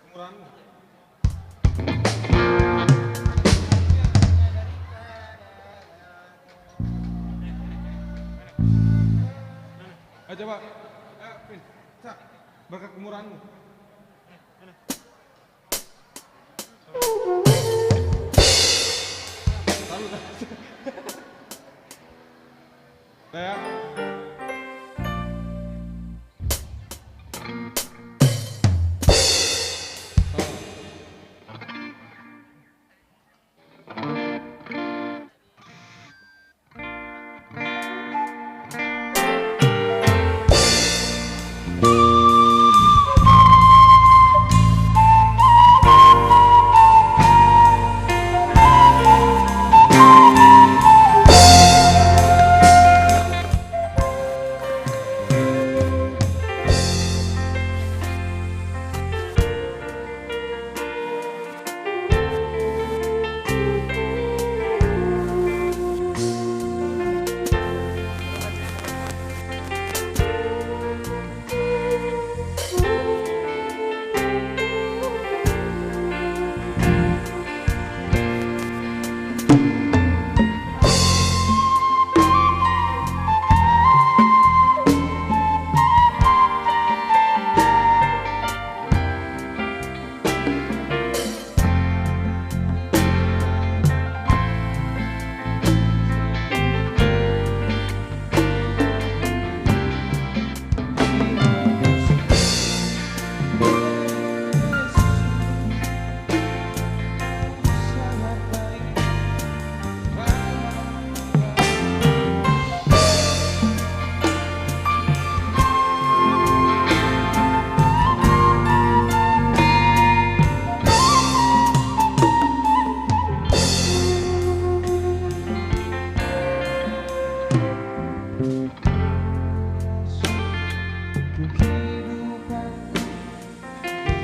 Kemurahanmu. Ayo coba. Ayo, Pin. Cak, berkat kemurahanmu. Lalu, Nah, ya. Teng, teng.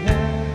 Ya.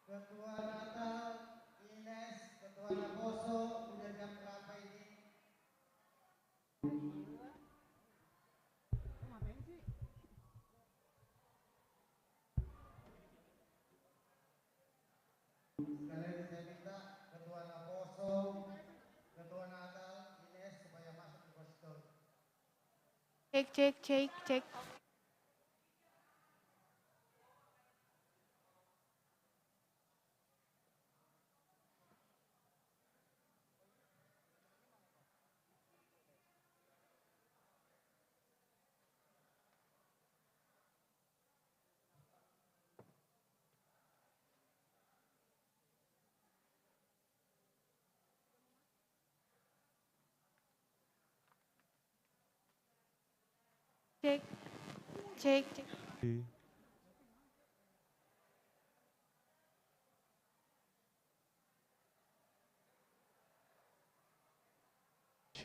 Ketua Natal, Ines, Ketua Naposo, udah jam berapa ini? Sekalian saya minta Ketua Naposo, Ketua Natal, Ines supaya masuk ke kostum. Cek, cek, cek, cek. Cek, cek, cek.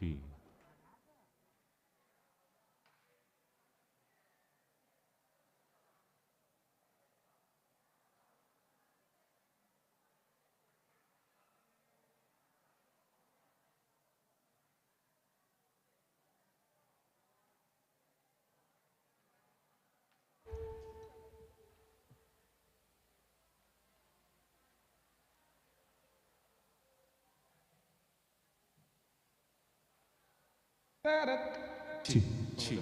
Chi. Chi. Chi.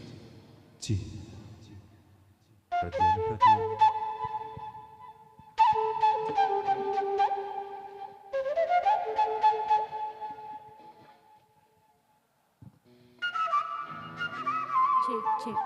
Chi. Perhatian, perhatian. Cek, cek.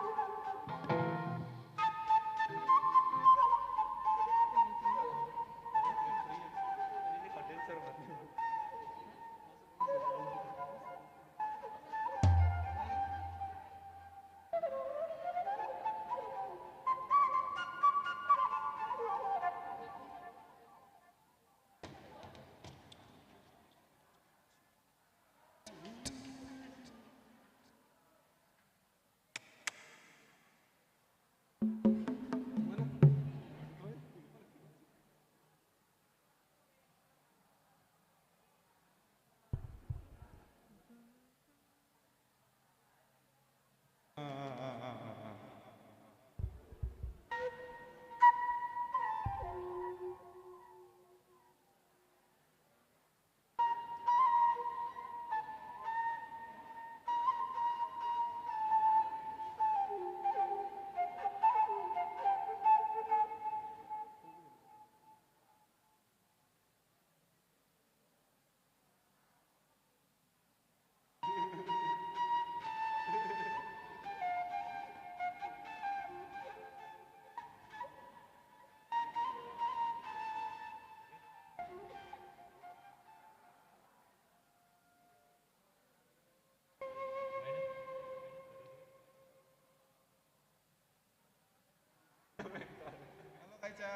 Halo Kaica,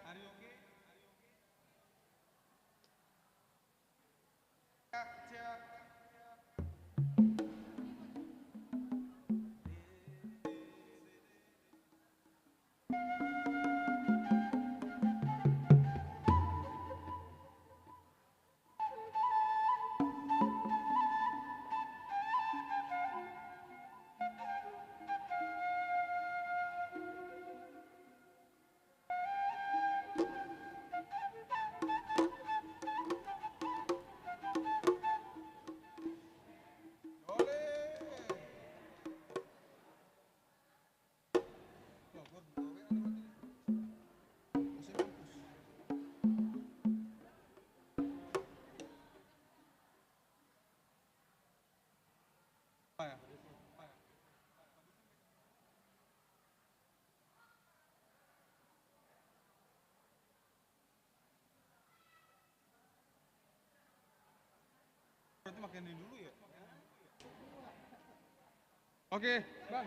are you okay? Berarti makin ini dulu ya. Oke, Bang.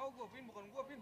Tahu gua, Pin, bukan gua, Pin.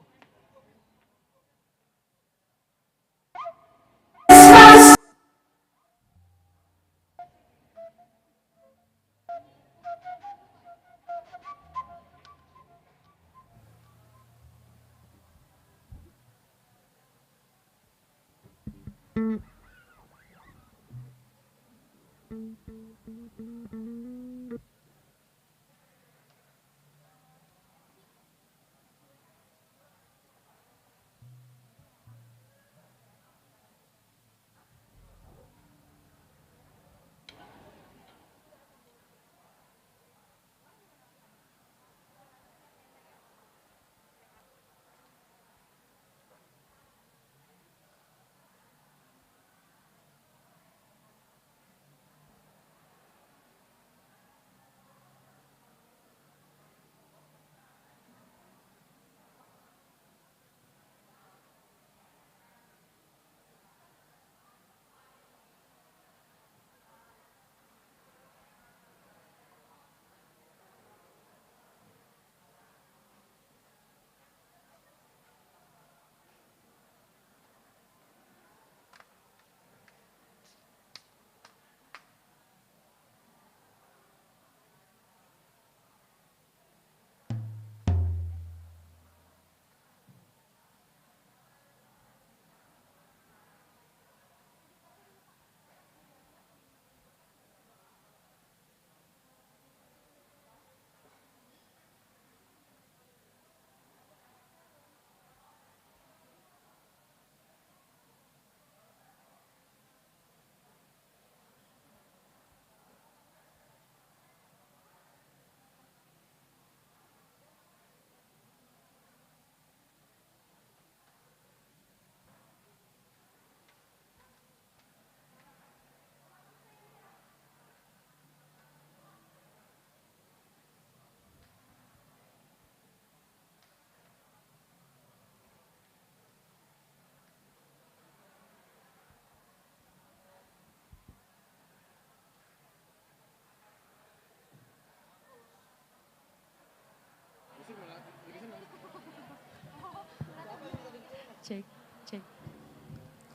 Cek, cek,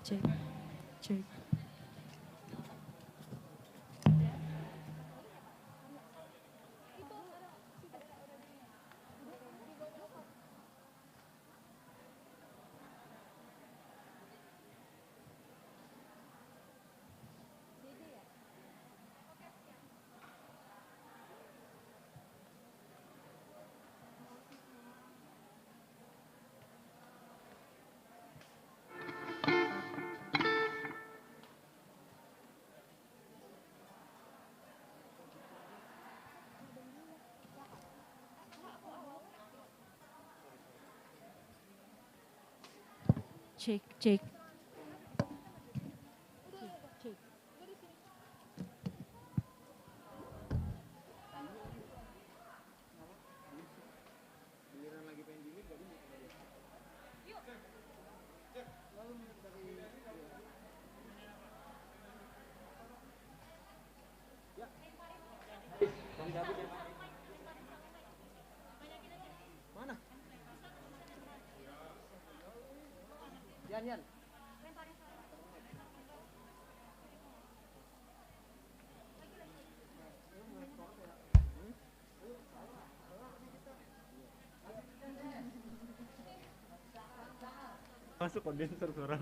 cek, cek. Cek, cek. Cek. Mana? Yan, Yan. Masuk kondenser suara.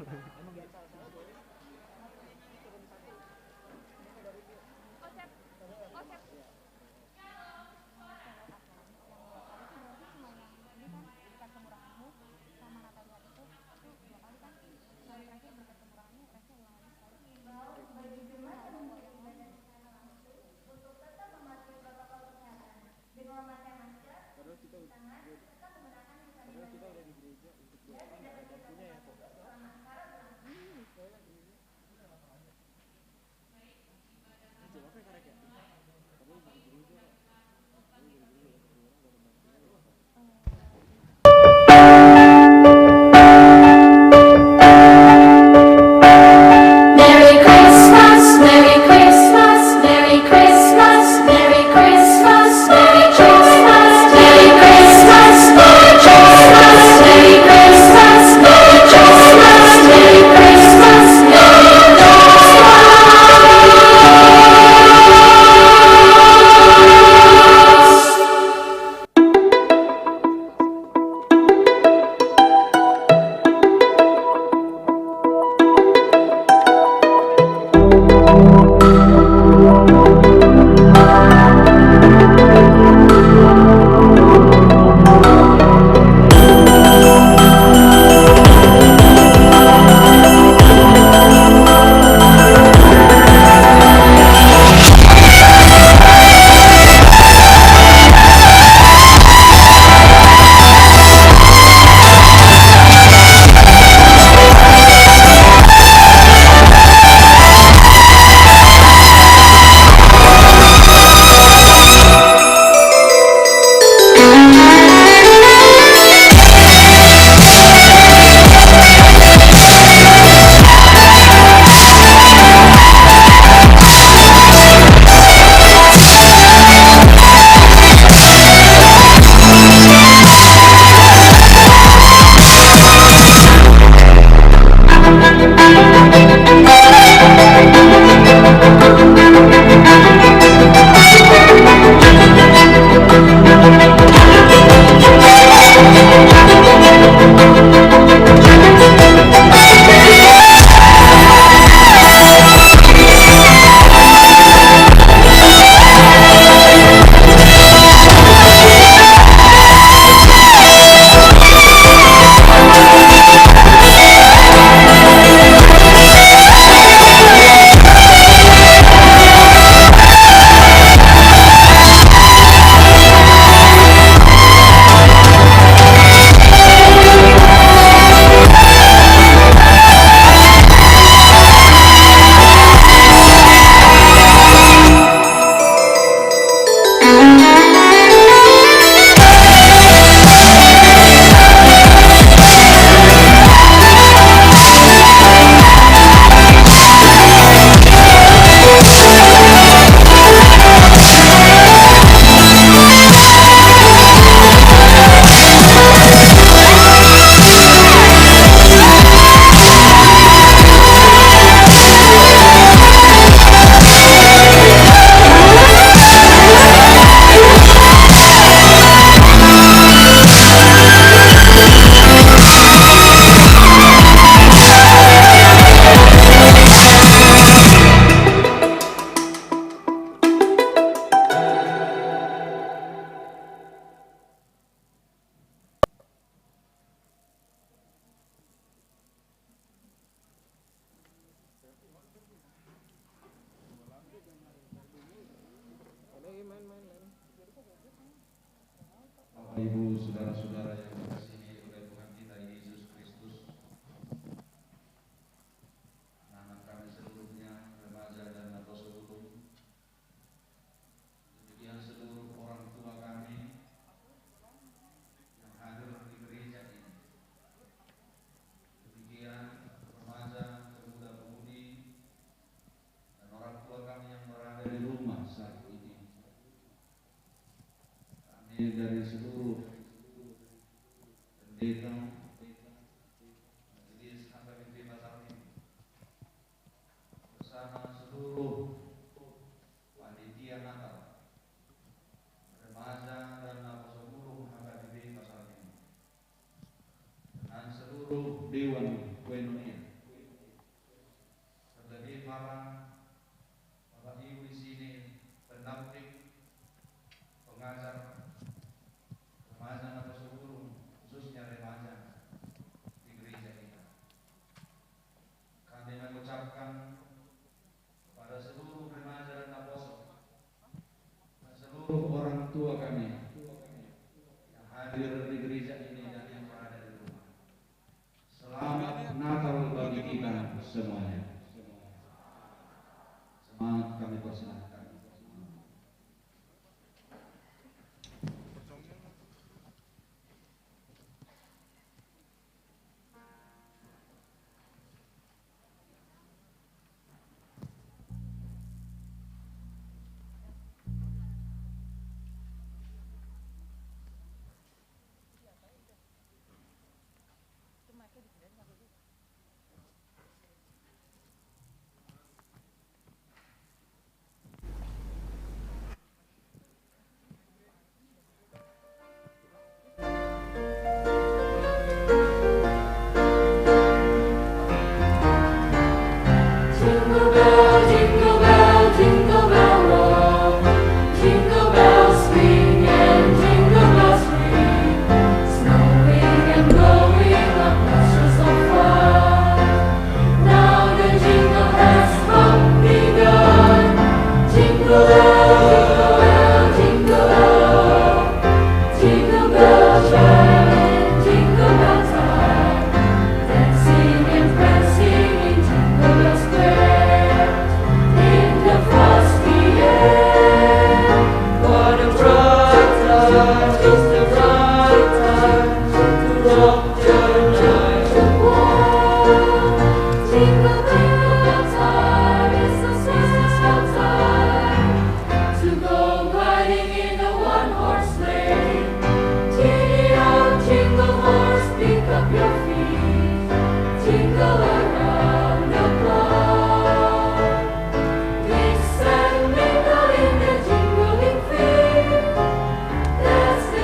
Ibu, saudara-saudara yang dikasihi oleh Tuhan kita Yesus Kristus, anak-anak kami seluruhnya, remaja dan apostolos, demikian seluruh orang tua kami yang hadir di gereja ini, demikian remaja, pemuda-pemudi, dan orang tua kami yang berada di rumah saat ini. Kami dari seluruh pendeta, majelis HKBP Pasar Minggu, bersama seluruh panitia Natal, remaja dan apostolos HKBP Pasar Minggu, dan seluruh dewan koinonia, terlebih para Bapak Ibu di sini, pendamping, pengajar, remaja atau seluruh, khususnya remaja di gereja kita. Kami mengucapkan kepada seluruh remaja dan apostol dan seluruh orang tua kami yang hadir di gereja ini dan yang berada di rumah, selamat Natal bagi kita semuanya. Semangat kami persilahkan.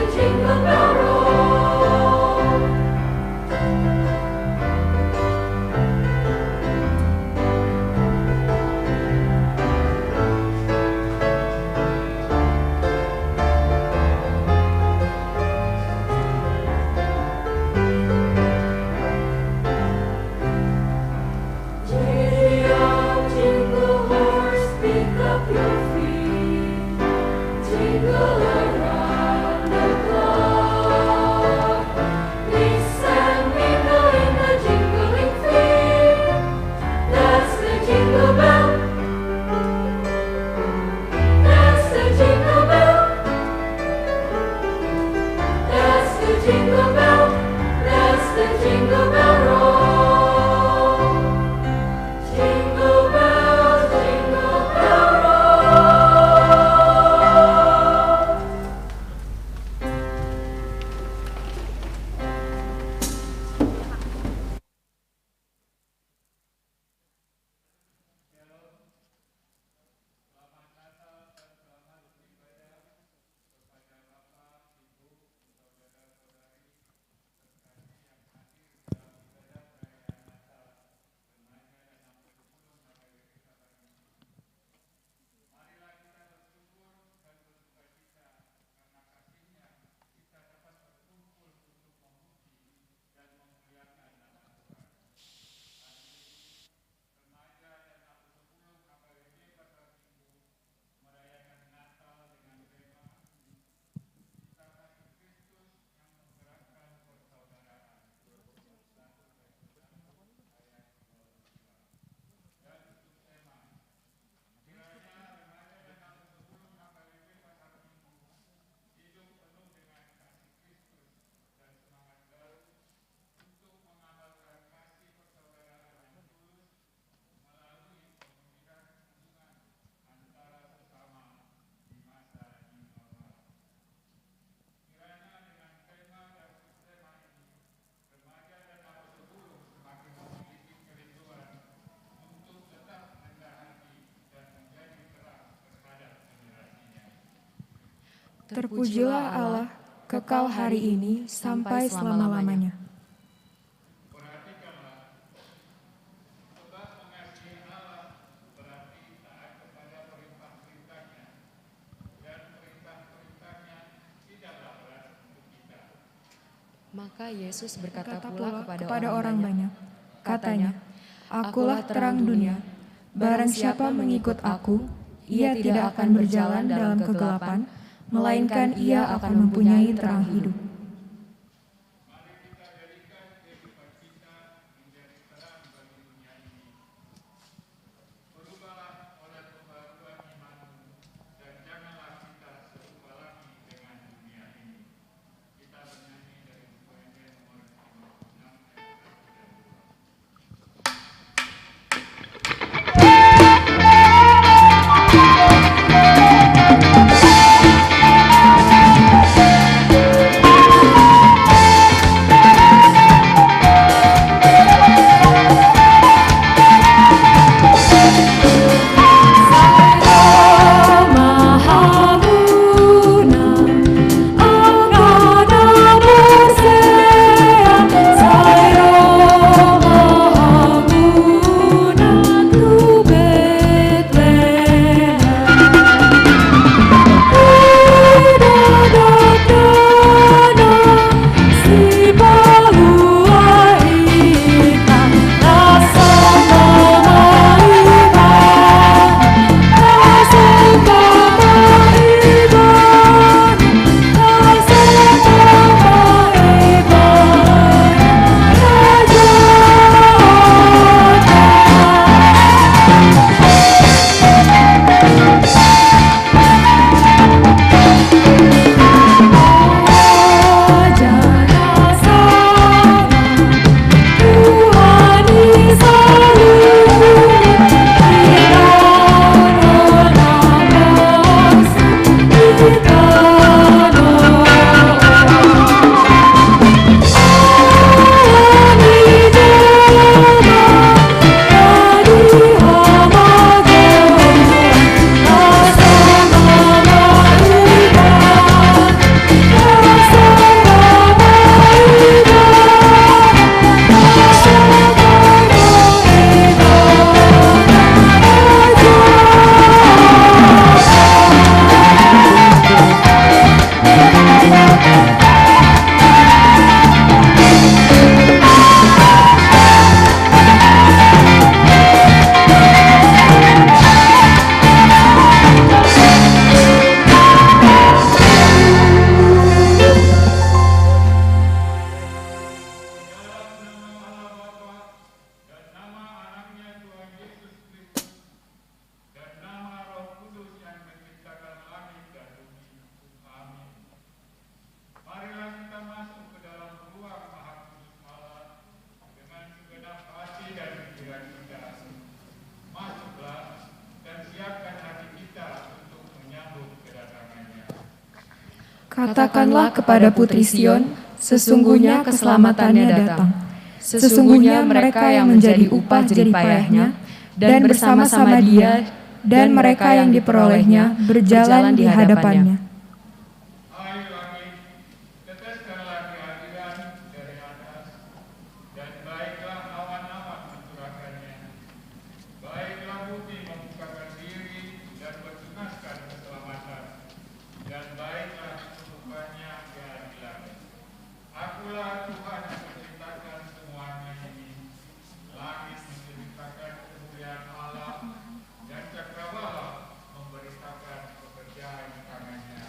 Jingle Terpujilah Allah, kekal hari ini sampai selama-lamanya. Maka Yesus berkata Kata pula pula kepada orang banyak, katanya, Akulah terang dunia. Barang siapa mengikut aku, ia tidak akan berjalan dalam kegelapan, melainkan ia akan mempunyai terang hidup. Katakanlah kepada putri Sion, sesungguhnya keselamatannya datang. Sesungguhnya mereka yang menjadi upah jeripayahnya, dan bersama-sama dia, dan mereka yang diperolehnya, berjalan di hadapannya. Hai langit, teteskanlah kehadiran dari atas, dan baiklah awan-awan mencurahkannya. Baiklah bumi membukakan diri dan bertunaskan keselamatan, dan baiklah tumbukannya keadilan. Akulah Tuhan yang menciptakan semuanya ini. Langit menceritakan kemuliaan Allah, dan cakrawala memberitakan pekerjaan tangannya.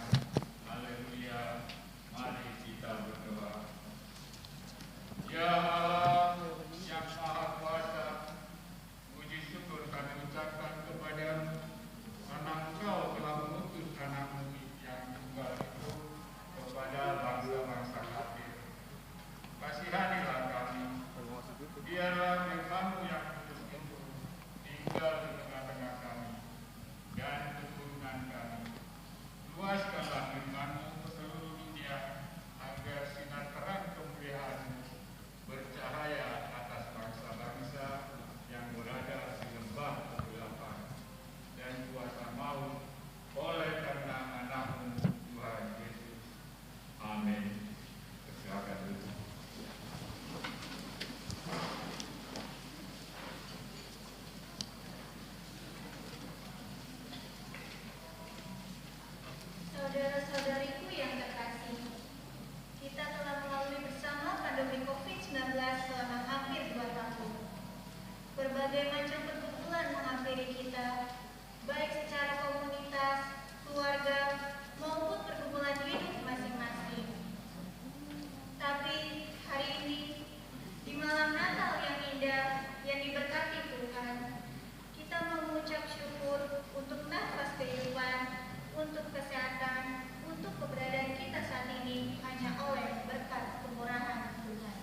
ini hanya oleh berkat kemurahan Tuhan.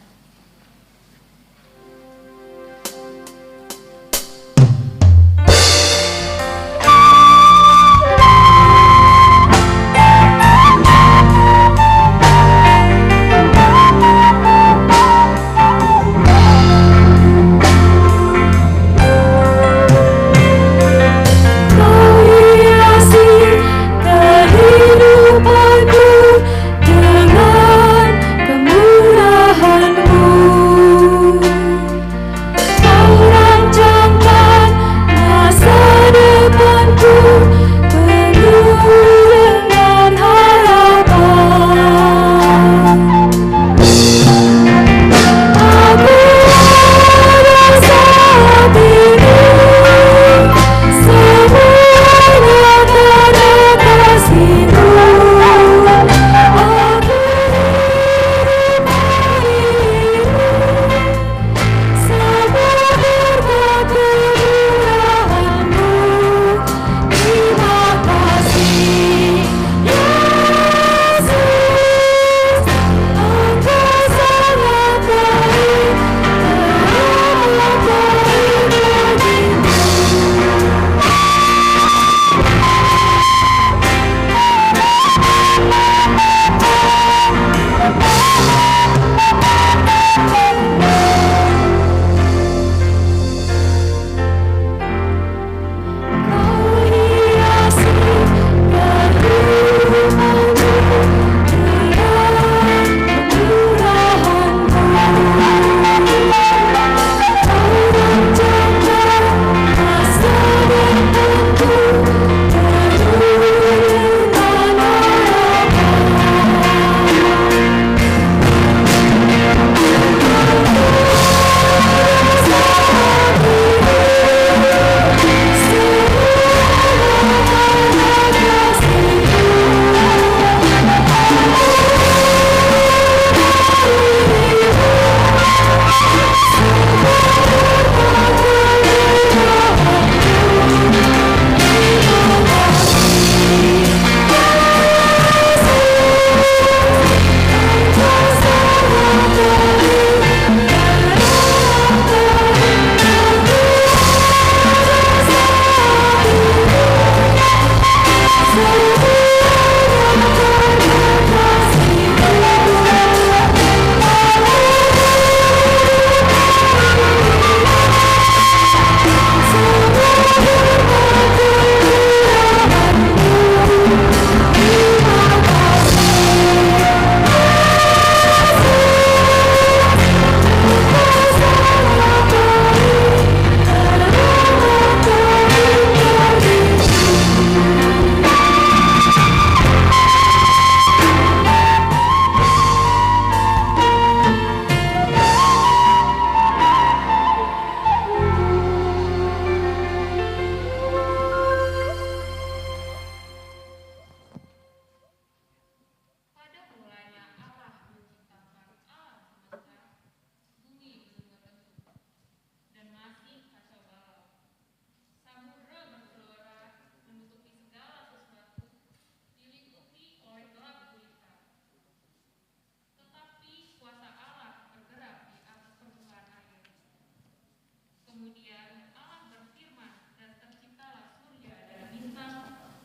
Kemudian Allah berfirman dan terciptalah surya dan bintang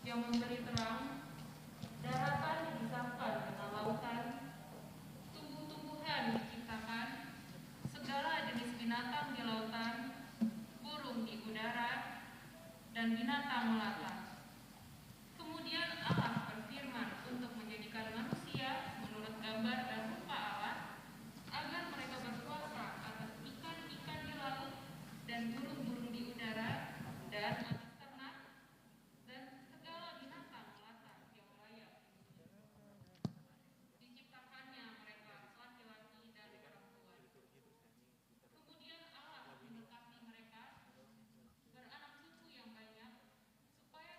yang memberi terang, daratan dipisahkan dengan lautan, tumbuh-tumbuhan diciptakan, segala jenis binatang di lautan, burung di udara, dan binatang melata. Kemudian Allah berfirman untuk menjadikan manusia menurut gambar dan rupa Allah, agar mereka berkuasa atas ikan-ikan di laut dan burung-burung di udara dan atas ternak dan segala binatang melata yang melayang. Diciptakannya mereka laki-laki dan perempuan. Kemudian Allah memberkati mereka beranak cucu yang banyak, supaya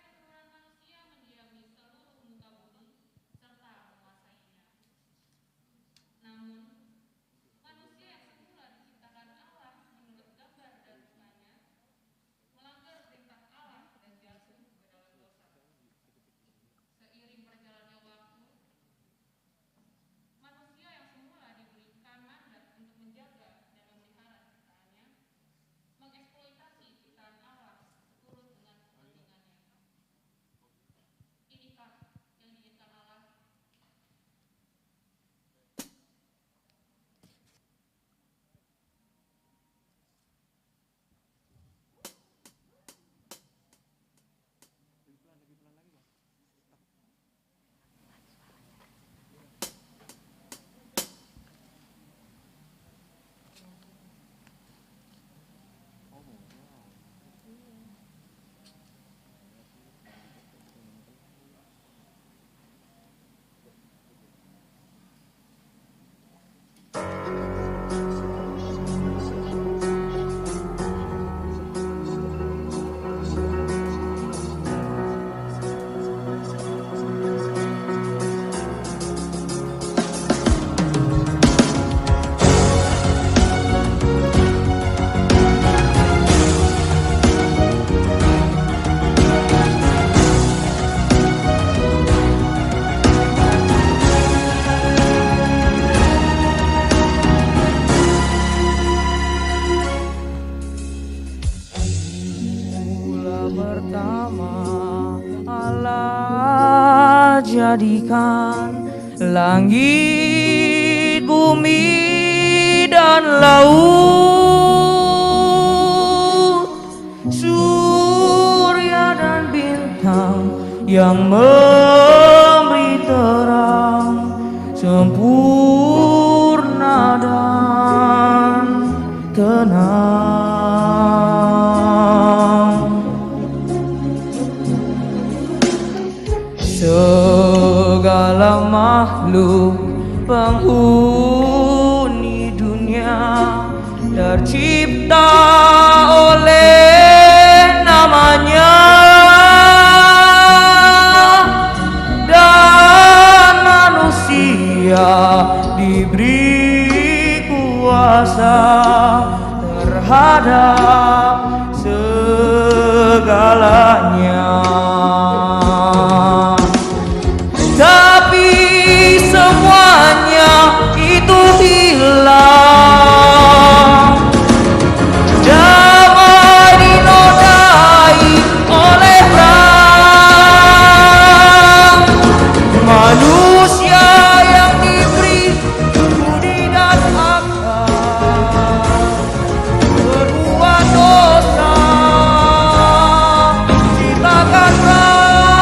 langit, bumi, dan laut, surya dan bintang yang memberi terang sempurna dan tenang. Segala makhluk penghuni dunia tercipta oleh namanya, dan manusia diberi kuasa terhadap segalanya. Tapi semuanya itu hilang, damai dinodai oleh perang. Manusia yang diberi budi dan akal berbuat dosa, ciptakan perang.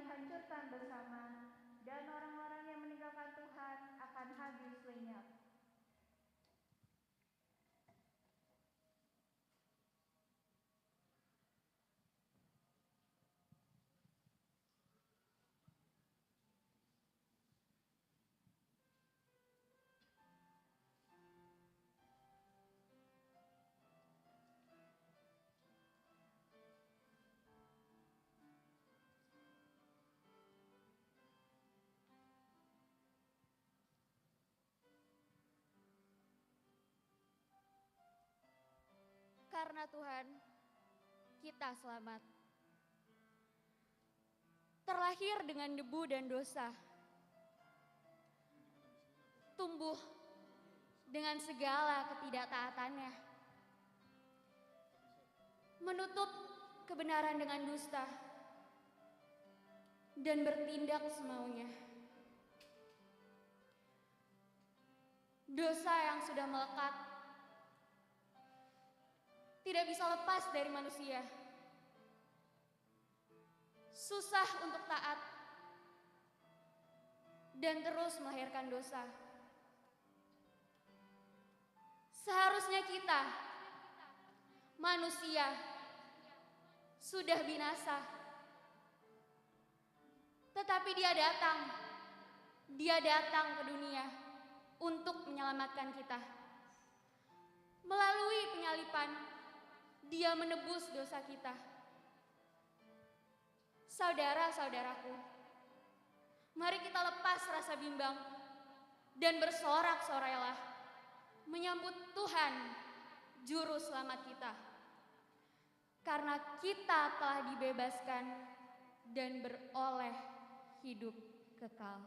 dihancurkan bersama, dan orang-orang yang meninggalkan Tuhan akan habis lenyap. Karena Tuhan, kita selamat. Terlahir dengan debu dan dosa. Tumbuh dengan segala ketidaktaatannya. Menutup kebenaran dengan dusta. Dan bertindak semaunya. Dosa yang sudah melekat tidak bisa lepas dari manusia. Susah untuk taat dan terus melahirkan dosa. Seharusnya kita, manusia, sudah binasa. Tetapi Dia datang ke dunia untuk menyelamatkan kita. Melalui penyalipan, Dia menebus dosa kita. Saudara-saudaraku, mari kita lepas rasa bimbang dan bersorak-sorailah menyambut Tuhan, Juru Selamat kita. Karena kita telah dibebaskan dan beroleh hidup kekal.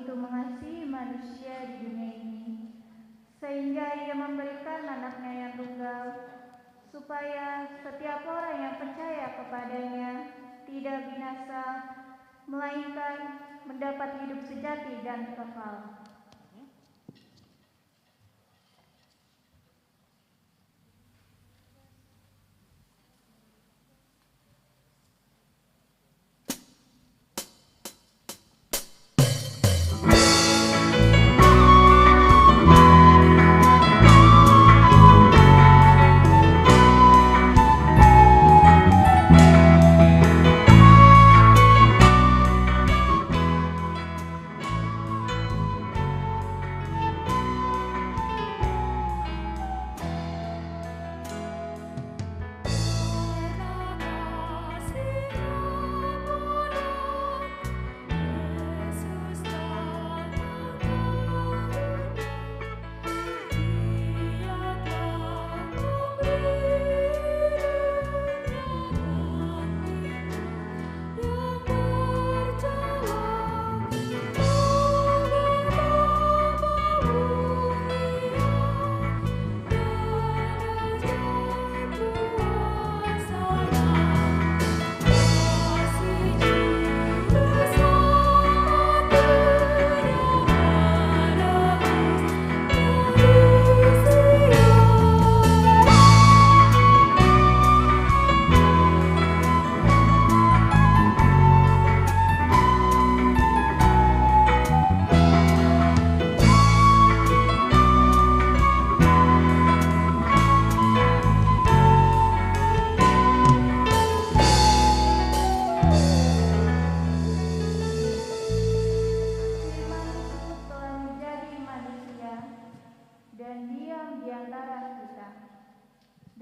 begitu mengasihi manusia di dunia ini, sehingga Ia memberikan anaknya yang tunggal, supaya setiap orang yang percaya kepadanya tidak binasa, melainkan mendapat hidup sejati dan kekal.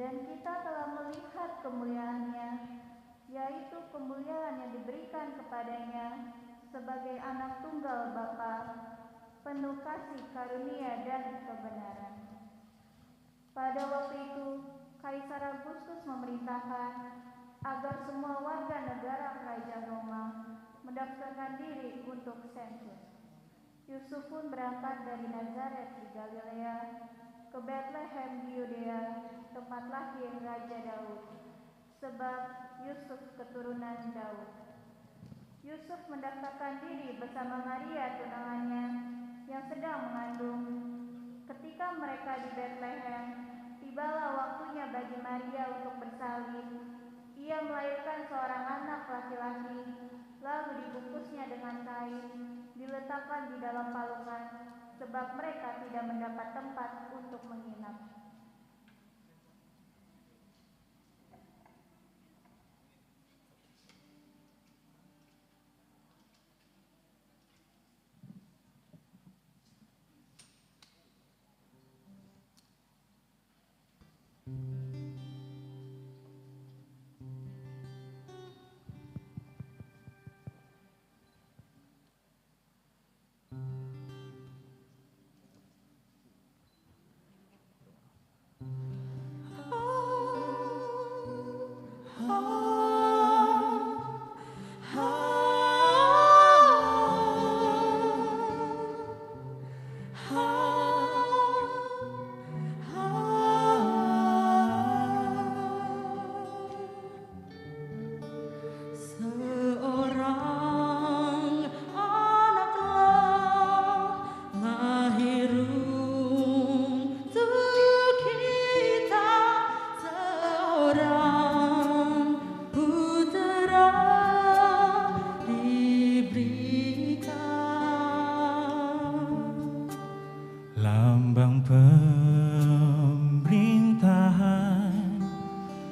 Dan kita telah melihat kemuliaannya, yaitu kemuliaan yang diberikan kepadanya sebagai anak tunggal Bapa, penuh kasih karunia dan kebenaran. Pada waktu itu, Kaisar Agustus memerintahkan agar semua warga negara Kerajaan Roma mendaftarkan diri untuk sensus. Yusuf pun berangkat dari Nazaret di Galilea ke Bethlehem di Yudea, tempat lahir Raja Daud, sebab Yusuf keturunan Daud. Yusuf mendaftarkan diri bersama Maria tunangannya yang sedang mengandung. Ketika mereka di Bethlehem, tibalah waktunya bagi Maria untuk bersalin. Ia melahirkan seorang anak laki-laki, lalu dibungkusnya dengan kain, diletakkan di dalam palungan, sebab mereka tidak mendapat tempat untuk menginap. Lambang pemerintahan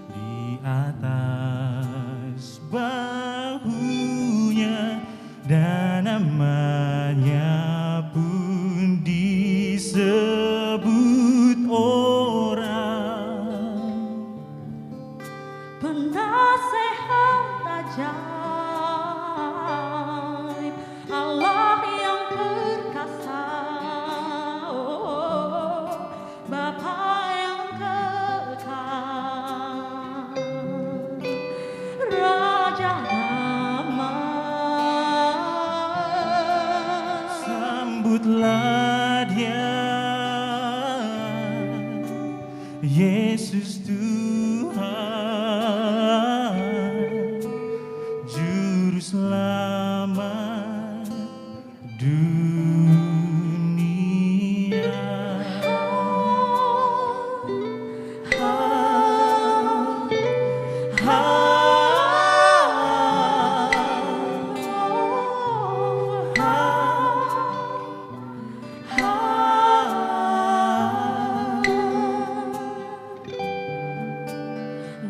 di atas bahunya, dan namanya pun disebut orang penasehat ajaib, Allah yang perkasa, Yesus Tuhan, Juru Selamat dunia.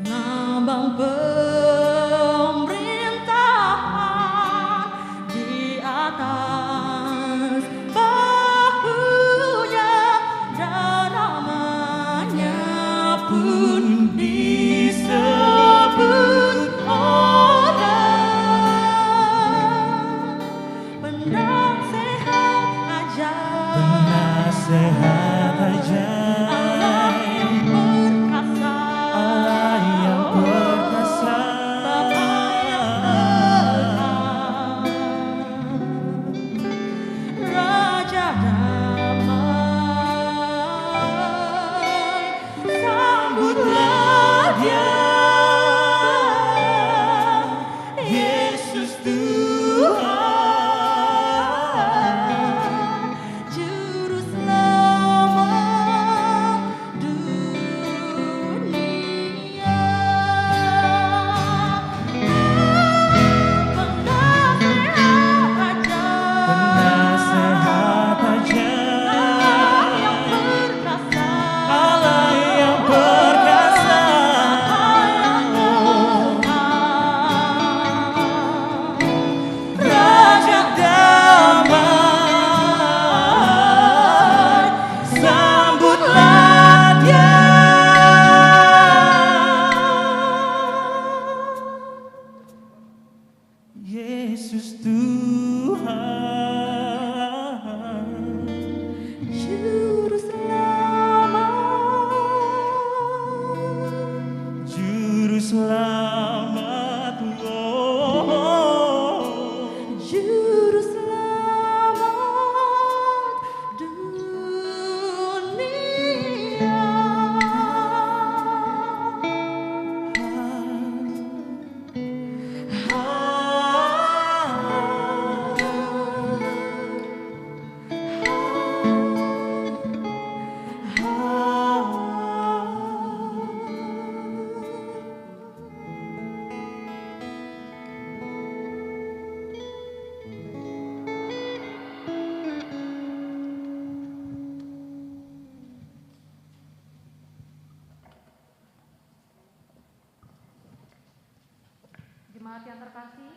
Lambang pemerintahan di atas bahunya, dan namanya pun disebut orang penasehat ajaib. Penasehat ajaib. Yesus Tuhan, Juru Selamat, Juru Selamat, oh, Juru Selamat dunia. Jemaat yang terkasih,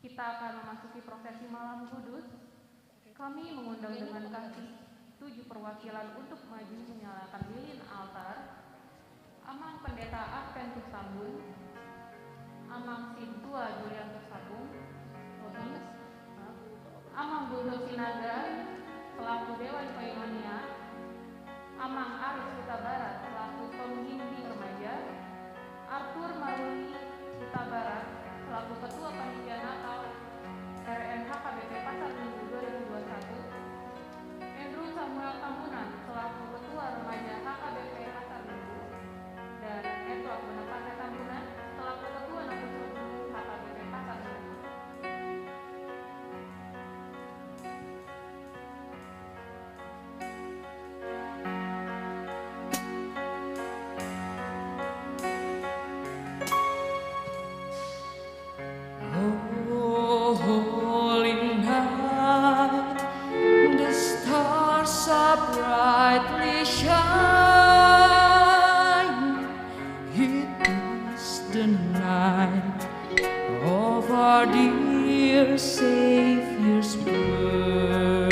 kita akan memasuki prosesi malam kudus. Kami mengundang dengan kasih 7 perwakilan untuk maju menyalakan lilin altar. Amang Pendeta Adventus Sambun, Amang Sintua Juliantus Sabung, Amang Buldo Sinaga selaku Dewan Koinonia, Amang Aris Huta Barat selaku Pembimbing Remaja, Arthur Maruli Huta Barat selaku Ketua Panitia Natal RNHKBP Pasar Minggu 2021, Andrew Samuel Tambunan selaku Ketua Remaja HKBP Pasar Minggu, dan Edward Bonaparte Tambunan selaku Ketua Nakus HKBP Pasar Minggu. Holy night, the stars are brightly shine. It is the night of our dear Savior's birth.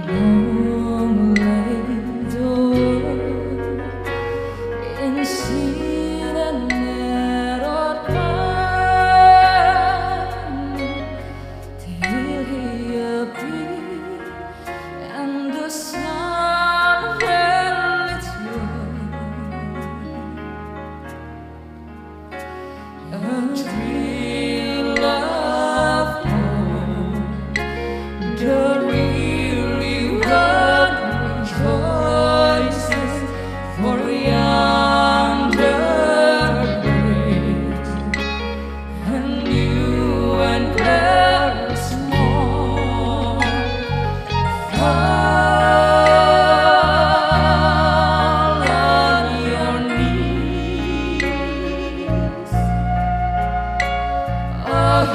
Long lay the world in sin and error blind, till He appeared and the sun fell its light. A thrill of hope, the really world fall on your knees. Oh,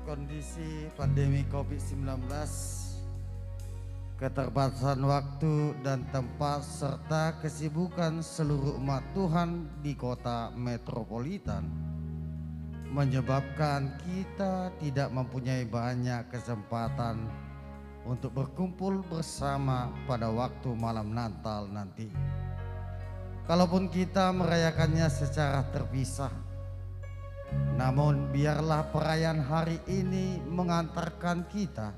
Kondisi pandemi COVID-19, keterbatasan waktu dan tempat serta kesibukan seluruh umat Tuhan di kota metropolitan menyebabkan kita tidak mempunyai banyak kesempatan untuk berkumpul bersama pada waktu malam Natal nanti. Kalaupun kita merayakannya secara terpisah, namun biarlah perayaan hari ini mengantarkan kita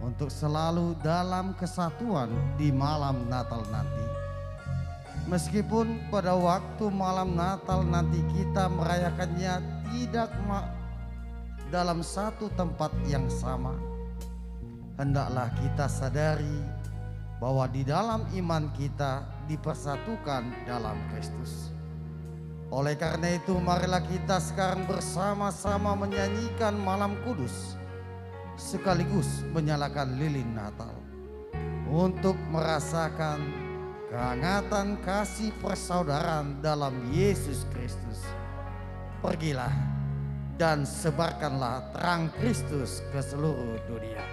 untuk selalu dalam kesatuan di malam Natal nanti. Meskipun pada waktu malam Natal nanti kita merayakannya tidak dalam satu tempat yang sama, hendaklah kita sadari bahwa di dalam iman kita dipersatukan dalam Kristus. Oleh karena itu, marilah kita sekarang bersama-sama menyanyikan Malam Kudus sekaligus menyalakan lilin Natal untuk merasakan kehangatan kasih persaudaraan dalam Yesus Kristus. Pergilah dan sebarkanlah terang Kristus ke seluruh dunia.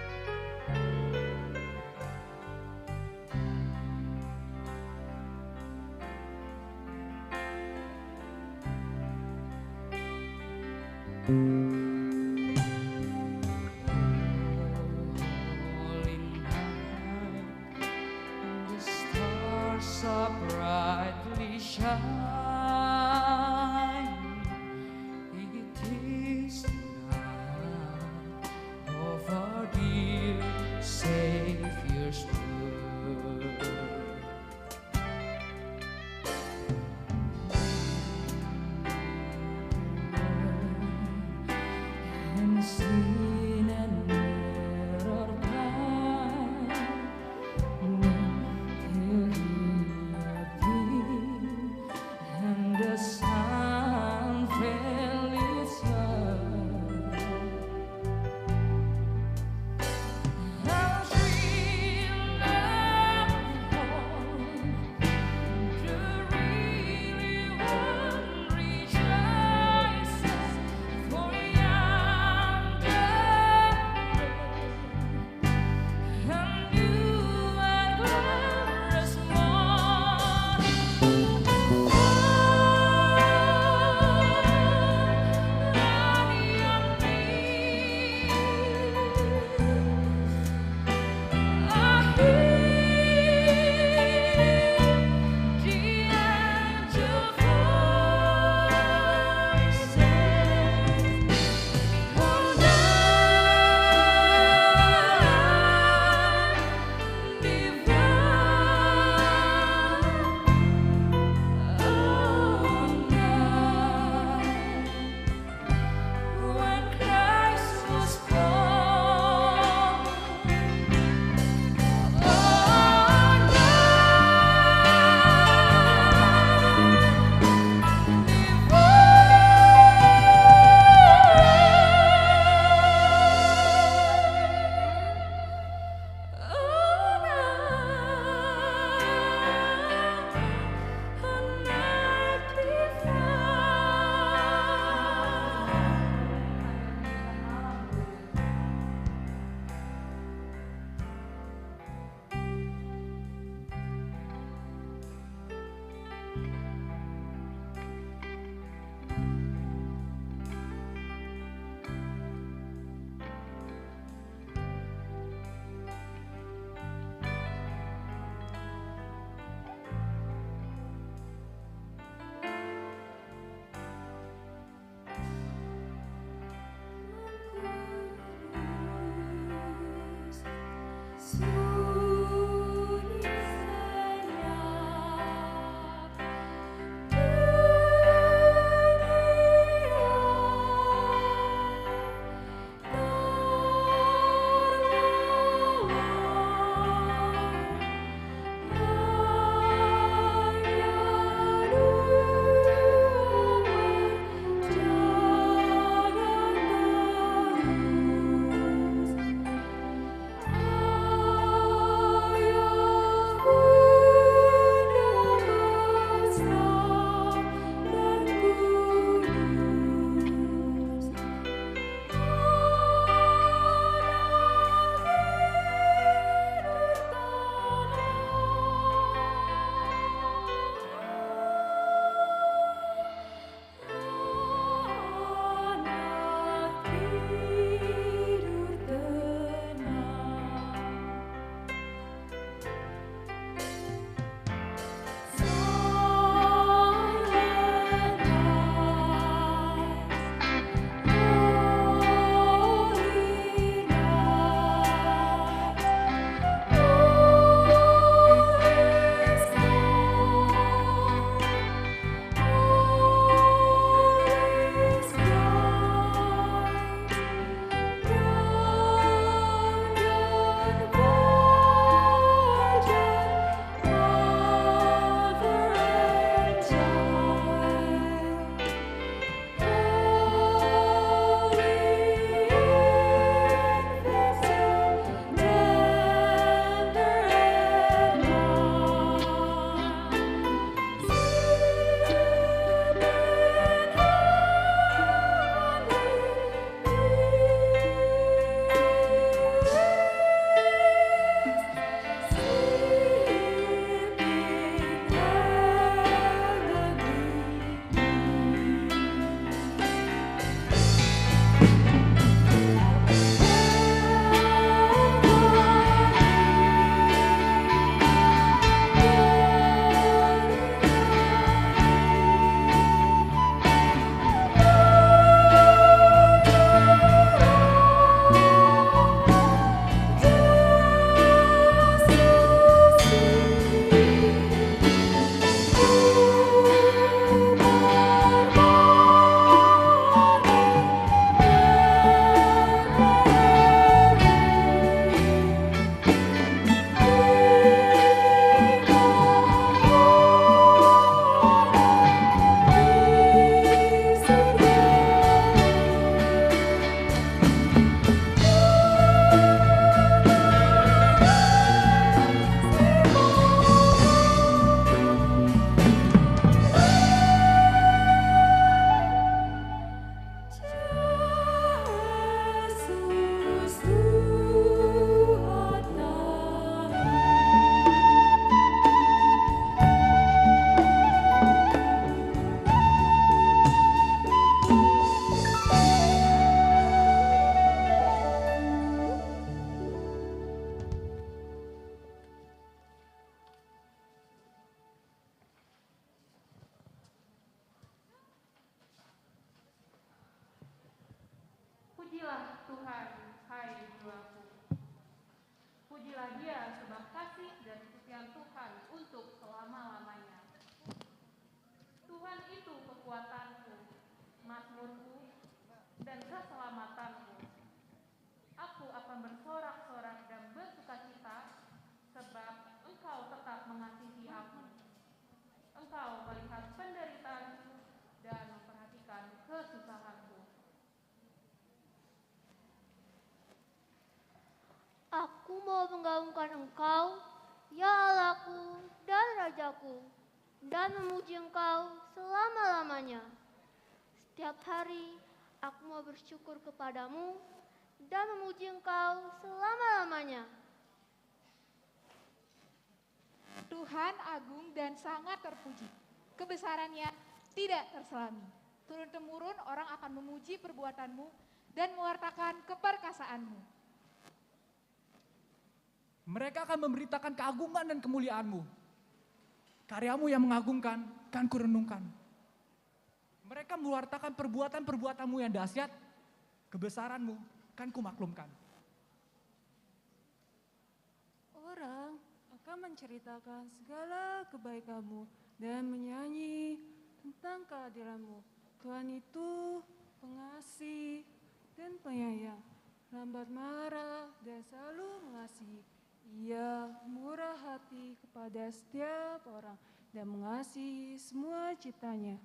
Tuhan, hai jiwaku. Pujilah Dia sebab kasih dan setia Tuhan untuk selama-lamanya. Tuhan itu kekuatanku, mazmurku, dan keselamatanku. Aku akan bersorak-sorak dan bersukacita, sebab Engkau tetap mengasihi aku. Engkau melihat penderitaanku dan memperhatikan kesusahanku. Aku mau mengagungkan Engkau, ya Allahku dan Rajaku, dan memuji Engkau selama-lamanya. Setiap hari aku mau bersyukur kepadamu dan memuji Engkau selama-lamanya. Tuhan agung dan sangat terpuji. Kebesarannya tidak terselami. Turun-temurun orang akan memuji perbuatanmu dan mewartakan keperkasaanmu. Mereka akan memberitakan keagungan dan kemuliaan-Mu. Karyamu yang mengagumkan, kan kurenungkan. Mereka mewartakan perbuatan-perbuatan-Mu yang dahsyat, kebesaran-Mu, kan kumaklumkan. Orang akan menceritakan segala kebaikan-Mu dan menyanyi tentang keadilan-Mu. Tuhan itu pengasih dan penyayang, lambat marah dan selalu mengasihi. Ia murah hati kepada setiap orang dan mengasihi semua ciptanya.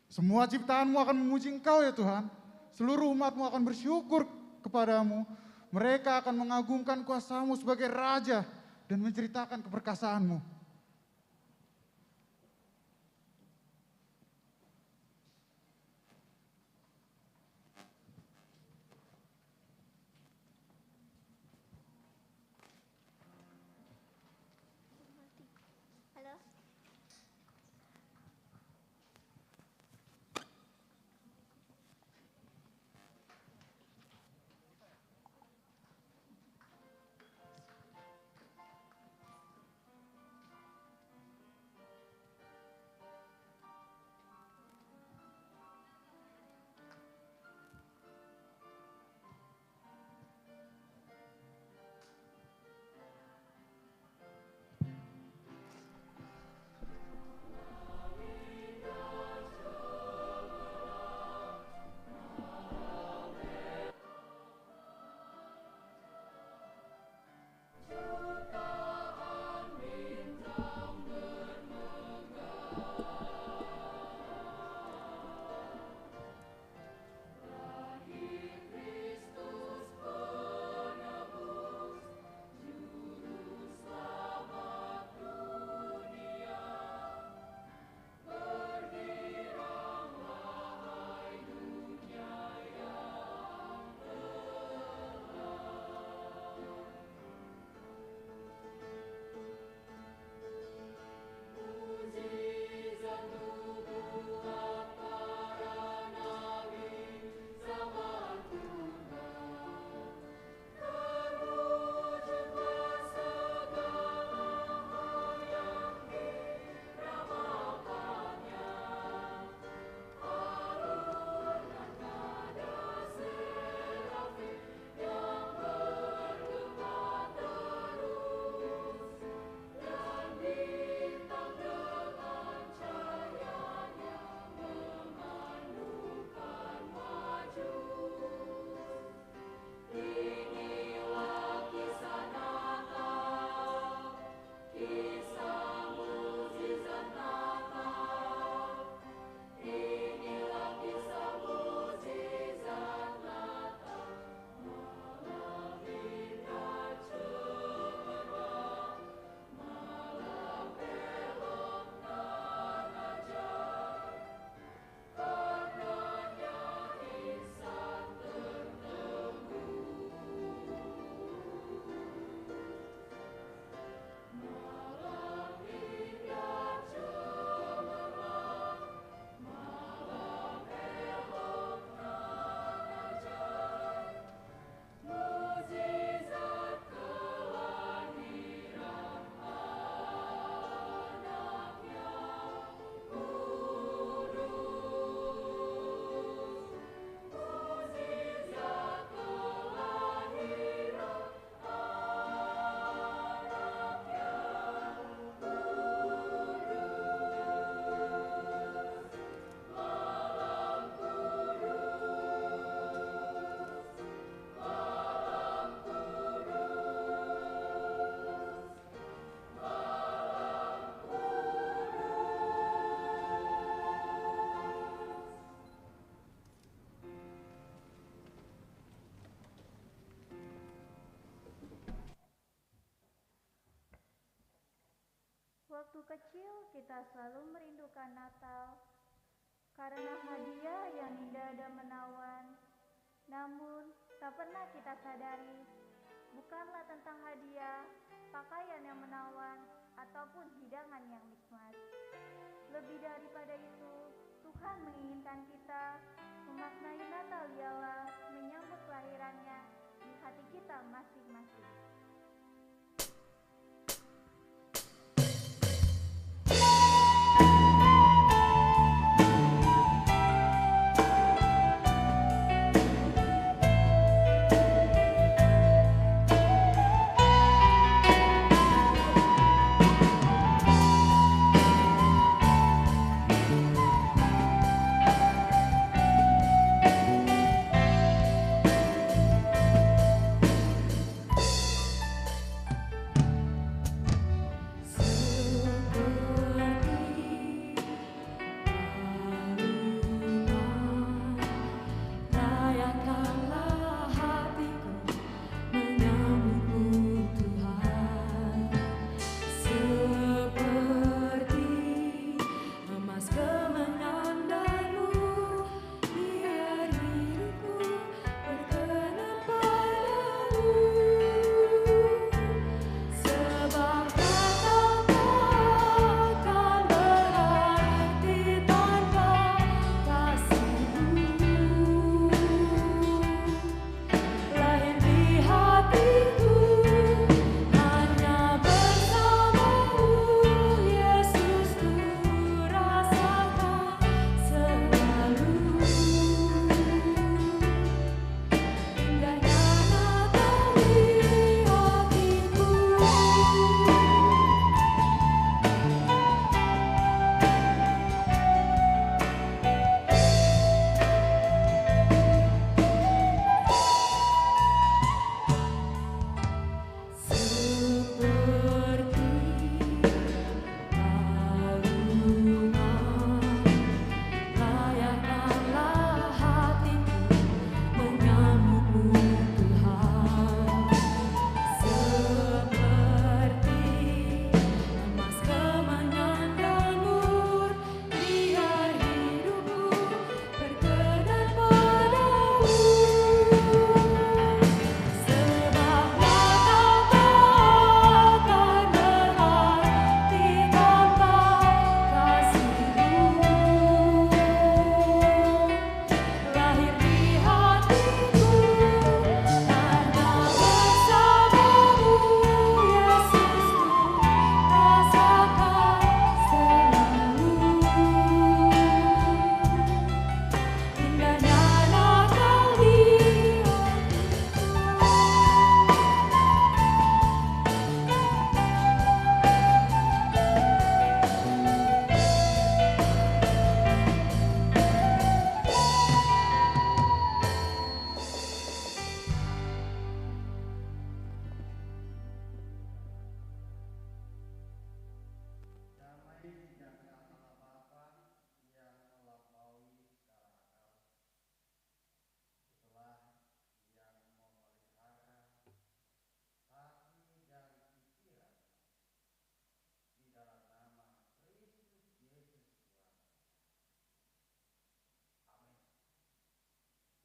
Semua ciptaanmu akan memuji Engkau ya Tuhan. Seluruh umatmu akan bersyukur kepadamu. Mereka akan mengagungkan kuasamu sebagai Raja dan menceritakan keperkasaanmu. Halo. Waktu kecil kita selalu merindukan Natal karena hadiah yang indah dan menawan. Namun, tak pernah kita sadari bukanlah tentang hadiah, pakaian yang menawan, ataupun hidangan yang nikmat. Lebih daripada itu, Tuhan menginginkan kita memaknai Natal ialah menyambut kelahirannya di hati kita masing-masing.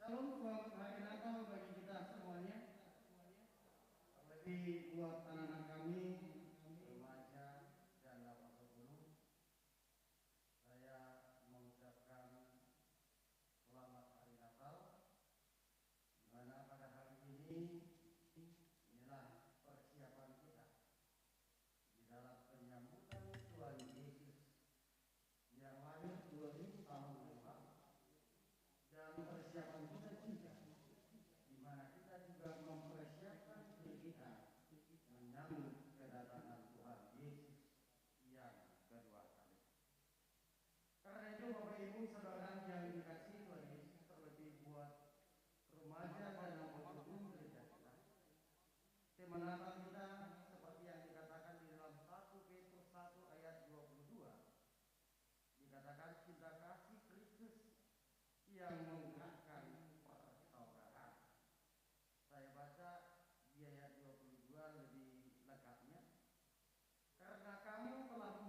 Shalom, selamat hari Natal bagi kita semuanya. Terlebih buat anak-anak kami, remaja dan Natal Gunung. Saya mengucapkan selamat hari Natal, di mana pada hari ini inilah persiapan kita di dalam penyambutan Tuhan Yesus yang lahir 2000 tahun yang lalu. Dan persiapan kita juga, di mana kita juga mempersiapkan diri kita menyambut kedatangan Tuhan Yesus yang kedua kali. Karena itu Bapak Ibu Saudara yang dikasihi Tuhan Yesus, terlebih buat remaja dan anggota umum gereja kita, tema Natal kita seperti yang dikatakan di dalam 1 Petrus 1 ayat 22, dikatakan cinta kasih Kristus yang menggerakkan persaudaraan. Saya baca di ayat 22 lebih lengkapnya. Karena kamu telah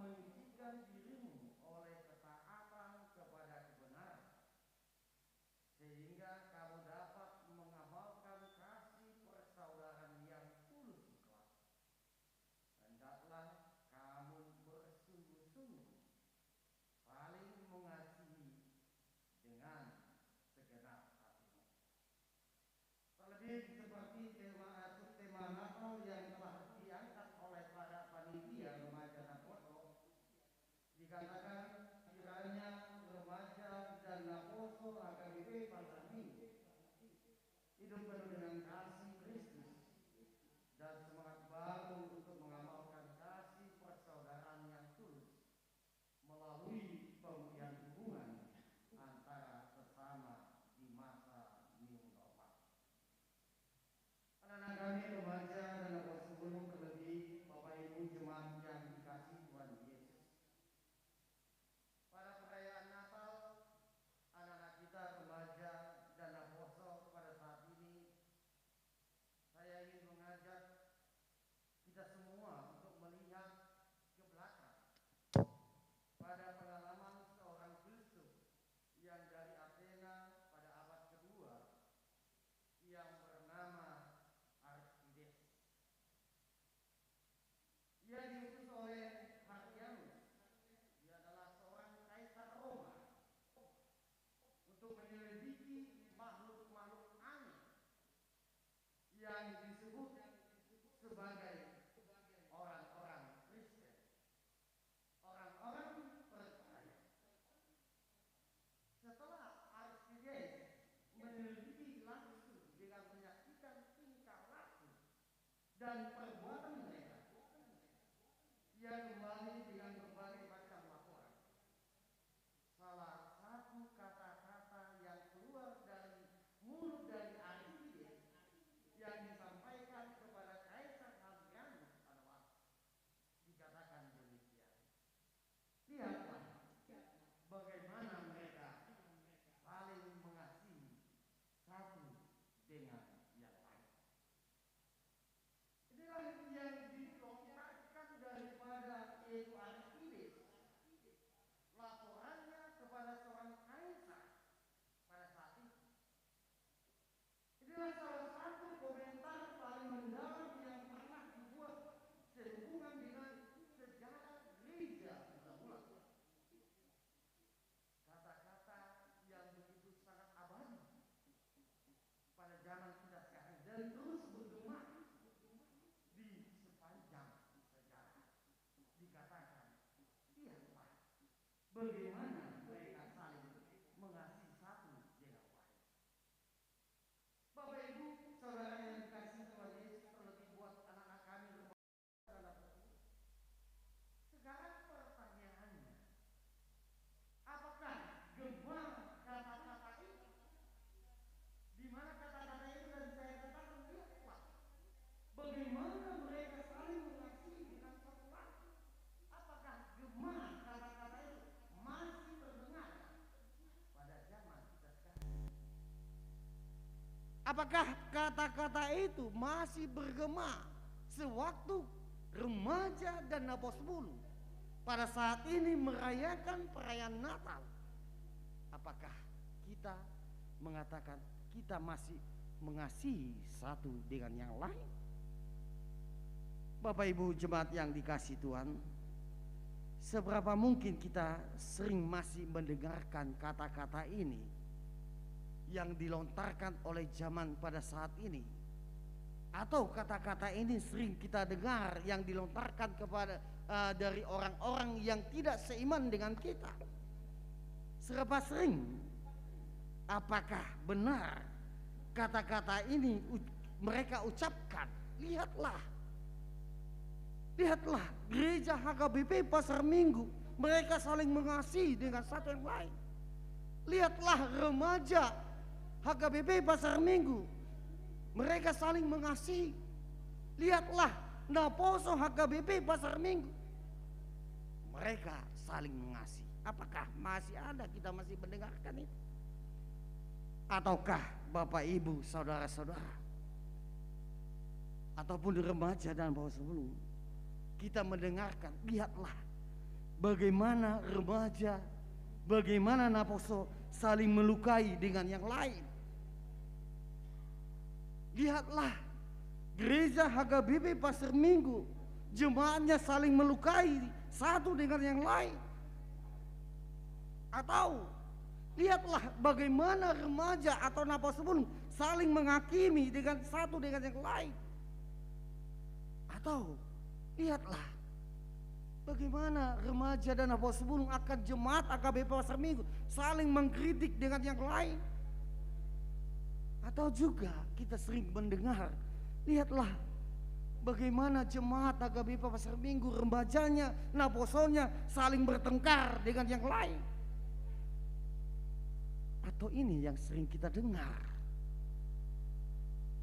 hidup penuh dengan kasih Kristus, dan semangat baru untuk mengamalkan kasih persaudaraan yang tulus melalui pemulihan hubungan antara sesama di masa new normal. Anak-anak kami remaja dan anak sebelum, terlebih Bapak Ibu jemaat yang dikasihi Tuhan Yesus. Pada perayaan Natal, anak-anak kita remaja dan apostol pada saat ini, saya ingin mengajak kita semua untuk melihat ke belakang pada pengalaman seorang filsuf yang dari Athena pada abad kedua yang bernama Aristides. Ia diutus oleh Hadrianus. Dia adalah seorang kaisar Roma untuk menyelidiki makhluk-makhluk aneh yang disebut sebagai orang-orang Kristen, orang-orang percaya. Setelah Aristides menyelidiki langsung dengan menyaksikan tingkah laku dan perbuatan mereka, ia kembali dengan berbagai macam laporan. Salah satu kata-kata yang keluar dari mulut dari Aristides yang disampaikan kepada Kaisar Hadrianus adalah dikatakan demikian: lihatlah bagaimana mereka saling mengasihi satu dengan yang lain. Inilah yang dilontarkan daripada yaitu Aristides, laporannya kepada seorang kaisar pada saat itu. Inilah salah satu komentar paling mendalam yang pernah dibuat sehubungan dengan sejarah gereja mula-mula. Kata-kata yang begitu sangat abadi pada zaman kita sekarang dan terus bergema di sepanjang sejarah. Dikatakan, lihatlah bagaimana mereka saling mengasihi satu dengan lain. Bapak Ibu, saudara yang dikasihi Tuhan Yesus, terlebih buat anak-anak kami dalam sekarang pertanyaannya, apakah gema kata-kata itu? Di mana kata-kata itu dan saya katakan, lihatlah bagaimana mereka saling mengasihi dengan satu lain. Apakah gema kata-kata itu masih terdengar pada zaman kita sekarang? Apakah kata-kata itu masih bergema sewaktu remaja dan apostol pada saat ini merayakan perayaan Natal? Apakah kita mengatakan kita masih mengasihi satu dengan yang lain? Bapak Ibu jemaat yang dikasihi Tuhan, seberapa mungkin kita sering masih mendengarkan kata-kata ini yang dilontarkan oleh zaman pada saat ini, atau kata-kata ini sering kita dengar yang dilontarkan kepada dari orang-orang yang tidak seiman dengan kita. Seberapa sering, apakah benar kata-kata ini mereka ucapkan? Lihatlah gereja HKBP Pasar Minggu, mereka saling mengasihi dengan satu yang lain. Lihatlah remaja HKBP Pasar Minggu, mereka saling mengasihi. Lihatlah Naposo HKBP Pasar Minggu, mereka saling mengasihi. Apakah masih ada, kita masih mendengarkan itu? Ataukah Bapak Ibu saudara-saudara ataupun remaja dan bawah sebelum, kita mendengarkan, lihatlah bagaimana remaja, bagaimana Naposo saling melukai dengan yang lain. Lihatlah gereja HKBP Pasar Minggu, jemaatnya saling melukai satu dengan yang lain. Atau lihatlah bagaimana remaja atau Naposo saling menghakimi dengan satu dengan yang lain. Atau lihatlah bagaimana remaja dan apostol akan jemaat HKBP Pasar Minggu saling mengkritik dengan yang lain. Atau juga kita sering mendengar, lihatlah bagaimana jemaat AKBP Pasar Minggu, rembajanya, naposolnya saling bertengkar dengan yang lain. Atau ini yang sering kita dengar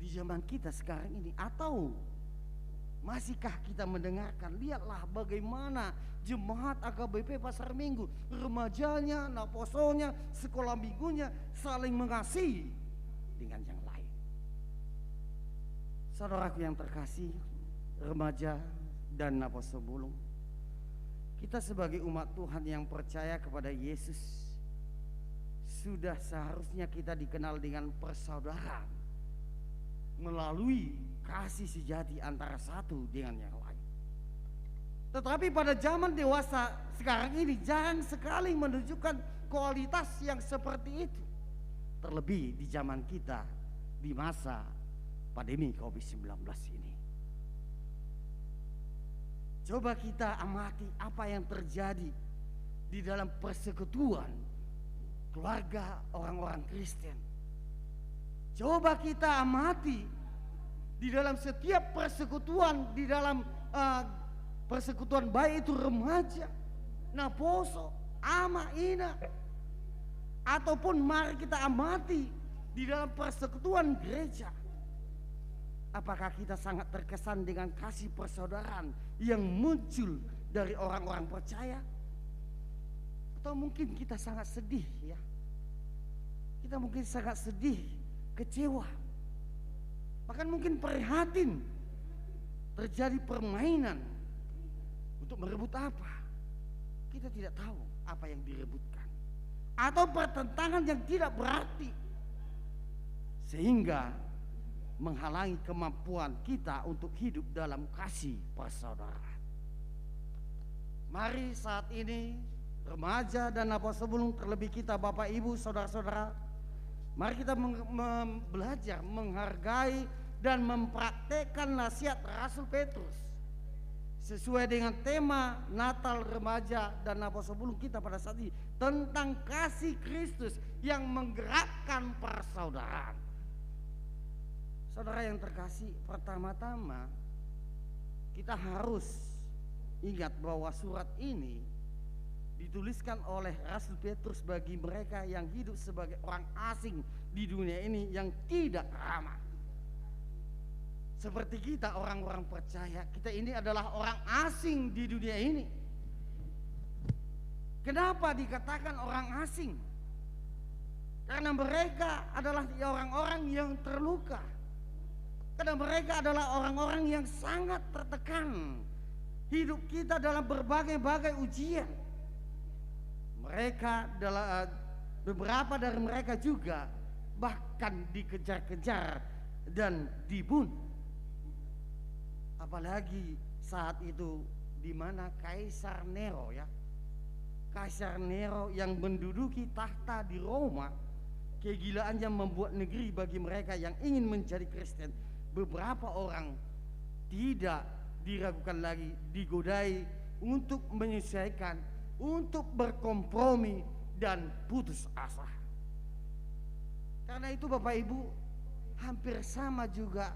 di zaman kita sekarang ini. Atau masihkah kita mendengarkan, lihatlah bagaimana jemaat AKBP Pasar Minggu, remajanya, naposolnya, sekolah minggunya saling mengasihi dengan yang lain. Saudaraku yang terkasih, remaja dan naposol Bulung, kita sebagai umat Tuhan yang percaya kepada Yesus, sudah seharusnya kita dikenal dengan persaudaraan melalui kasih sejati antara satu dengan yang lain. Tetapi pada zaman dewasa sekarang ini jarang sekali menunjukkan kualitas yang seperti itu. Terlebih di zaman kita di masa pandemi COVID-19 ini. Coba kita amati apa yang terjadi di dalam persekutuan keluarga orang-orang Kristen. Coba kita amati di dalam setiap persekutuan, di dalam persekutuan baik itu remaja, naposo, ama, ina, ataupun mari kita amati di dalam persekutuan gereja. Apakah kita sangat terkesan dengan kasih persaudaraan yang muncul dari orang-orang percaya? Atau mungkin kita sangat sedih ya. Kita mungkin sangat sedih, kecewa. Bahkan mungkin prihatin terjadi permainan untuk merebut apa? Kita tidak tahu apa yang direbutkan. Atau pertentangan yang tidak berarti sehingga menghalangi kemampuan kita untuk hidup dalam kasih persaudaraan. Mari saat ini remaja dan naposol Bulung, terlebih kita Bapak Ibu saudara-saudara, mari kita belajar menghargai dan mempraktekkan nasihat Rasul Petrus sesuai dengan tema Natal Remaja dan Naposol Bulung kita pada saat ini, tentang kasih Kristus yang menggerakkan persaudaraan. Saudara yang terkasih, pertama-tama kita harus ingat bahwa surat ini dituliskan oleh Rasul Petrus bagi mereka yang hidup sebagai orang asing di dunia ini yang tidak ramah. Seperti kita orang-orang percaya, kita ini adalah orang asing di dunia ini. Kenapa dikatakan orang asing? Karena mereka adalah orang-orang yang terluka. Karena mereka adalah orang-orang yang sangat tertekan. Hidup kita dalam berbagai-bagai ujian. Mereka adalah beberapa dari mereka juga bahkan dikejar-kejar dan dibunuh. Apalagi saat itu di mana Kaisar Nero ya. Kaisar Nero yang menduduki tahta di Roma, kegilaannya membuat negeri bagi mereka yang ingin menjadi Kristen. Beberapa orang tidak diragukan lagi, digodai untuk menyesuaikan, untuk berkompromi dan putus asa. Karena itu Bapak Ibu, hampir sama juga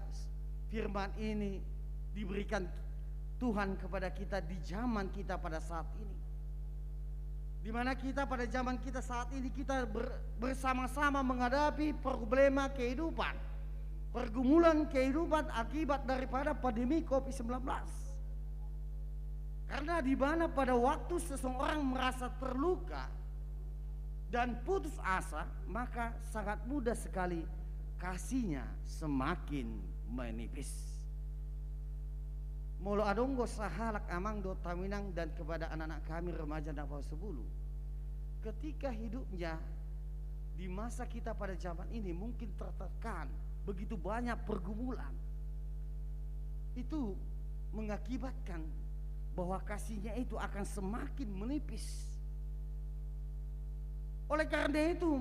firman ini diberikan Tuhan kepada kita di zaman kita pada saat ini. Di mana kita pada zaman kita saat ini kita bersama-sama menghadapi problema kehidupan, pergumulan kehidupan akibat daripada pandemi COVID-19. Karena di mana pada waktu seseorang merasa terluka dan putus asa, maka sangat mudah sekali kasihnya semakin menipis. Molo adonggo sahalak amang do taminang, dan kepada anak-anak kami remaja Naposol Bulung, ketika hidupnya di masa kita pada zaman ini mungkin tertekan, begitu banyak pergumulan, itu mengakibatkan bahwa kasihnya itu akan semakin menipis. Oleh karena itu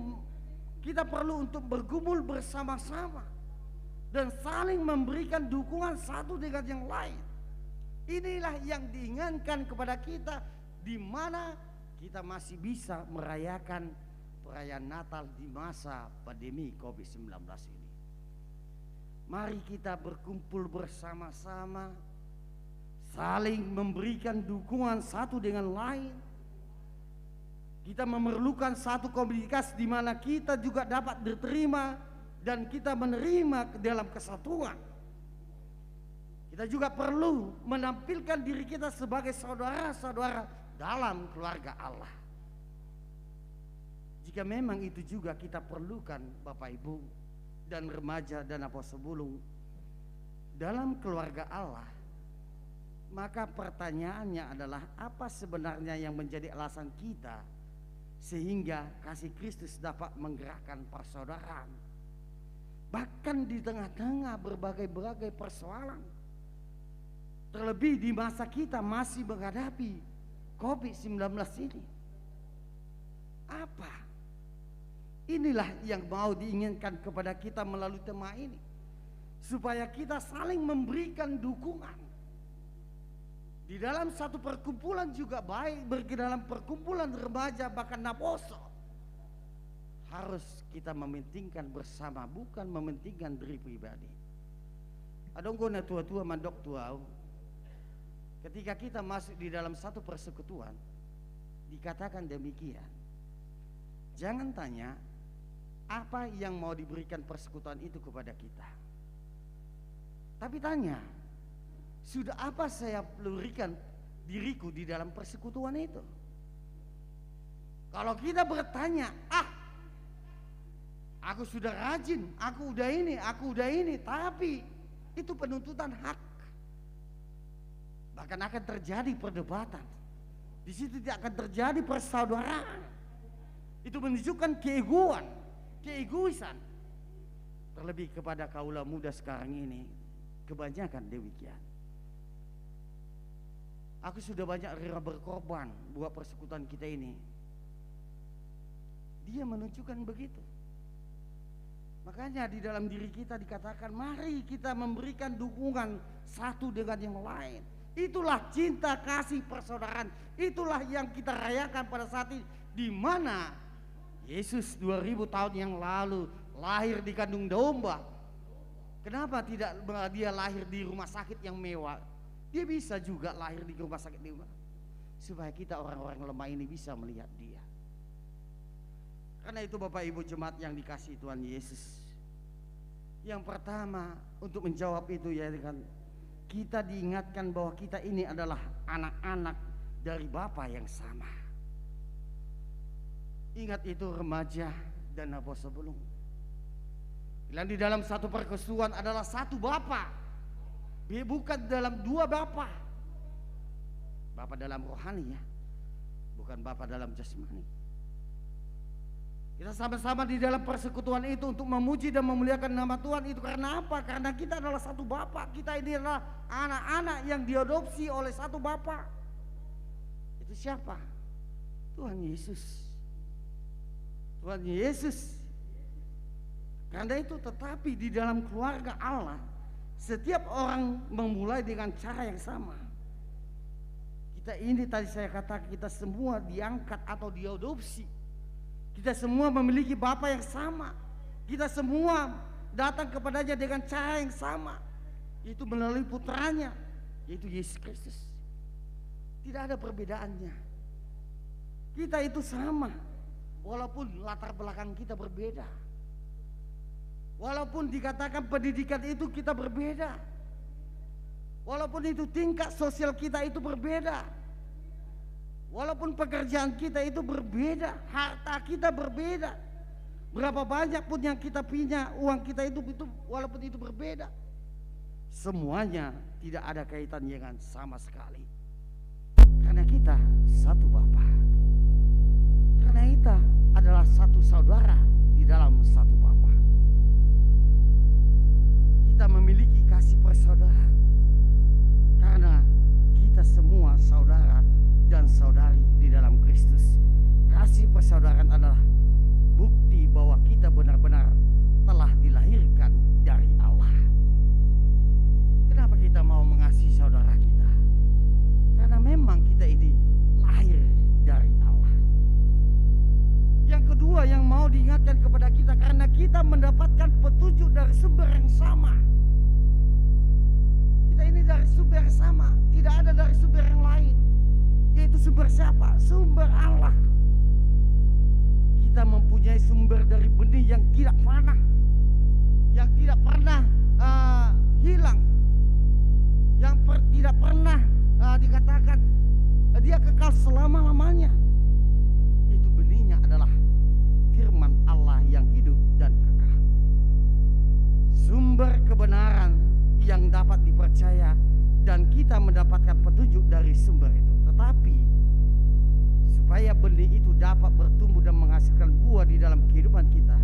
kita perlu untuk bergumul bersama-sama dan saling memberikan dukungan satu dengan yang lain. Inilah yang diinginkan kepada kita, di mana kita masih bisa merayakan perayaan Natal di masa pandemi COVID-19 ini. Mari kita berkumpul bersama-sama, saling memberikan dukungan satu dengan lain. Kita memerlukan satu komunikasi di mana kita juga dapat diterima dan kita menerima ke dalam kesatuan. Kita juga perlu menampilkan diri kita sebagai saudara-saudara dalam keluarga Allah. Jika memang itu juga kita perlukan Bapak Ibu dan remaja dan apostol bulung dalam keluarga Allah, maka pertanyaannya adalah apa sebenarnya yang menjadi alasan kita sehingga kasih Kristus dapat menggerakkan persaudaraan bahkan di tengah-tengah berbagai persoalan, terlebih di masa kita masih menghadapi COVID-19 ini. Apa? Inilah yang mau diinginkan kepada kita melalui tema ini, supaya kita saling memberikan dukungan. Di dalam satu perkumpulan juga baik, bagi dalam perkumpulan remaja bahkan apostol, harus kita mementingkan bersama, bukan mementingkan diri pribadi. Adong guna tua-tua mandok tua. Ketika kita masuk di dalam satu persekutuan, dikatakan demikian. Jangan tanya apa yang mau diberikan persekutuan itu kepada kita, tapi tanya, sudah apa saya berikan diriku di dalam persekutuan itu? Kalau kita bertanya, aku sudah rajin, aku udah ini, tapi itu penuntutan hak. Bahkan akan terjadi perdebatan. Di situ tidak akan terjadi persaudaraan. Itu menunjukkan keegoisan. Terlebih kepada kaula muda sekarang ini, kebanyakan demikian. Aku sudah banyak rela berkorban buat persekutuan kita ini. Dia menunjukkan begitu. Makanya di dalam diri kita dikatakan, mari kita memberikan dukungan satu dengan yang lain. Itulah cinta kasih persaudaraan. Itulah yang kita rayakan pada saat ini, di mana Yesus 2000 tahun yang lalu lahir di kandung domba. Kenapa tidak dia lahir di rumah sakit yang mewah? Dia bisa juga lahir di rumah sakit di rumah, supaya kita orang-orang lemah ini bisa melihat dia. Karena itu Bapak Ibu jemaat yang dikasihi Tuhan Yesus, yang pertama untuk menjawab itu ya kan, kita diingatkan bahwa kita ini adalah anak-anak dari Bapa yang sama. Ingat itu remaja dan apostol bulung. Bilang di dalam satu persekutuan adalah satu Bapa, bukan dalam dua Bapa. Bapa dalam rohani ya, bukan Bapa dalam jasmani. Kita sama-sama di dalam persekutuan itu untuk memuji dan memuliakan nama Tuhan. Itu karena apa? Karena kita adalah satu Bapa. Kita ini adalah anak-anak yang diadopsi oleh satu Bapa. Itu siapa? Tuhan Yesus. Tuhan Yesus. Karena itu tetapi di dalam keluarga Allah, setiap orang memulai dengan cara yang sama. Kita ini tadi saya katakan, kita semua diangkat atau diadopsi. Kita semua memiliki Bapa yang sama. Kita semua datang kepadanya dengan cara yang sama, yaitu melalui putranya, yaitu Yesus Kristus. Tidak ada perbedaannya. Kita itu sama, walaupun latar belakang kita berbeda. Walaupun dikatakan pendidikan itu kita berbeda. Walaupun itu tingkat sosial kita itu berbeda. Walaupun pekerjaan kita itu berbeda, harta kita berbeda, berapa banyak pun yang kita punya, uang kita itu walaupun itu berbeda, semuanya tidak ada kaitannya dengan sama sekali. Karena kita satu Bapa. Karena kita adalah satu saudara di dalam satu Bapa. Kita memiliki kasih persaudaraan karena kita semua saudara dan saudari di dalam Kristus. Kasih persaudaraan adalah bukti bahwa kita benar-benar telah dilahirkan dari Allah. Kenapa kita mau mengasihi saudara kita? Karena memang kita ini lahir dari Allah. Yang kedua yang mau diingatkan kepada kita, karena kita mendapatkan petunjuk dari sumber yang sama. Kita ini dari sumber yang sama, tidak ada dari sumber yang lain. Yaitu sumber siapa? Sumber Allah. Kita mempunyai sumber dari benih yang tidak fana, yang tidak pernah hilang, yang tidak pernah dikatakan dia kekal selama-lamanya. Itu benihnya adalah firman Allah yang hidup dan kekal. Sumber kebenaran yang dapat dipercaya, dan kita mendapatkan petunjuk dari sumber itu. Tetapi supaya benih itu dapat bertumbuh dan menghasilkan buah di dalam kehidupan kita,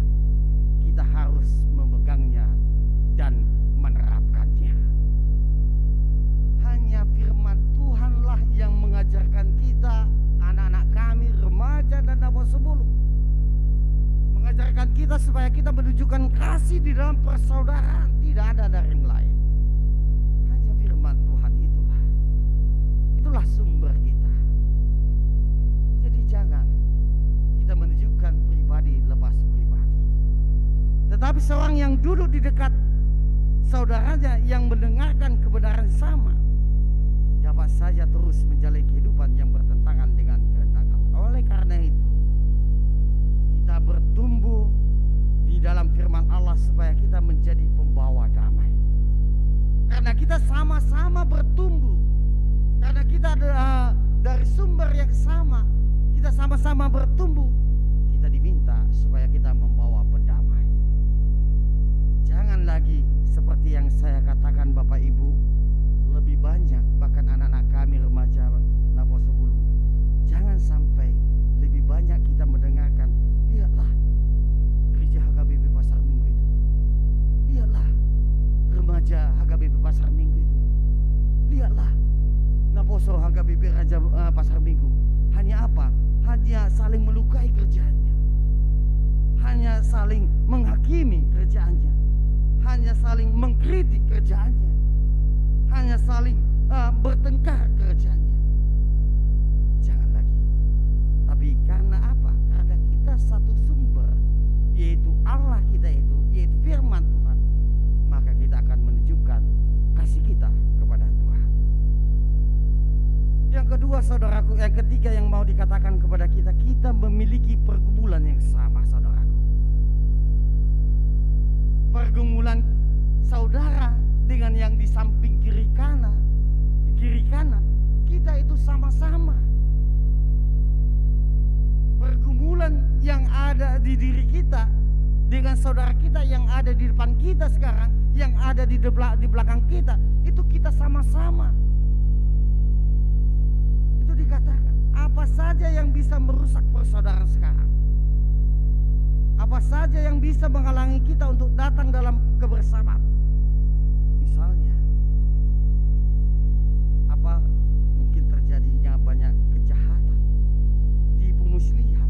kita harus memegangnya dan menerapkannya. Hanya firman Tuhanlah yang mengajarkan kita, anak-anak kami, remaja dan anak sebelum, mengajarkan kita supaya kita menunjukkan kasih di dalam persaudaraan. Tidak ada dari yang lain. Hanya firman Tuhan itulah sumber kita. Jadi jangan kita menunjukkan pribadi lepas pribadi, tetapi seorang yang duduk di dekat saudaranya yang mendengarkan kebenaran sama dapat saja terus menjalani kehidupan yang bertentangan dengan kehendak Allah. Oleh karena itu, kita bertumbuh di dalam firman Allah supaya kita menjadi pembawa damai. Karena kita sama-sama bertumbuh, karena kita dari sumber yang sama, kita sama-sama bertumbuh, kita diminta supaya kita membawa pendamai. Jangan lagi seperti yang saya katakan Bapak Ibu, lebih banyak bahkan anak-anak kami remaja Naposebulu, jangan sampai lebih banyak kita mendengarkan, lihatlah gereja HKBP Pasar Minggu itu, lihatlah remaja HKBP Pasar Minggu itu, lihatlah Naposo HKBP Raja Pasar Minggu. Hanya apa? Hanya saling melukai kerjaannya, hanya saling menghakimi kerjaannya, hanya saling mengkritik kerjaannya, hanya saling bertengkar kerjaannya. Jangan lagi. Tapi karena apa? Karena kita satu sumber, yaitu Allah kita itu, yaitu firman Tuhan, maka kita akan menunjukkan kasih kita kepada Tuhan. Yang kedua saudaraku, yang ketiga yang mau dikatakan kepada kita, kita memiliki pergumulan yang sama saudaraku. Pergumulan saudara dengan yang di samping kiri kanan, kita itu sama-sama. Pergumulan yang ada di diri kita dengan saudara kita yang ada di depan kita sekarang, yang ada di belakang kita, itu kita sama-sama. Itu dikatakan, apa saja yang bisa merusak persaudaraan sekarang, apa saja yang bisa menghalangi kita untuk datang dalam kebersamaan. Misalnya, apa mungkin terjadinya banyak kejahatan, tipu muslihat,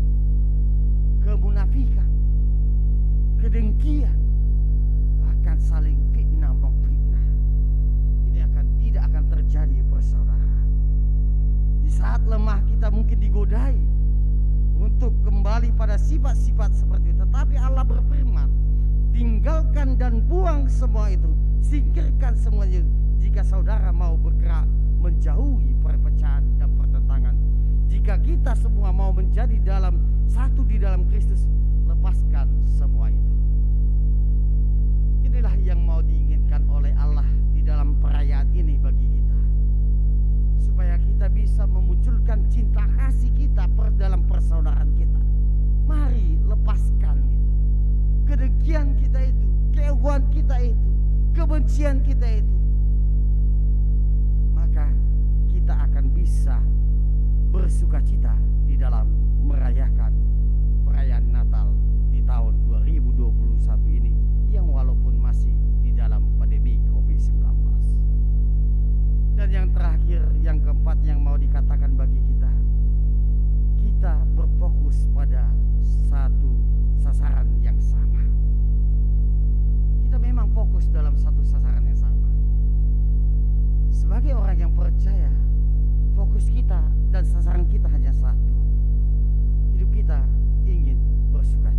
kemunafikan, kedengkian, bahkan saling fitnah memfitnah. Ini tidak akan terjadi persaudaraan. Di saat lemah kita mungkin digodai untuk kembali pada sifat-sifat seperti itu. Tetapi Allah berfirman, tinggalkan dan buang semua itu, singkirkan semuanya. Jika saudara mau bergerak menjauhi perpecahan dan pertentangan, jika kita semua mau menjadi satu di dalam Kristus, lepaskan semua itu. Inilah yang mau diinginkan oleh Allah di dalam perayaan ini bagi kita, supaya kita bisa memunculkan cinta kasih kita dalam persaudaraan kita. Mari lepaskan itu, kedengkian kita itu, keegoan kita itu, kebencian kita itu. Maka kita akan bisa bersukacita di dalam merayakan perayaan Natal di tahun 2021 ini, yang walaupun masih di dalam pandemi COVID-19. Dan yang terakhir, yang keempat yang mau dikatakan bagi kita, kita berfokus pada satu sasaran yang sama. Kita memang fokus dalam satu sasaran yang sama. Sebagai orang yang percaya, fokus kita dan sasaran kita hanya satu. Hidup kita ingin bersuka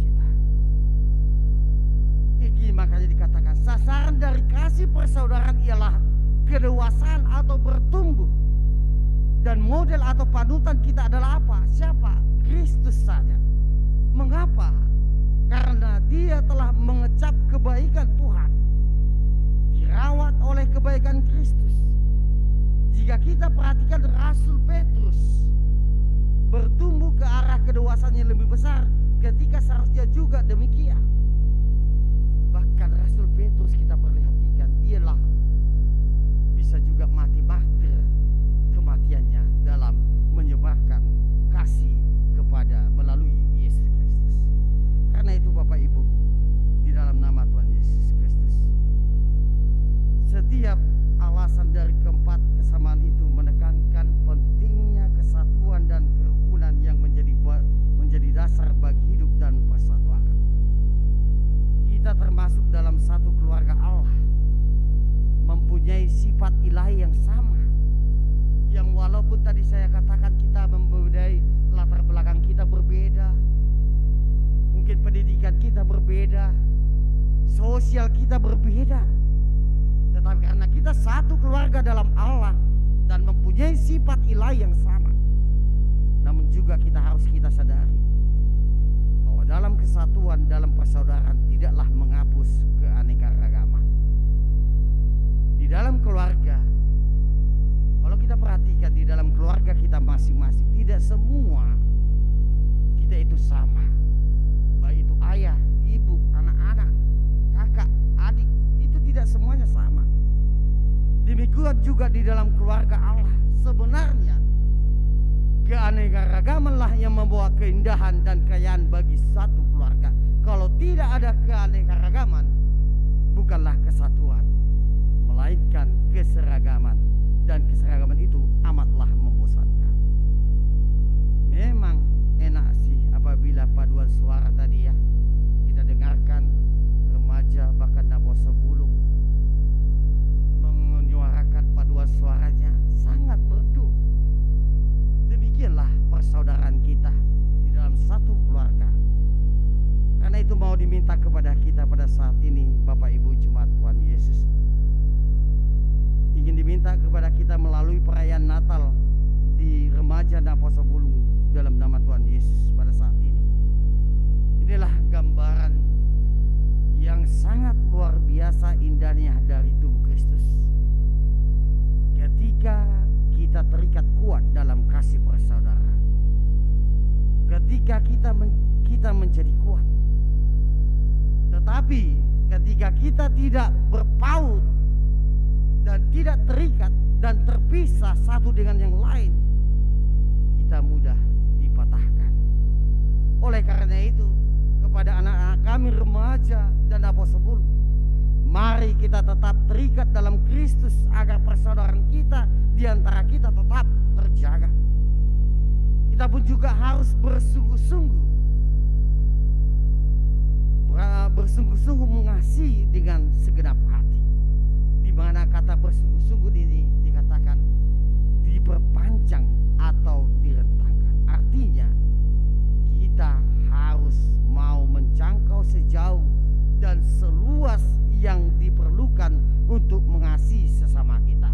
kasih persaudaraan ialah kedewasaan atau bertumbuh. Dan model atau panutan kita adalah apa? Siapa? Kristus saja. Mengapa? Karena dia telah mengecap kebaikan Tuhan, dirawat oleh kebaikan Kristus. Jika kita perhatikan Rasul Petrus bertumbuh ke arah kedewasaan yang lebih besar ketika seharusnya juga demikian. Bahkan Rasul Petrus kita perhatikan, dialah bisa juga mati martir kematiannya dalam menyebarkan kasih kepada melalui Yesus Kristus. Karena itu Bapak Ibu, di dalam nama Tuhan Yesus Kristus, setiap alasan dari keempat kesamaan itu menekankan pentingnya kesatuan dan kerukunan yang menjadi dasar bagi hidup dan persatuan. Kita termasuk dalam satu keluarga Allah, mempunyai sifat ilahi yang sama, yang walaupun tadi saya katakan kita mempunyai latar belakang kita berbeda, mungkin pendidikan kita berbeda, sosial kita berbeda, tetapi karena kita satu keluarga dalam Allah dan mempunyai sifat ilahi yang sama. Namun juga kita sadari bahwa dalam kesatuan, dalam persaudaraan tidaklah menghapus keanekaragaman. Di dalam keluarga, kalau kita perhatikan di dalam keluarga kita masing-masing, tidak semua kita itu sama. Baik itu ayah, ibu, anak-anak, kakak, adik, itu tidak semuanya sama. Demikian juga di dalam keluarga Allah. Sebenarnya keanekaragamanlah yang membawa keindahan dan kekayaan bagi satu keluarga. Kalau tidak ada keanekaragaman, bukanlah kesatuan, melainkan keseragaman. Dan keseragaman itu amatlah membosankan. Memang enak sih apabila paduan suara tadi ya, kita dengarkan remaja bahkan nabo sebulung menyuarakan paduan suaranya sangat merdu. Demikianlah persaudaraan kita di dalam satu keluarga. Karena itu mau diminta kepada kita pada saat ini, Bapak Ibu Jemaat Tuhan Yesus, ingin diminta kepada kita melalui perayaan Natal di remaja Napa Sebulung dalam nama Tuhan Yesus pada saat ini. Inilah gambaran yang sangat luar biasa indahnya dari tubuh Kristus. Ketika kita terikat kuat dalam kasih persaudaraan, ketika kita menjadi kuat, tetapi ketika kita tidak berpaut dan tidak terikat dan terpisah satu dengan yang lain, kita mudah dipatahkan. Oleh karena itu, kepada anak-anak kami remaja dan apostol, mari kita tetap terikat dalam Kristus agar persaudaraan kita di antara kita tetap terjaga. Kita pun juga harus bersungguh-sungguh mengasihi dengan segenap hati. Di mana kata bersungguh-sungguh ini dikatakan diperpanjang atau direntangkan. Artinya kita harus mau menjangkau sejauh dan seluas yang diperlukan untuk mengasihi sesama kita.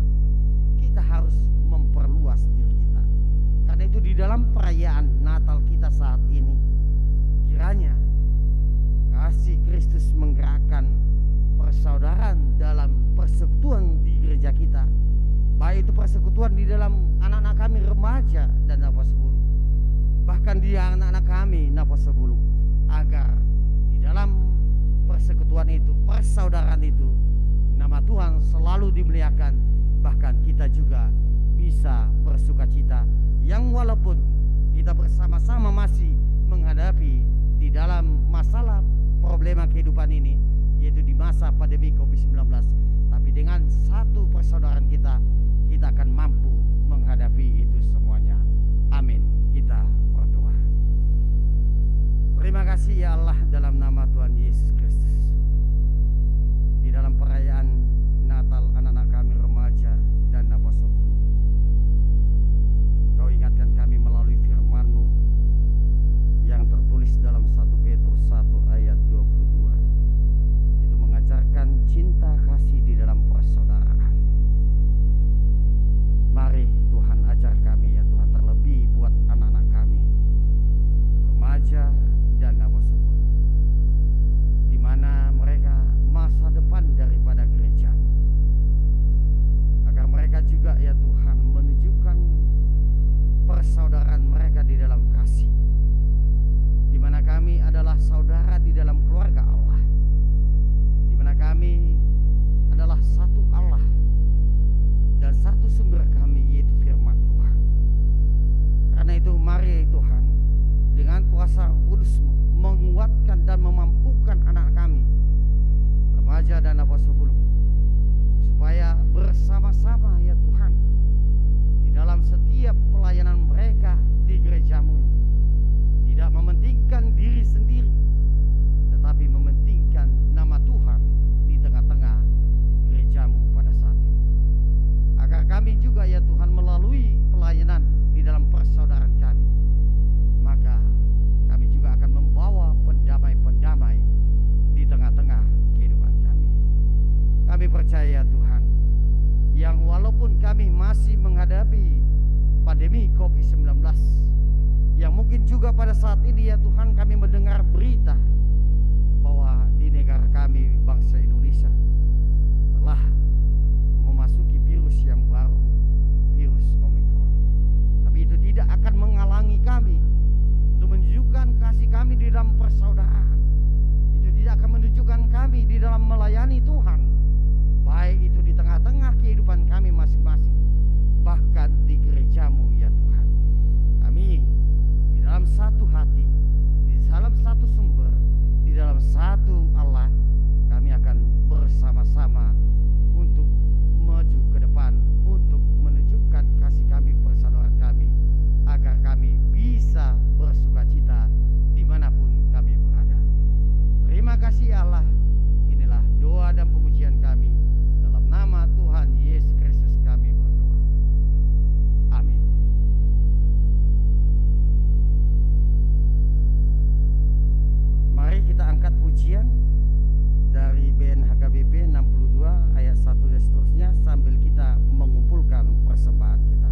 Kita harus memperluas diri kita. Karena itu di dalam perayaan Natal kita saat ini, kiranya kasih Kristus menggerakkan persaudaraan dalam persekutuan di gereja kita, baik itu persekutuan di dalam anak-anak kami remaja dan Napa Sebulung, bahkan di anak-anak kami Napa Sebulung, agar di dalam persekutuan itu, persaudaraan itu, nama Tuhan selalu dimuliakan, bahkan kita juga bisa bersukacita, yang walaupun kita bersama-sama masih menghadapi di dalam masalah problema kehidupan ini, yaitu di masa pandemi COVID-19, tapi dengan satu persaudaraan kita akan mampu menghadapi itu semuanya. Amin. Kita berdoa. Terima kasih ya Allah, dalam nama Tuhan Yesus Kristus. Di dalam perayaan Natal anak-anak kami remaja dan Napa Sebulung, Kau ingatkan kami melalui firman-Mu yang tertulis dalam 1 Petrus 1 ayat 22, itu mengajarkan cinta kasih di dalam Muda dan Apostol Bulung, supaya bersama-sama ya Tuhan di dalam setiap pelayanan mereka di gerejamu tidak mementingkan diri sendiri, tetapi mementingkan nama Tuhan di tengah-tengah gerejamu pada saat ini. Agar kami juga ya Tuhan melalui pelayanan di dalam persaudaraan kami, maka kami juga akan membawa pendamai-pendamai di tengah-tengah kehidupan kami. Kami percaya Tuhan, yang walaupun kami masih menghadapi pandemi COVID-19, yang mungkin juga pada saat ini ya Tuhan kami mendengar berita bahwa di negara kami bangsa Indonesia telah memasuki virus yang baru, virus Omicron. Tapi itu tidak akan menghalangi kami untuk menunjukkan kasih kami di dalam persaudaraan. Itu tidak akan menunjukkan kami di dalam melayani Tuhan, baik itu di tengah-tengah kehidupan kami masing-masing, bahkan di gerejamu ya Tuhan. Kami di dalam satu hati, di dalam satu sumber, di dalam satu Allah, kami akan bersama-sama untuk maju ke depan, untuk menunjukkan kasih kami, persaudaraan kami, agar kami bisa bersukacita dimanapun kami berada. Terima kasih Allah. Inilah doa dan pujian kami, dalam nama Tuhan Yesus Kristus kami berdoa. Amin. Mari kita angkat pujian dari BNHKBP 62 ayat 1 dan seterusnya sambil kita mengumpulkan persembahan kita.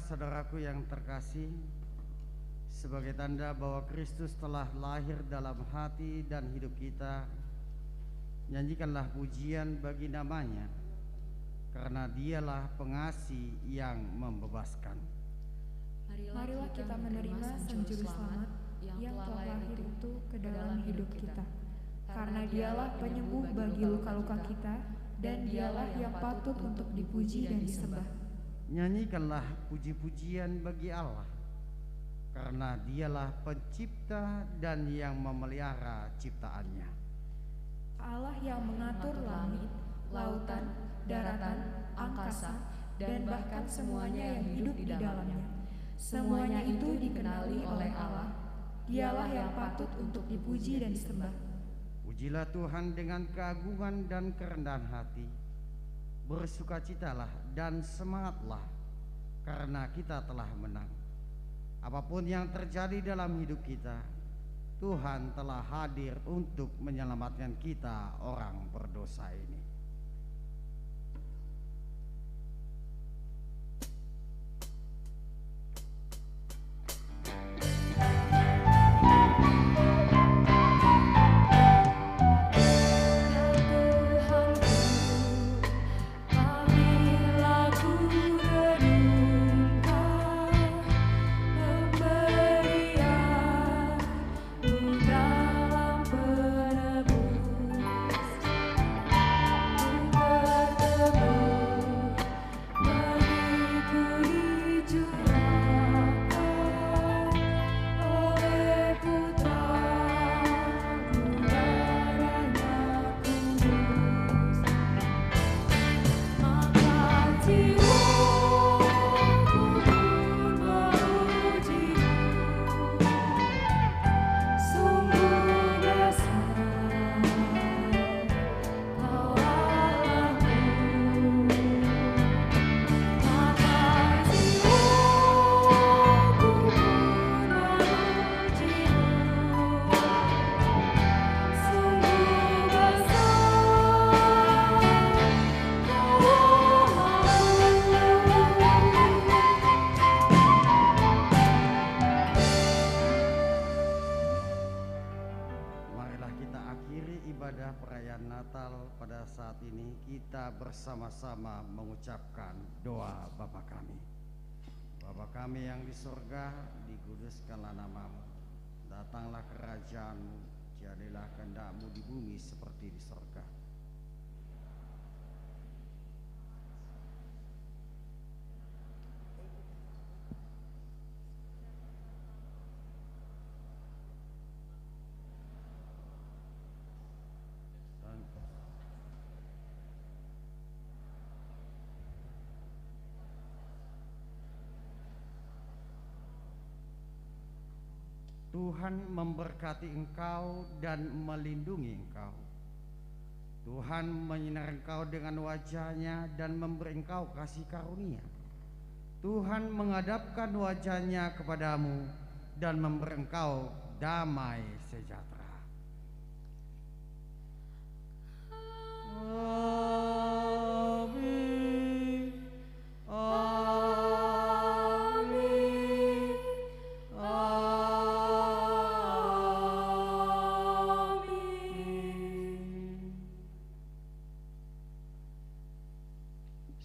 saudara-saudaraku yang terkasih, sebagai tanda bahwa Kristus telah lahir dalam hati dan hidup kita, nyanyikanlah pujian bagi namanya, karena dialah pengasih yang membebaskan. Marilah kita menerima Sang Juru Selamat yang telah lahir itu ke dalam hidup kita, karena dialah penyembuh bagi luka-luka kita, dan dialah yang patut untuk dipuji dan disembah. Nyanyikanlah puji-pujian bagi Allah, karena dialah pencipta dan yang memelihara ciptaannya. Allah yang mengatur langit, lautan, daratan, angkasa, dan bahkan semuanya yang hidup di dalamnya. Semuanya itu dikenali oleh Allah. Dialah yang patut untuk dipuji dan disembah. Pujilah Tuhan dengan keagungan dan kerendahan hati. Bersukacitalah dan semangatlah, karena kita telah menang. Apapun yang terjadi dalam hidup kita, Tuhan telah hadir untuk menyelamatkan kita orang berdosa ini. Bersama-sama mengucapkan doa Bapa kami. Bapa kami yang di surga, dikuduskanlah namamu. Datanglah kerajaanmu, jadilah kehendakmu di bumi seperti di surga. Tuhan memberkati engkau dan melindungi engkau. Tuhan menyinari engkau dengan wajah-Nya dan memberi engkau kasih karunia. Tuhan menghadapkan wajah-Nya kepadamu dan memberi engkau damai sejahtera. Amin.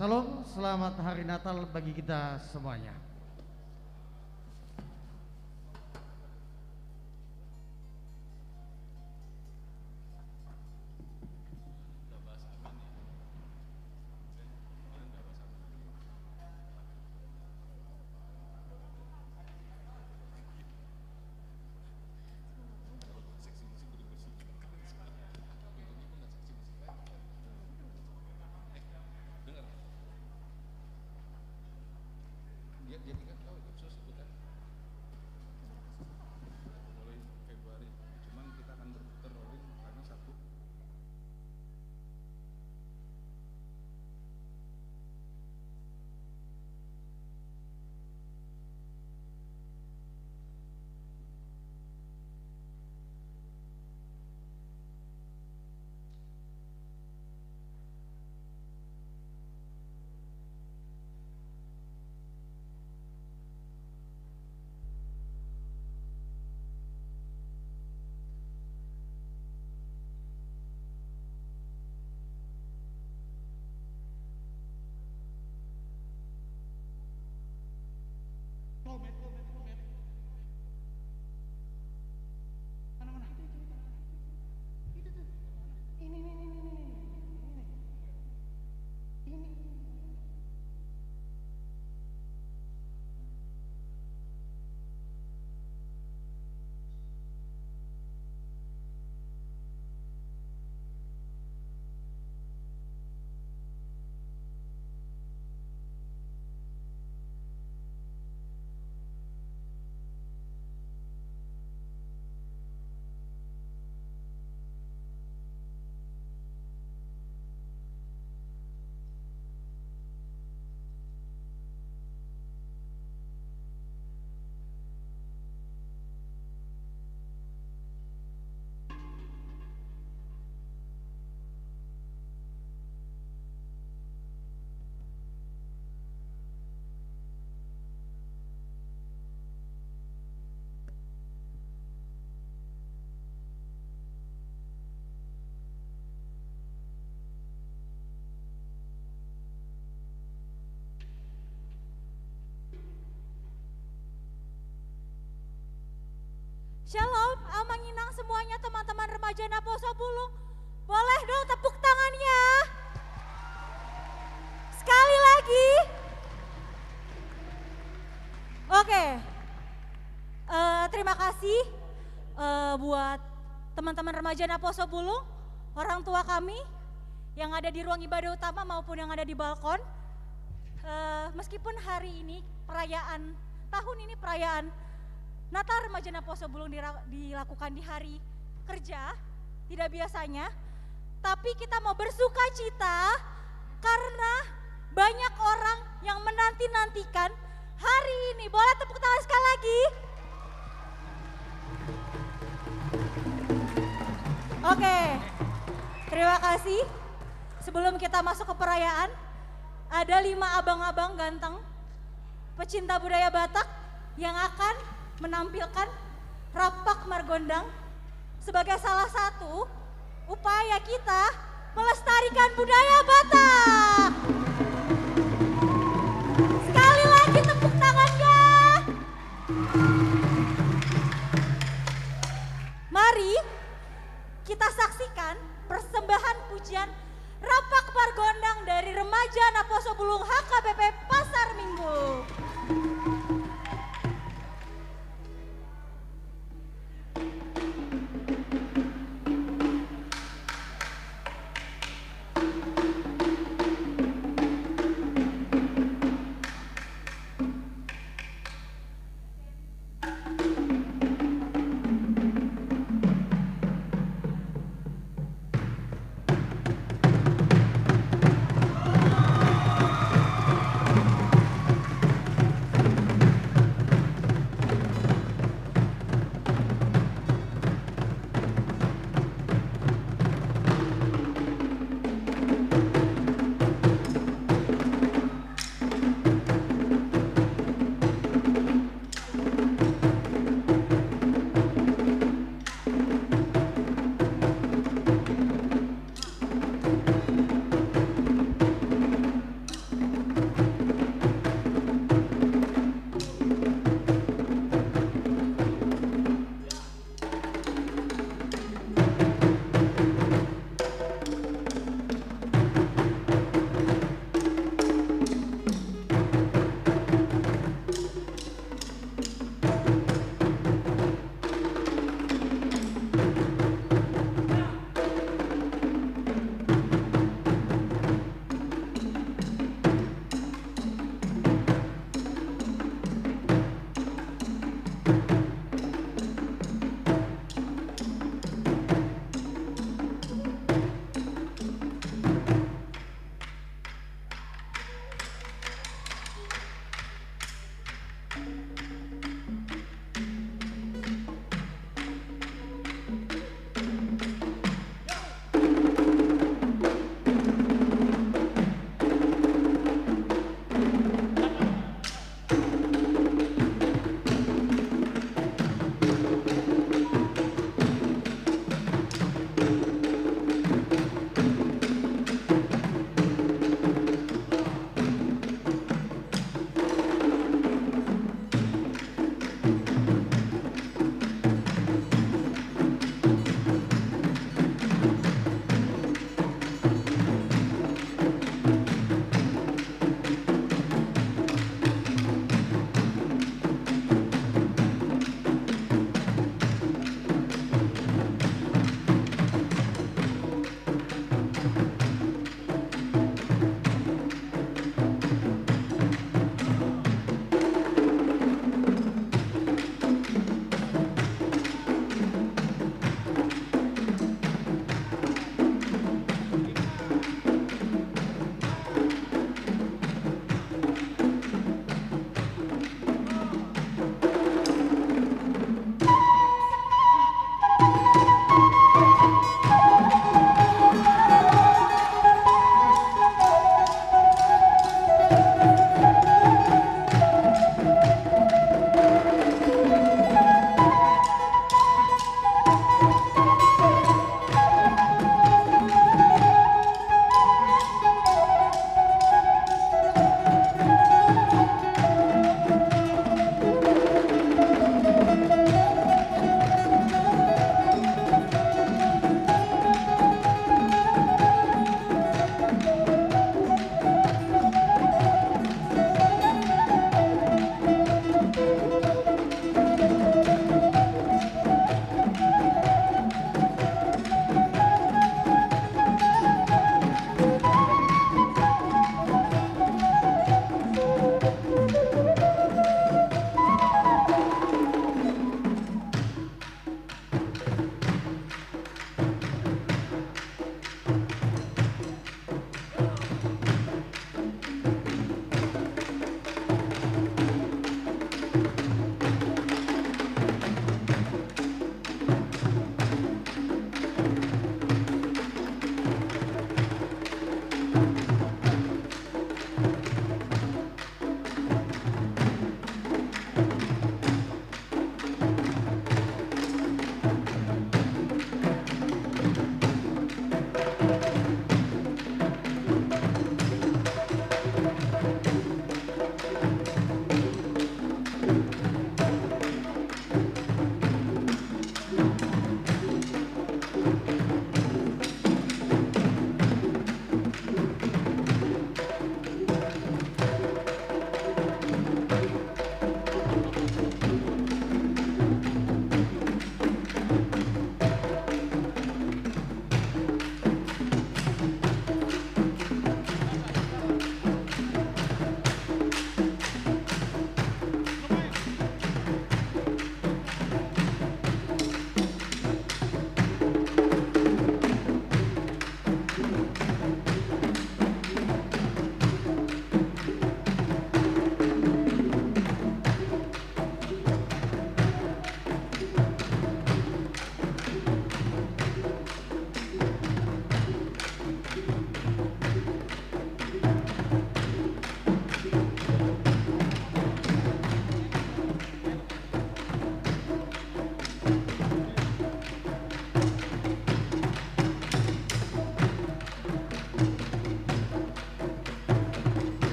Salam, selamat hari Natal bagi kita semuanya. Dia Shalom, Amanginang semuanya teman-teman remaja Naposo Bulung. Boleh dong tepuk tangannya. Sekali lagi. Oke, terima kasih buat teman-teman remaja Naposo Bulung, orang tua kami yang ada di ruang ibadah utama maupun yang ada di balkon. Meskipun hari ini tahun ini perayaan Natal Remaja Naposo Bulung dilakukan di hari kerja, tidak biasanya, tapi kita mau bersuka cita karena banyak orang yang menanti-nantikan hari ini. Boleh tepuk tangan sekali lagi? Oke, terima kasih. Sebelum kita masuk ke perayaan, ada 5 abang-abang ganteng pecinta budaya Batak yang akan menampilkan Rapak Margondang sebagai salah satu upaya kita melestarikan budaya Batak. Sekali lagi tepuk tangannya. Mari kita saksikan persembahan pujian Rapak Margondang dari remaja Naposo Bulung HKBP Pasar Minggu.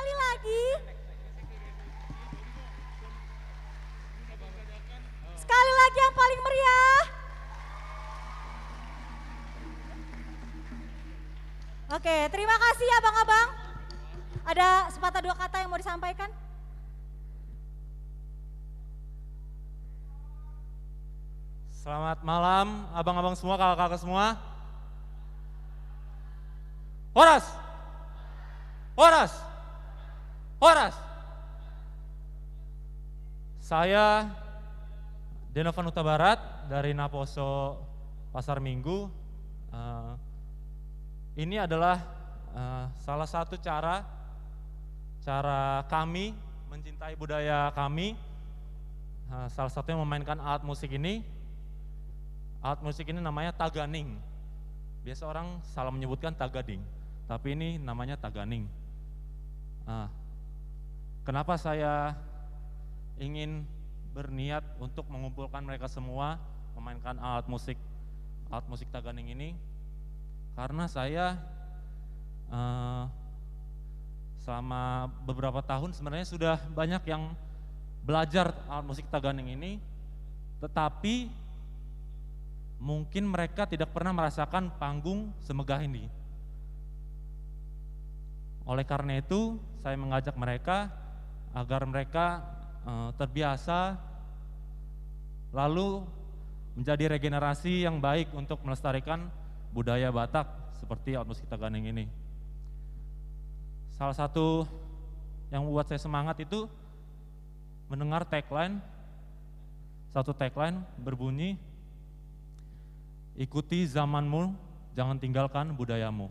Sekali lagi. Sekali lagi yang paling meriah. Oke, terima kasih ya abang-abang. Ada sepatah dua kata yang mau disampaikan? Selamat malam abang-abang semua, kakak-kakak semua. Horas! Horas! Horas! Saya Denovan Huta Barat dari Naposo Pasar Minggu. Ini adalah salah satu cara kami mencintai budaya kami. Salah satunya memainkan alat musik ini. Alat musik ini namanya taganing. Biasa orang salah menyebutkan tagading, tapi ini namanya taganing. Kenapa saya ingin berniat untuk mengumpulkan mereka semua memainkan alat musik taganing ini? Karena saya selama beberapa tahun sebenarnya sudah banyak yang belajar alat musik taganing ini, tetapi mungkin mereka tidak pernah merasakan panggung semegah ini. Oleh karena itu, saya mengajak mereka agar mereka terbiasa, lalu menjadi regenerasi yang baik untuk melestarikan budaya Batak seperti alat musik taganing ini. Salah satu yang membuat saya semangat itu mendengar satu tagline berbunyi, ikuti zamanmu, jangan tinggalkan budayamu.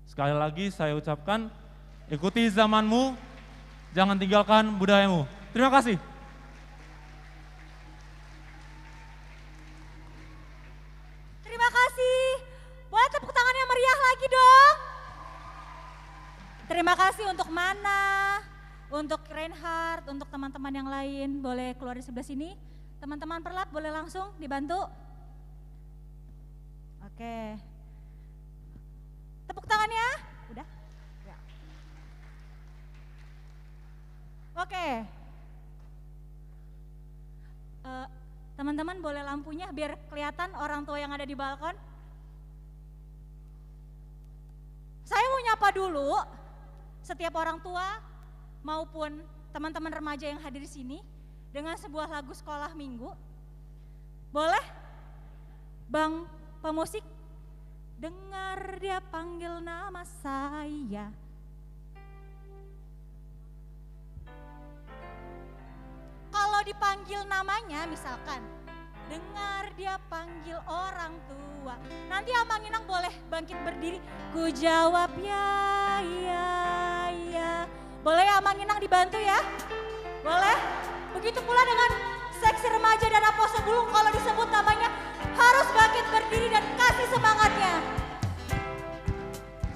Sekali lagi saya ucapkan, ikuti zamanmu, jangan tinggalkan budayamu. Terima kasih. Terima kasih. Boleh tepuk tangan yang meriah lagi dong. Terima kasih untuk Mana, untuk Reinhard, untuk teman-teman yang lain. Boleh keluar di sebelah sini. Teman-teman perlap boleh langsung dibantu. Oke. Tepuk tangannya. Udah? Ya. Oke. Teman-teman boleh lampunya biar kelihatan orang tua yang ada di balkon. Saya mau nyapa dulu setiap orang tua maupun teman-teman remaja yang hadir di sini dengan sebuah lagu sekolah minggu. Boleh? Bang pemusik, dengar dia panggil nama saya. Kalau dipanggil namanya misalkan, dengar dia panggil orang tua. Nanti Amang Inang boleh bangkit berdiri. Ku jawab ya, ya, ya. Boleh ya Amang Inang dibantu ya? Boleh? Begitu pula dengan seksi remaja dan Naposo Bulung, kalau disebut namanya harus bangkit berdiri dan kasih semangatnya.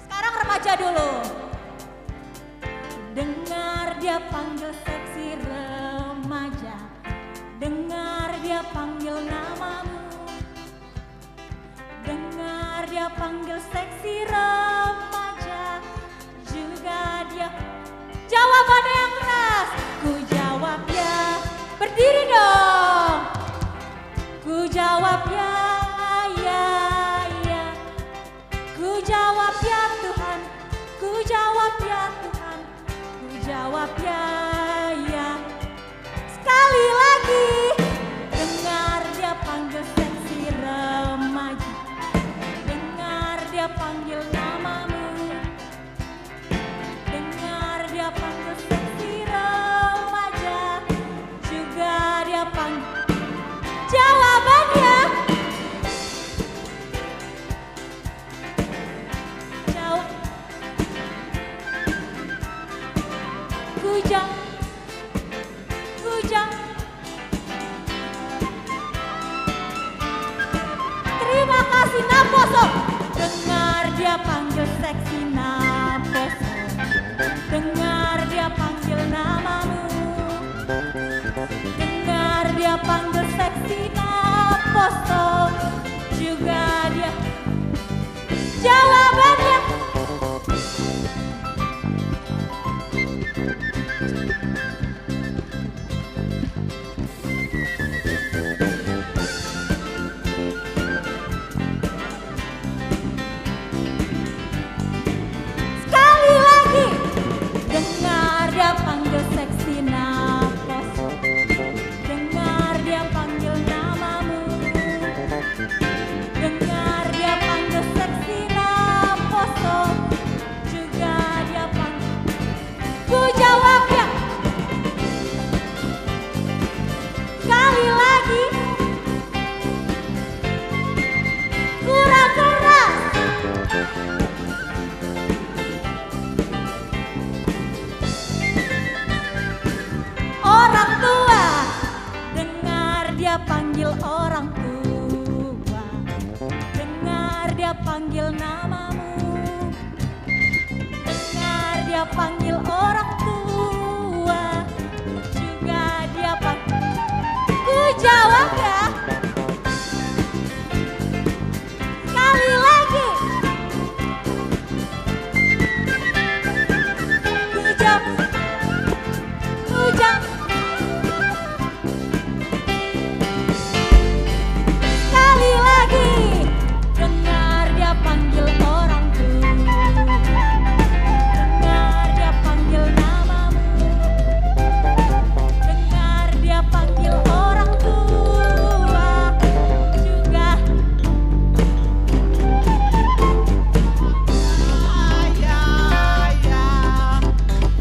Sekarang remaja dulu. Dengar dia panggil seksi remaja, dengar dia panggil namamu, dengar dia panggil seksi remaja, juga dia. Jawabannya yang keras. Ku jawab ya, berdiri dong. Ku jawab ya, ya, ya. Ku jawab ya Tuhan, ku jawab ya Tuhan, ku jawab ya, ya. Sekali lagi, dengar dia panggil seksi remaja, dengar dia panggil namamu, dengar dia panggil seksi remaja, juga dia panggil. Jawabannya jawab. Kujang. Terima kasih Naposo. Dengar dia panggil seksi Naposo, dengar dia panggil namamu, dengar dia panggil seksi Naposo, juga dia. Jawabannya orang tua, dengar dia panggil orang tua, dengar dia panggil namamu, dengar dia panggil orang tua, juga dia panggil. Ku jawab ya, sekali lagi. Hujan, sekali lagi, dengar dia panggil orang tua, dengar dia panggil namamu, dengar dia panggil orang tua, juga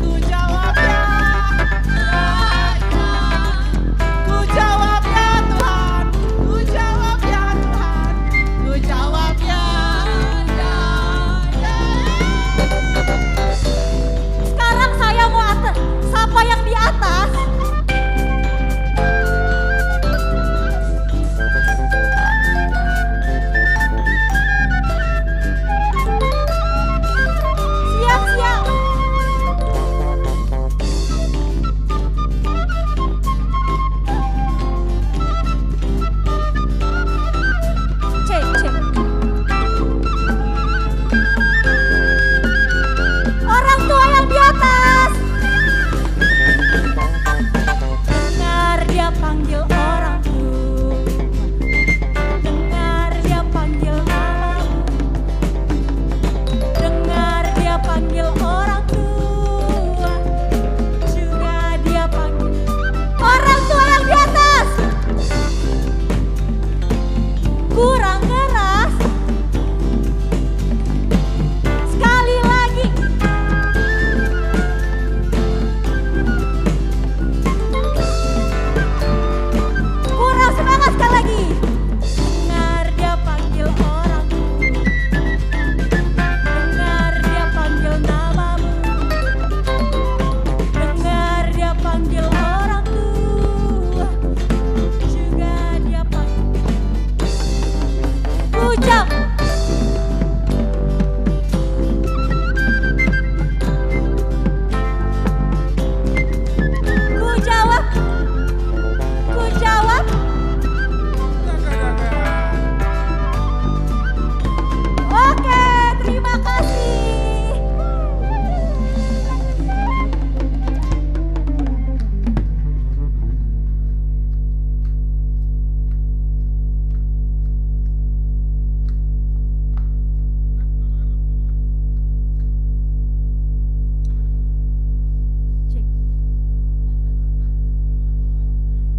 ku jawab ya. Sekarang saya mau sapa yang di atas. Siap-siap. Cek. Orang tua yang di atas, dengar dia panggil orang tua, dengar dia panggil namamu, dengar dia panggil orang tua, juga dia panggil orang tua yang di atas. Kurang keras. Sekali lagi. Kurang semangat sekali lagi. Dengar dia panggil orang tua, dengar dia panggil namamu, dengar dia panggil orang tua, juga dia panggil. Ucap. Ku jawab. Oke, terima kasih.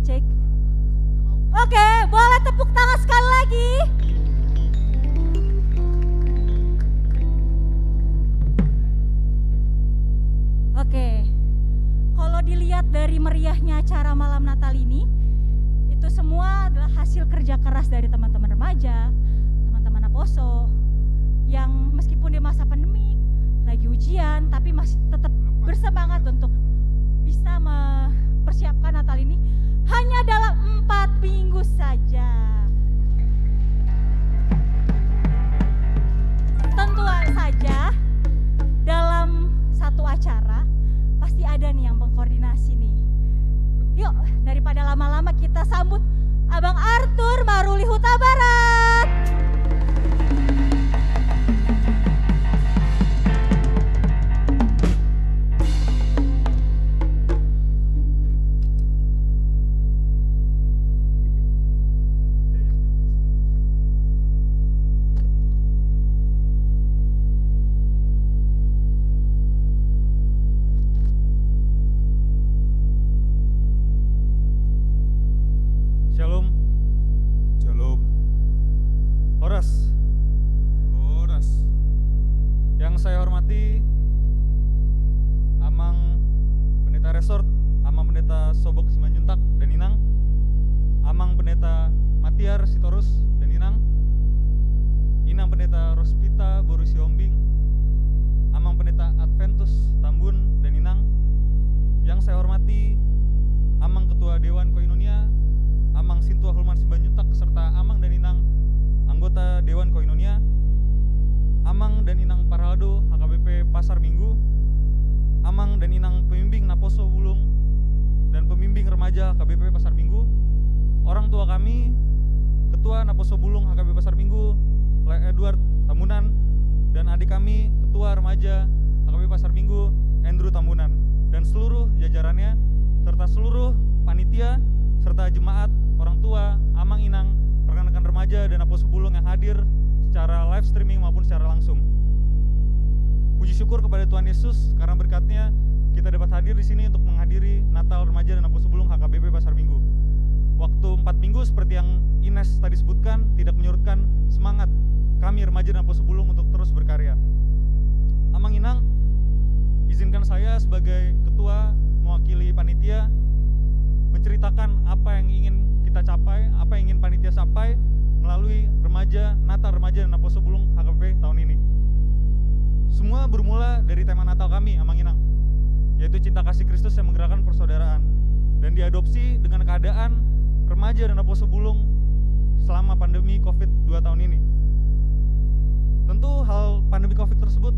Cek. Oke, boleh tepuk tangan sekali lagi. Oke, kalau dilihat dari meriahnya acara malam Natal ini, itu semua adalah hasil kerja keras dari teman-teman remaja, teman-teman Aposo, yang meskipun di masa pandemi, lagi ujian, tapi masih tetap bersemangat untuk bisa mempersiapkan Natal ini hanya dalam 4 minggu saja. Tentu saja dalam satu acara pasti ada nih yang mengkoordinasi nih. Yuk, daripada lama-lama kita sambut Abang Arthur Maruli Huta Barat. Shalom. Shalom. Horas. Horas. Yang saya hormati Amang Pendeta Resort, Amang Pendeta Sobok Simanjuntak dan Inang, Amang Pendeta Matiar Sitorus dan Inang, Inang Pendeta Rospita Boru Siombing, Amang Pendeta Adventus Tambun dan Inang. Yang saya hormati Amang dan Inang anggota Dewan Koinonia, Amang dan Inang Paraldo HKBP Pasar Minggu, Amang dan Inang pembimbing Naposo Wulung dan pembimbing remaja HKBP Pasar Minggu, orang tua kami, Ketua Naposo Bulung HKBP Pasar Minggu, Le Edward Tambunan, dan adik kami, Ketua Remaja HKBP Pasar Minggu, Andrew Tambunan, dan seluruh jajarannya, serta seluruh panitia, serta jemaat, orang tua, Amang Inang, rekan-rekan remaja dan Naposo Bulung yang hadir secara live streaming maupun secara langsung. Puji syukur kepada Tuhan Yesus karena berkatnya kita dapat hadir di sini untuk menghadiri Natal Remaja dan Naposo Bulung HKBP Pasar Minggu. Waktu 4 minggu seperti yang Ines tadi sebutkan tidak menyurutkan semangat kami remaja dan Naposo Bulung untuk terus berkarya. Amang Inang, izinkan saya sebagai ketua mewakili panitia menceritakan apa yang ingin kita capai, apa yang ingin panitia capai melalui Natal Remaja dan Naposo Bulung HKBP tahun ini. Semua bermula dari tema Natal kami, Amang Inang, yaitu cinta kasih Kristus yang menggerakkan persaudaraan, dan diadopsi dengan keadaan remaja dan Naposo Bulung selama pandemi COVID 2 tahun ini. Tentu hal pandemi COVID tersebut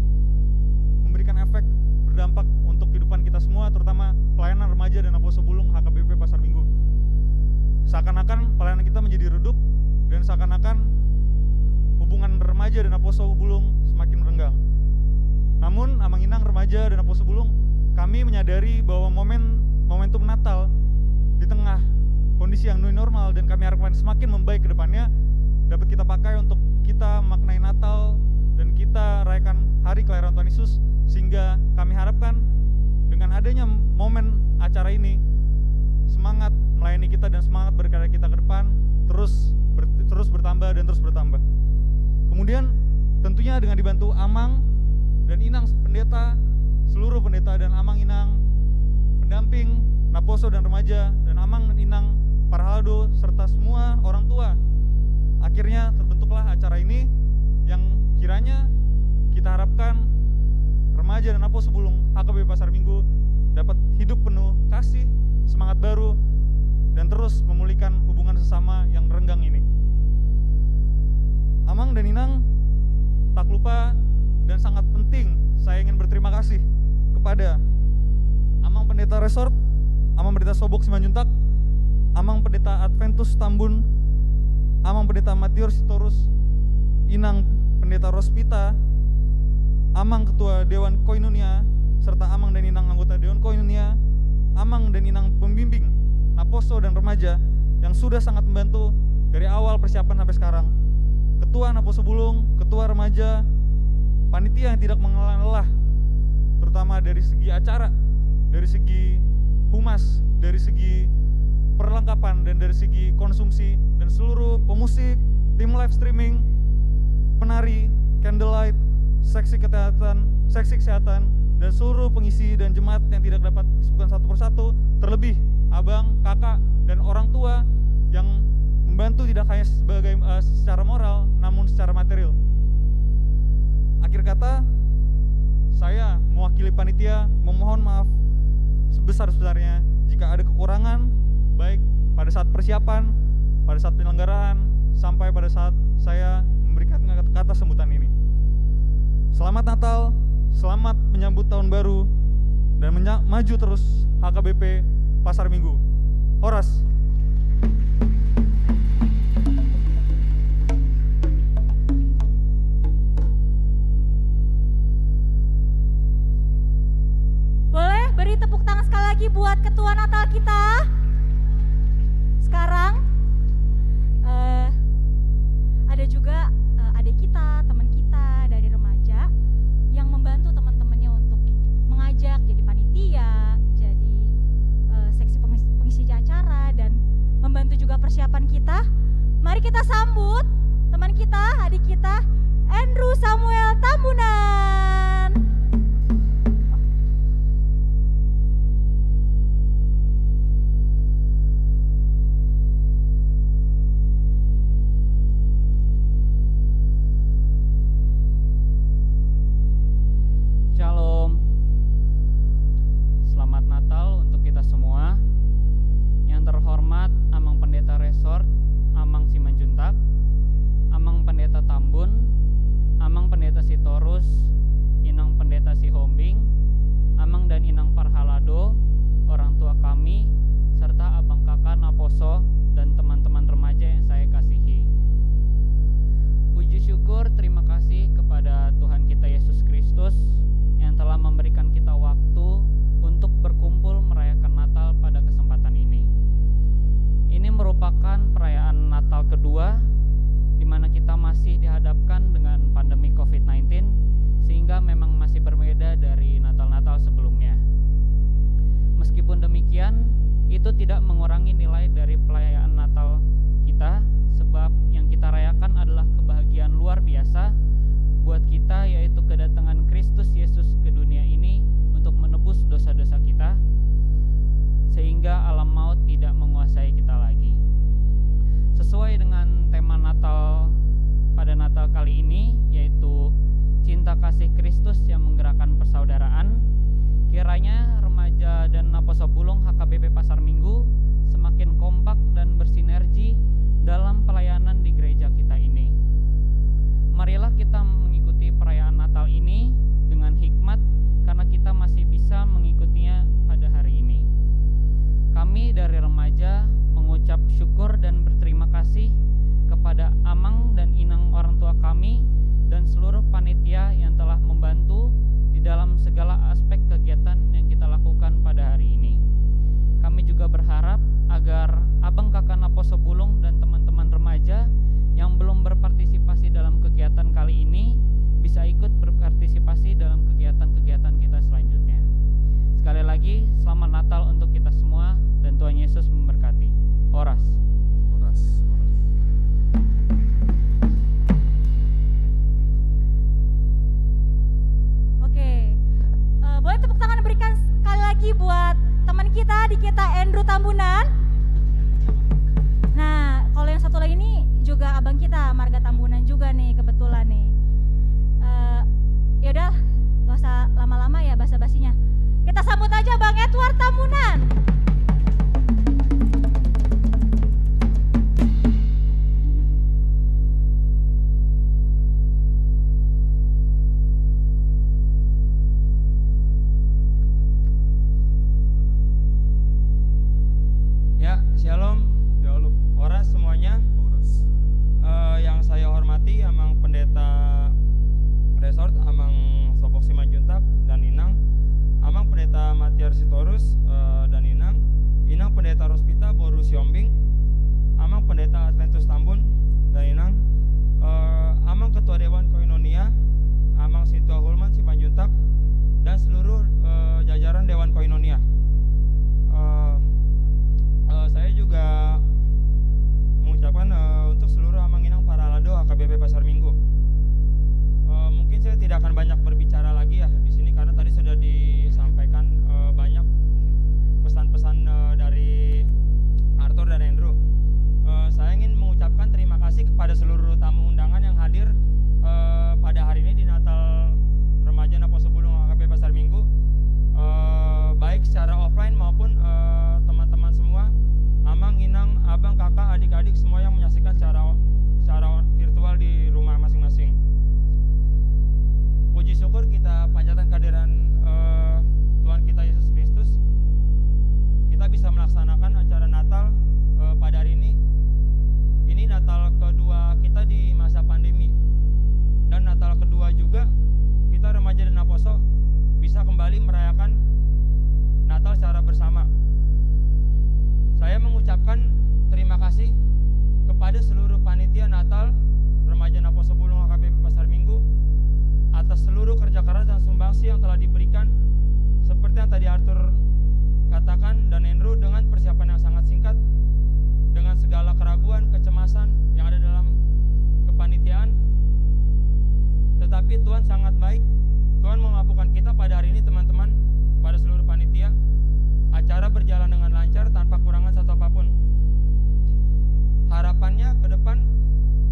memberikan efek berdampak untuk kehidupan kita semua, terutama pelayanan remaja dan Naposo Bulung HKBP Pasar Minggu. Seakan-akan pelayanan kita menjadi redup dan seakan-akan hubungan remaja dan Naposo Bulung semakin renggang. Namun Amang Inang remaja dan Naposo Bulung, kami menyadari bahwa momentum Natal di tengah kondisi yang new normal dan kami harapkan semakin membaik ke depannya dapat kita pakai untuk kita maknai Natal dan kita rayakan hari kelahiran Tuhan Yesus, sehingga kami harapkan dengan adanya momen acara ini semangat melayani kita dan semangat berkarya kita ke depan terus bertambah dan terus bertambah. Kemudian tentunya dengan dibantu Amang dan Inang pendeta, seluruh pendeta dan Amang Inang pendamping Naposo dan remaja, dan Amang dan Inang Parhaldo serta semua orang tua, akhirnya terbentuklah acara ini yang kiranya kita harapkan remaja dan Naposo Bulung HKBP Pasar Minggu dapat hidup penuh kasih, semangat baru, dan terus memulihkan hubungan sesama yang renggang ini. Amang dan Inang, tak lupa dan sangat penting saya ingin berterima kasih kepada Amang Pendeta Resort, Amang Pendeta Sobok Simanjuntak, Amang Pendeta Adventus Tambun, Amang Pendeta Matius Sitorus, Inang Pendeta Rospita, Amang Ketua Dewan Koinonia, serta Amang dan Inang anggota Dewan Koinonia, Amang dan Inang pembimbing Naposo dan remaja yang sudah sangat membantu dari awal persiapan sampai sekarang. Ketua Naposo Bulung, ketua remaja, panitia yang tidak mengenal lelah, terutama dari segi acara, dari segi humas, dari segi perlengkapan, dan dari segi konsumsi, dan seluruh pemusik, tim live streaming, penari, candlelight, seksi kesehatan, dan seluruh pengisi dan jemaat yang tidak dapat disebutkan satu persatu, terlebih abang, kakak, dan orang tua yang membantu tidak hanya secara moral, namun secara material. Akhir kata, saya mewakili panitia memohon maaf sebesar-besarnya jika ada kekurangan, baik pada saat persiapan, pada saat penyelenggaraan, sampai pada saat saya memberikan kata sambutan ini. Selamat Natal, selamat menyambut tahun baru, dan maju terus HKBP Pasar Minggu. Horas. Boleh beri tepuk tangan sekali lagi buat Ketua Natal kita. Sekarang ada juga adik kita, teman kita dari remaja yang membantu teman-temannya untuk mengajak jadi panitia, jadi seksi pengisi acara, dan membantu juga persiapan kita. Mari kita sambut teman kita, adik kita, Andrew Samuel Tambunan. Shalom. Selamat Natal untuk kita semua. Yang terhormat Amang Pendeta Resort, Amang Simanjuntak, kasih Kristus yang menggerakkan persaudaraan, kiranya remaja dan Naposo Bulung HKBP Pasar Minggu semakin kompak dan bersinergi dalam pelayanan di gereja kita ini. Marilah kita mengikuti perayaan Natal ini dengan hikmat karena kita masih bisa mengikutinya pada hari ini. Kami dari remaja mengucap syukur dan berterima kasih kepada Amang dan Inang orang tua kami dan seluruh panitia yang telah membantu di dalam segala aspek kegiatan yang kita lakukan pada hari ini. Kami juga berharap agar Abang Kakak Naposo Bulung dan teman-teman remaja yang belum berpartisipasi dalam kegiatan kali ini bisa ikut berpartisipasi dalam kegiatan-kegiatan kita selanjutnya. Sekali lagi, selamat Natal untuk kita semua dan Tuhan Yesus memberkati. Horas. Horas. Boleh tepuk tangan berikan sekali lagi buat teman kita di kita Andrew Tambunan. Nah, kalau yang satu lagi ini juga abang kita Marga Tambunan juga nih kebetulan nih. Yaudah, gak usah lama-lama ya basa-basinya. Kita sambut aja Bang Edward Tambunan. Shalom, Horas semuanya. Yang saya hormati Amang Pendeta Resort, Amang Sopok Simanjuntak dan Inang, Amang Pendeta Matiar Sitorus dan Inang Pendeta Rospita Boru Siombing, Amang Pendeta Adventus Tambun dan Inang, Amang Ketua Dewan Koinonia, Amang Sintua Hulman Simanjuntak dan seluruh jajaran Dewan Koinonia. Saya juga mengucapkan untuk seluruh Amang Inang Paralado HKBP Pasar Minggu. Mungkin saya tidak akan banyak berbicara lagi ya di sini karena tadi sudah disampaikan banyak pesan-pesan dari Arthur dan Andrew. Saya ingin mengucapkan terima kasih kepada seluruh tamu undangan yang hadir pada hari ini di Natal Remaja Naposo Bulung HKBP Pasar Minggu, baik secara offline maupun teman-teman semua, Amang, Inang, Abang, Kakak, adik-adik semua yang menyaksikan secara virtual di rumah masing-masing. Puji syukur kita panjatkan kehadiran Tuhan kita Yesus Kristus. Kita bisa melaksanakan acara Natal pada hari ini. Ini Natal kedua kita di masa pandemi. Dan Natal kedua juga kita remaja dan Naposo bisa kembali merayakan Natal secara bersama. Saya mengucapkan terima kasih kepada seluruh panitia Natal Remaja Naposo Bulung HKBP Pasar Minggu atas seluruh kerja keras dan sumbangsi yang telah diberikan, seperti yang tadi Arthur katakan dan Andrew, dengan persiapan yang sangat singkat, dengan segala keraguan, kecemasan yang ada dalam kepanitiaan. Tetapi Tuhan sangat baik. Tuhan memampukan kita pada hari ini, teman-teman, pada seluruh panitia. Acara berjalan dengan lancar tanpa kurangan satu apapun. Harapannya ke depan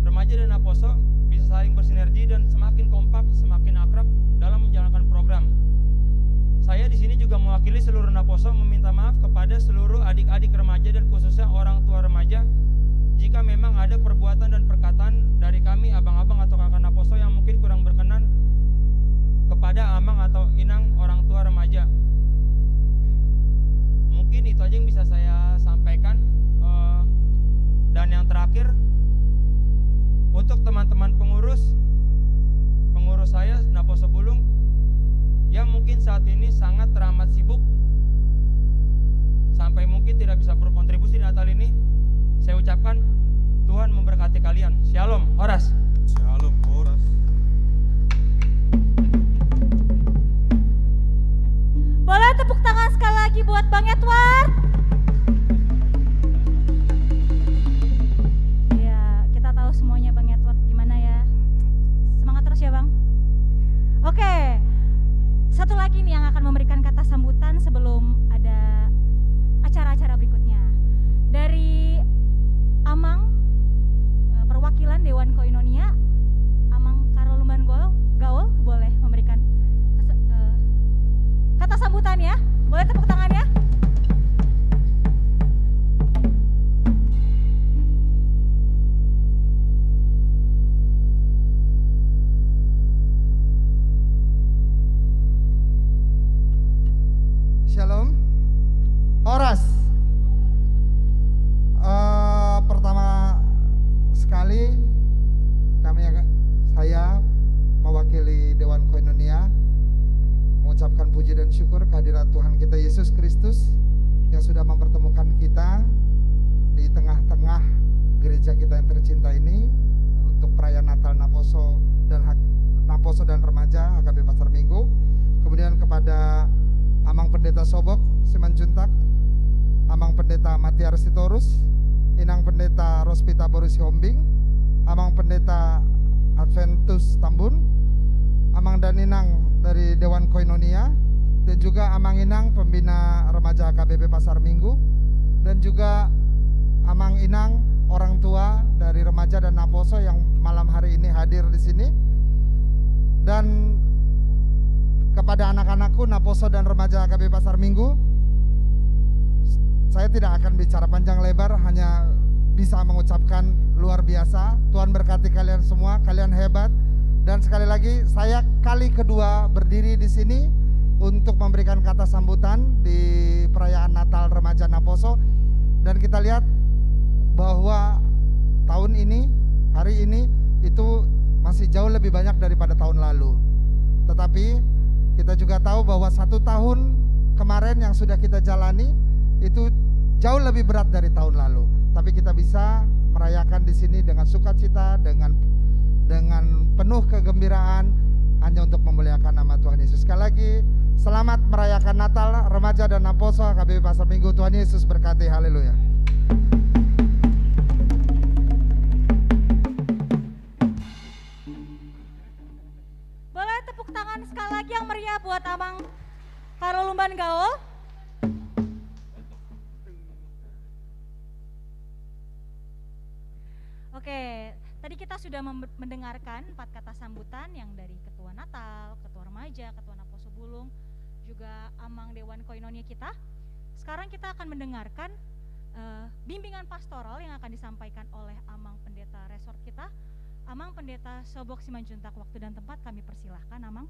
remaja dan Naposo bisa saling bersinergi dan semakin kompak, semakin akrab dalam menjalankan program. Saya di sini juga mewakili seluruh Naposo meminta maaf kepada seluruh adik-adik remaja dan khususnya orang tua remaja jika memang ada perbuatan dan perkataan dari kami abang-abang atau kakak Naposo yang mungkin kurang berkenan kepada Amang atau Inang orang tua remaja. Mungkin itu aja yang bisa saya sampaikan. Dan yang terakhir, untuk teman-teman pengurus saya Naposo Bulung yang mungkin saat ini sangat teramat sibuk sampai mungkin tidak bisa berkontribusi di Natal ini, saya ucapkan Tuhan memberkati kalian. Shalom, Horas. Shalom, Horas. Boleh tepuk tangan sekali lagi buat Bang Edward. Ya, kita tahu semuanya Bang Edward gimana ya. Semangat terus ya Bang. Oke, satu lagi nih yang akan memberikan kata sambutan sebelum ada acara-acara berikutnya. Dari Amang, perwakilan Dewan Koinonia, Amang Karolumban Gaul, boleh memberikan tangan ya. Boleh tepuk tangan ya. Shalom. Horas. Pertama sekali saya mewakili Dewan Koinonia mengucapkan puji dan syukur kehadirat Tuhan kita Yesus Kristus yang sudah mempertemukan kita di tengah-tengah gereja kita yang tercinta ini untuk perayaan Natal Naposo dan Remaja HKBP Pasar Minggu. Kemudian kepada Amang Pendeta Sobok Simanjuntak, Amang Pendeta Matiar Sitorus, Inang Pendeta Rospita Boris Hombing, Amang Pendeta Adventus Tambun, Amang dan Inang dari Dewan Koinonia, dan juga Amang Inang Pembina Remaja HKBP Pasar Minggu, dan juga Amang Inang orang tua dari Remaja dan Naposo yang malam hari ini hadir di sini. Dan kepada anak-anakku Naposo dan Remaja HKBP Pasar Minggu, saya tidak akan bicara panjang lebar, hanya bisa mengucapkan luar biasa. Tuhan berkati kalian semua, kalian hebat. Dan sekali lagi saya kali kedua berdiri di sini untuk memberikan kata sambutan di perayaan Natal Remaja Naposo. Dan kita lihat bahwa tahun ini, hari ini itu masih jauh lebih banyak daripada tahun lalu. Tetapi kita juga tahu bahwa 1 tahun kemarin yang sudah kita jalani itu jauh lebih berat dari tahun lalu. Tapi kita bisa merayakan di sini dengan sukacita, dengan penuh kegembiraan, hanya untuk memuliakan nama Tuhan Yesus. Sekali lagi, selamat merayakan Natal Remaja dan Naposo HKBP Pasar Minggu. Tuhan Yesus berkati, haleluya. Boleh tepuk tangan sekali lagi yang meriah buat Amang Karolumban Gaul. Oke, tadi kita sudah mendengarkan 4 kata sambutan yang dari Ketua Natal, Ketua Remaja, Ketua Naposo Bulung, juga Amang Dewan Koinonia kita. Sekarang kita akan mendengarkan bimbingan pastoral yang akan disampaikan oleh Amang Pendeta Resort kita, Amang Pendeta Sobok Simanjuntak. Waktu dan tempat kami persilahkan, Amang.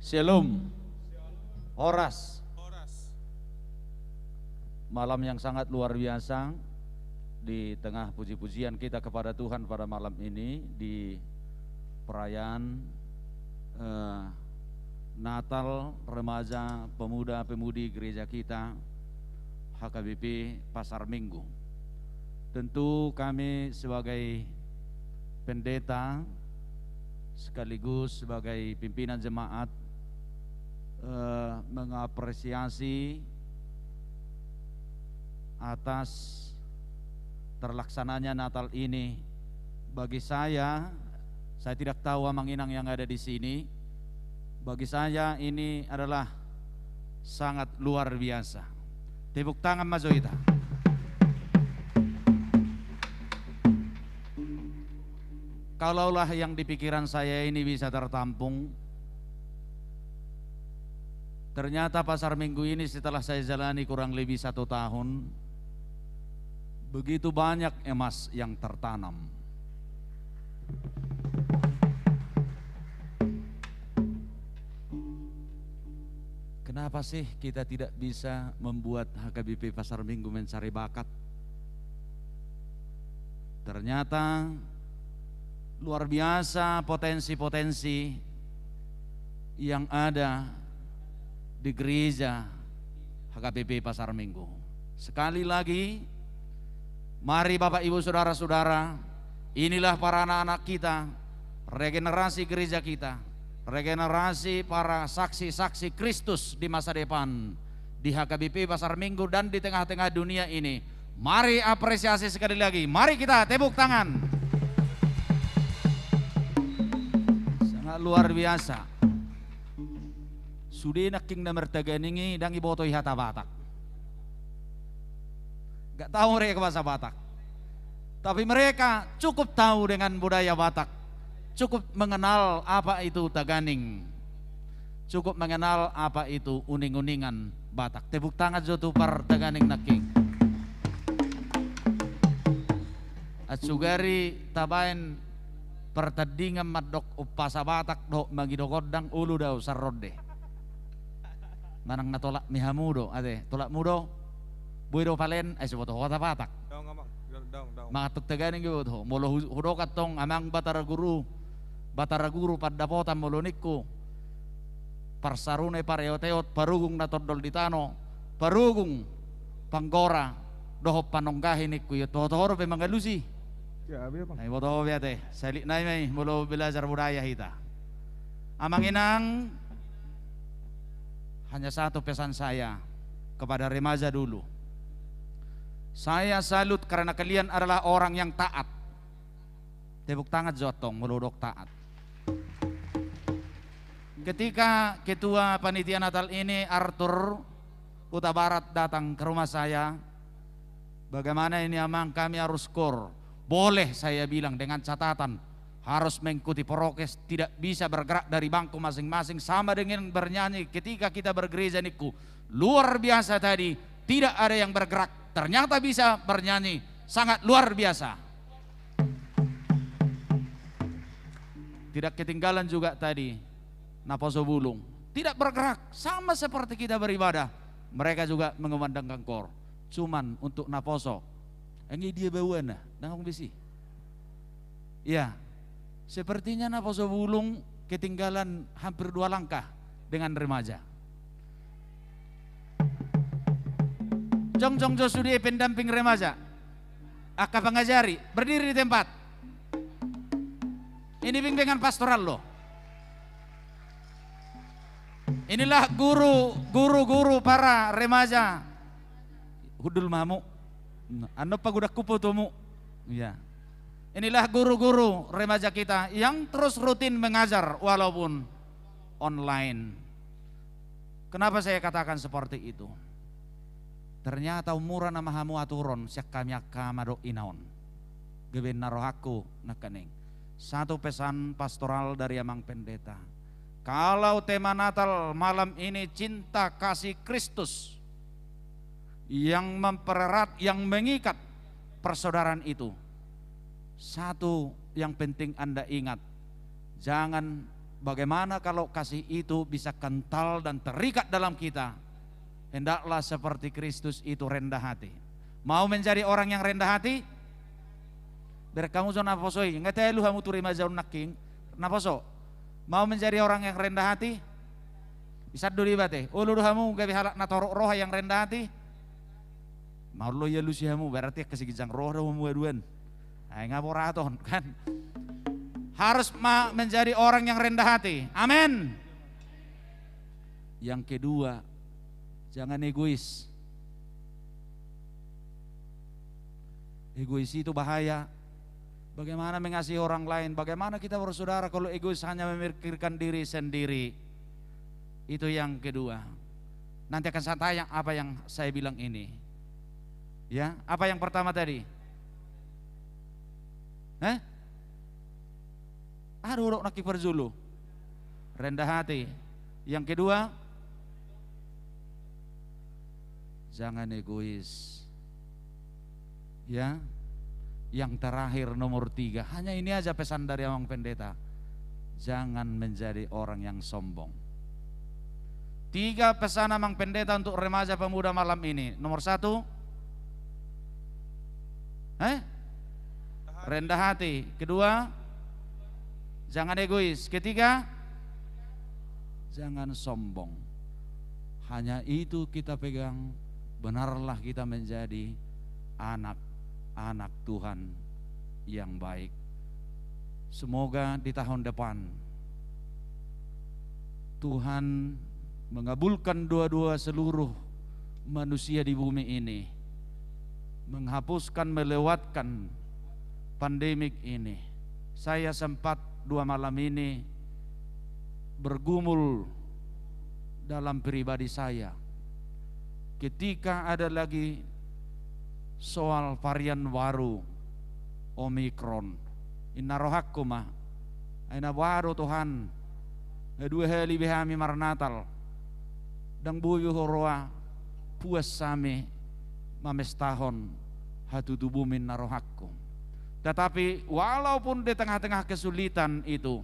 Shalom. Horas. Malam yang sangat luar biasa di tengah puji-pujian kita kepada Tuhan pada malam ini di perayaan Natal Remaja Pemuda-Pemudi gereja kita HKBP Pasar Minggu. Tentu kami sebagai pendeta sekaligus sebagai pimpinan jemaat mengapresiasi atas terlaksananya Natal ini. Bagi saya tidak tahu Amang Inang yang ada di sini. Bagi saya ini adalah sangat luar biasa. Tepuk tangan Mas Zoita. Kalaulah yang di pikiran saya ini bisa tertampung, ternyata Pasar Minggu ini setelah saya jalani kurang lebih 1 tahun, begitu banyak emas yang tertanam. Kenapa sih kita tidak bisa membuat HKBP Pasar Minggu mencari bakat? Ternyata luar biasa potensi-potensi yang ada di gereja HKBP Pasar Minggu. Sekali lagi, mari Bapak Ibu Saudara-saudara, inilah para anak-anak kita, regenerasi gereja kita, regenerasi para saksi-saksi Kristus di masa depan di HKBP Pasar Minggu dan di tengah-tengah dunia ini. Mari apresiasi sekali lagi, mari kita tepuk tangan. Sangat luar biasa. Sudah naking na mertaganingi dan ibotoy hatabatak. Gak tahu mereka bahasa Batak. Tapi mereka cukup tahu dengan budaya Batak. Cukup mengenal apa itu Taganing. Cukup mengenal apa itu uning-uningan Batak. Tepuk tangan jotu par Taganing naking. At sugari tabain pertandingan madok upasa Batak do magidogodang ulu daw sarode. Manang natolak mihamudo ade tolak mudo buido palen ay suboto kota Batak. Daong amang, daong. Mga Taganing gyud molo hudokat tong amang Batara Guru pada potan moloniku parsarune pareoteot parugung na todol ditano parugung panggora doho panonggahin iku yut tohoro pe mangalusi Ya, abi bang. ay boto biate salik nay may mulo belajar budaya hita. Amang inang, hanya satu pesan saya kepada remaja dulu. Saya salut karena kalian adalah orang yang taat. Tepuk tangan jotong meludok taat. Ketika ketua panitia Natal ini Arthur Huta Barat datang ke rumah saya, bagaimana ini amang kami harus skor. Boleh saya bilang dengan catatan harus mengikuti prokes, tidak bisa bergerak dari bangku masing-masing, sama dengan bernyanyi ketika kita bergereja niku. Luar biasa tadi, tidak ada yang bergerak, ternyata bisa bernyanyi, sangat luar biasa. Tidak ketinggalan juga tadi Naposo Bulung, tidak bergerak, sama seperti kita beribadah. Mereka juga mengumandangkan kor. Cuman untuk Naposo, ini dia bawaannya, nangong bisi. Ya, sepertinya Naposo Bulung ketinggalan hampir 2 langkah dengan remaja. Jong Josudi pendamping remaja, Aka pengajari, berdiri di tempat. Ini bimbingan pastoral loh. Inilah guru para remaja. Hudul mamu. Ano pagudak kupo tumu. Ya. Inilah guru-guru remaja kita yang terus rutin mengajar walaupun online. Kenapa saya katakan seperti itu? Ternyata umuran nama hamu aturon siak kami akamado inaon. Geben narohaku nakaning. Satu pesan pastoral dari Amang Pendeta. Kalau tema Natal malam ini cinta kasih Kristus yang mempererat, yang mengikat persaudaraan itu. Satu yang penting Anda ingat, jangan bagaimana kalau kasih itu bisa kental dan terikat dalam kita. Hendaklah seperti Kristus itu rendah hati. Mau menjadi orang yang rendah hati? Biar kamu zona posoi, nggak tahu kamu turi majaun naking, naposo. Mau menjadi orang yang rendah hati? Bisa dulu bate. Ulu kamu gabi halak natorok roh yang rendah hati. Mau lo ya lu sih kamu berarti kesigijang roh kamu aduan. Ay ngaporaton kan. Harus menjadi orang yang rendah hati. Amin. Yang kedua, jangan egois. Egois itu bahaya. Bagaimana mengasihi orang lain, bagaimana kita bersaudara kalau egois hanya memikirkan diri sendiri. Itu yang kedua. Nanti akan saya tanya apa yang saya bilang ini. Ya, apa yang pertama tadi? Aduh, nak kiperzulu. Rendah hati. Yang kedua, jangan egois. Ya. Yang terakhir nomor 3, hanya ini aja pesan dari Amang Pendeta. Jangan menjadi orang yang sombong. 3 pesan Amang Pendeta untuk remaja pemuda malam ini. Nomor 1, rendah hati. Kedua, jangan egois. Ketiga, jangan sombong. Hanya itu kita pegang, benarlah kita menjadi anak Tuhan yang baik. Semoga di tahun depan Tuhan mengabulkan doa-doa seluruh manusia di bumi ini, menghapuskan, melewatkan pandemik ini. Saya sempat 2 malam ini bergumul dalam pribadi saya ketika ada lagi soal varian baru Omikron. Inna rohakuma, aina baru Tuhan, dua heli behami marnatal, dan buyu horoa puas sami mames tahun hatu tubumin narohakku. Tetapi walaupun di tengah-tengah kesulitan itu,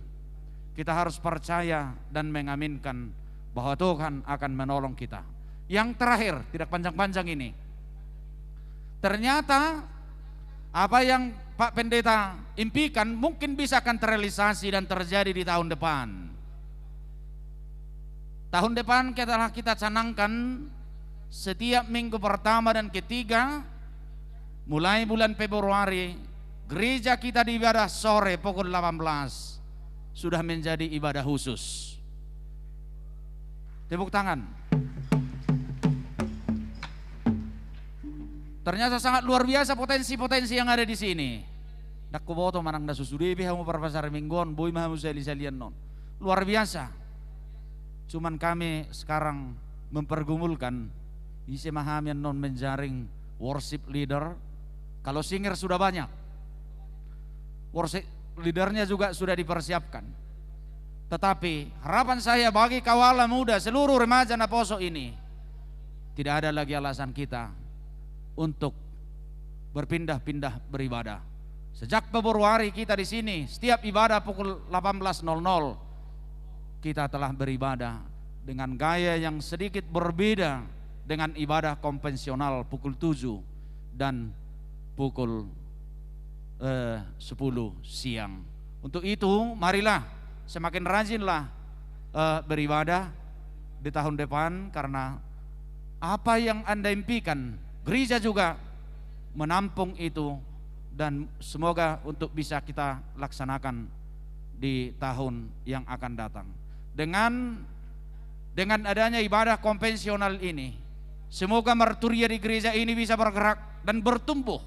kita harus percaya dan mengaminkan bahwa Tuhan akan menolong kita. Yang terakhir, tidak panjang-panjang ini, ternyata apa yang Pak Pendeta impikan mungkin bisa akan terrealisasi dan terjadi di tahun depan. Tahun depan kita canangkan setiap minggu pertama dan ketiga, mulai bulan Februari, gereja kita di ibadah sore pukul 18 sudah menjadi ibadah khusus. Tepuk tangan. Ternyata sangat luar biasa potensi-potensi yang ada di sini. Dakku boto manang da susudepi hamu parpasar mingguan, boy mahamu sali-salian non. Luar biasa. Cuman kami sekarang mempergumulkan isi mahamian non menjaring worship leader. Kalau singer sudah banyak, worship leadernya juga sudah dipersiapkan. Tetapi harapan saya bagi kawalan muda seluruh remaja Naposo ini, tidak ada lagi alasan kita untuk berpindah-pindah beribadah. Sejak Februari kita di sini setiap ibadah pukul 18.00 kita telah beribadah dengan gaya yang sedikit berbeda dengan ibadah konvensional pukul 7 dan pukul 10 siang. Untuk itu marilah semakin rajinlah beribadah di tahun depan, karena apa yang Anda impikan gereja juga menampung itu, dan semoga untuk bisa kita laksanakan di tahun yang akan datang. Dengan adanya ibadah konvensional ini, semoga marturia di gereja ini bisa bergerak dan bertumbuh.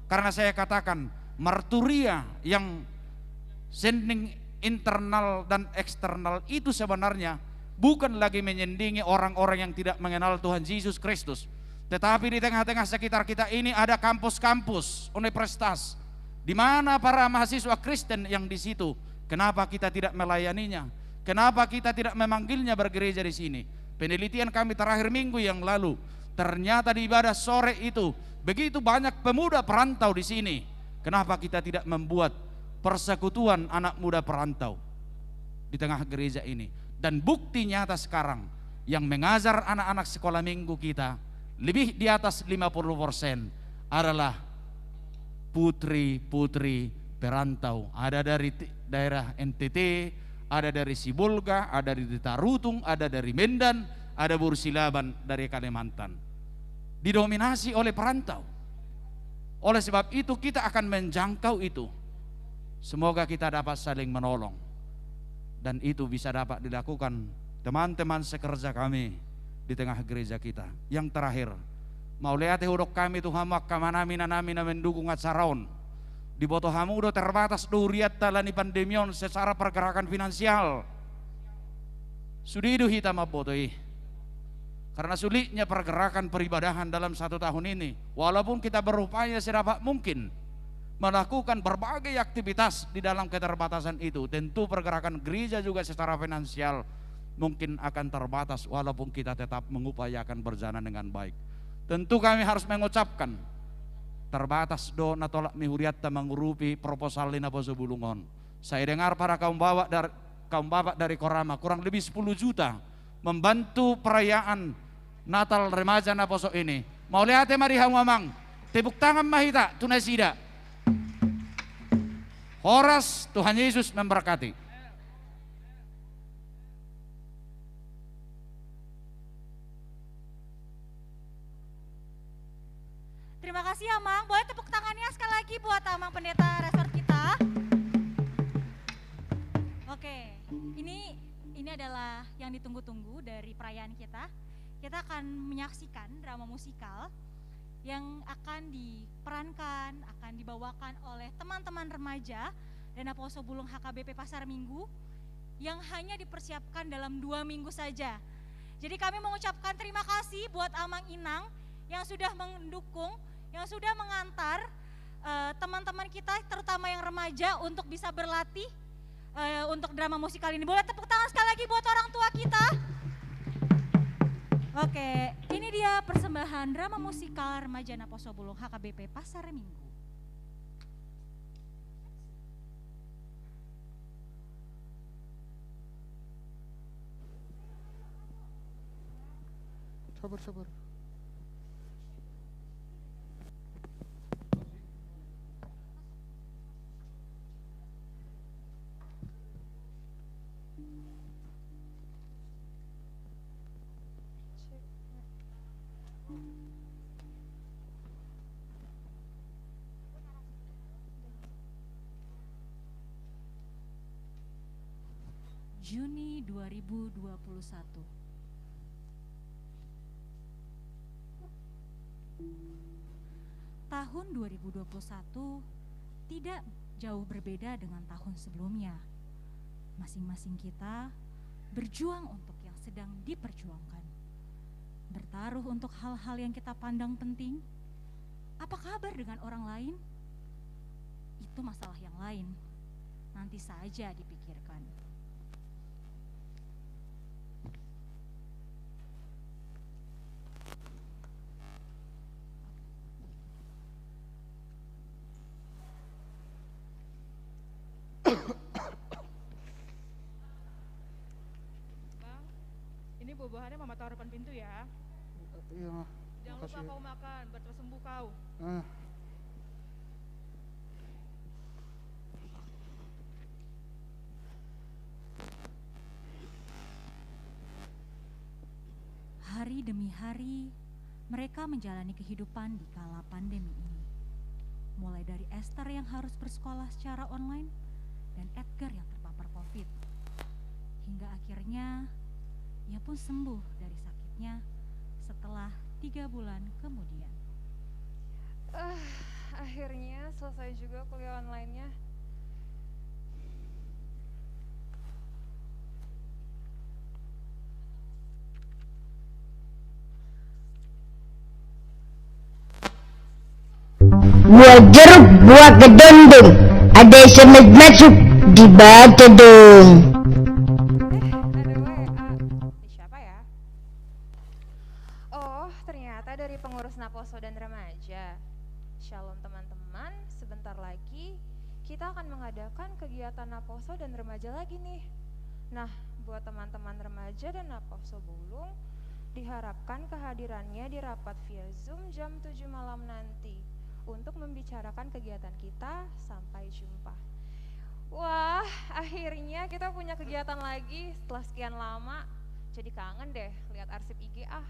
Karena saya katakan marturia yang sending internal dan eksternal itu sebenarnya bukan lagi menyendingi orang-orang yang tidak mengenal Tuhan Yesus Kristus, tetapi di tengah-tengah sekitar kita ini ada kampus-kampus, universitas, di mana para mahasiswa Kristen yang di situ. Kenapa kita tidak melayaninya? Kenapa kita tidak memanggilnya bergereja di sini? Penelitian kami terakhir minggu yang lalu, ternyata di ibadah sore itu begitu banyak pemuda perantau di sini. Kenapa kita tidak membuat persekutuan anak muda perantau di tengah gereja ini? Dan bukti nyata sekarang yang mengajar anak-anak sekolah minggu kita lebih di atas 50% adalah putri-putri perantau. Ada dari daerah NTT, ada dari Sibolga, ada dari Tarutung, ada dari Medan, ada Bursilaban dari Kalimantan. Didominasi oleh perantau. Oleh sebab itu kita akan menjangkau itu. Semoga kita dapat saling menolong, dan itu bisa dapat dilakukan teman-teman sekerja kami di tengah gereja kita. Yang terakhir, mau lihat huruf kami Tuhan makamana minanami na mendukung atsaraon. Di boto hamu udah terbatas duriat talani pandemion secara pergerakan finansial. Sudidu hitam abotoi. Karena sulitnya pergerakan peribadahan dalam 1 tahun ini, walaupun kita berupaya sedapat mungkin melakukan berbagai aktivitas di dalam keterbatasan itu, tentu pergerakan gereja juga secara finansial mungkin akan terbatas, walaupun kita tetap mengupayakan berjalan dengan baik. Tentu kami harus mengucapkan terbatas do natolak mihuriatta mengurupi proposal lina Poso Bulungon. Saya dengar para kaum bapak dari Korama kurang lebih 10 juta membantu perayaan Natal remaja Naposo ini. Mau lihat mari hamamang tepuk tangan mahita tunasida. Horas, Tuhan Yesus memberkati. Terima kasih Amang, boleh tepuk tangannya sekali lagi buat Amang pendeta resort kita. Oke, ini adalah yang ditunggu-tunggu dari perayaan kita. Kita akan menyaksikan drama musikal yang akan diperankan, akan dibawakan oleh teman-teman remaja dan Poso Bulung HKBP Pasar Minggu yang hanya dipersiapkan dalam 2 minggu saja. Jadi kami mengucapkan terima kasih buat Amang Inang yang sudah mendukung, yang sudah mengantar teman-teman kita terutama yang remaja untuk bisa berlatih untuk drama musikal ini. Boleh tepuk tangan sekali lagi buat orang tua kita. Oke, ini dia persembahan drama musikal Remaja Naposo Bulung HKBP Pasar Minggu. Sabar. Juni 2021. Tahun 2021 tidak jauh berbeda dengan tahun sebelumnya. Masing-masing kita berjuang untuk yang sedang diperjuangkan. Bertaruh untuk hal-hal yang kita pandang penting. Apa kabar dengan orang lain? Itu masalah yang lain. Nanti saja dipikirkan. Bang, ini buah-buahannya mama taruh depan pintu ya. Iya. Jangan lupa kau makan, biar cepat sembuh kau. Hari demi hari, mereka menjalani kehidupan di kala pandemi ini. Mulai dari Esther yang harus bersekolah secara online dan Edgar yang terpapar COVID. Hingga akhirnya ia pun sembuh dari sakitnya setelah 3 bulan kemudian. Akhirnya selesai juga kuliah online-nya. Buah jeruk, buah kedondong, ada SMS masuk dibaca dong. Siapa ya? Oh, ternyata dari pengurus Naposo dan Remaja. Shalom teman-teman, sebentar lagi kita akan mengadakan kegiatan Naposo dan Remaja lagi nih. Nah, buat teman-teman Remaja dan Naposo Bulung, diharapkan kehadirannya di rapat via Zoom jam 7 malam nanti untuk membicarakan kegiatan kita. Sampai jumpa. Wah, akhirnya kita punya kegiatan lagi setelah sekian lama. Jadi kangen deh lihat arsip IG ah.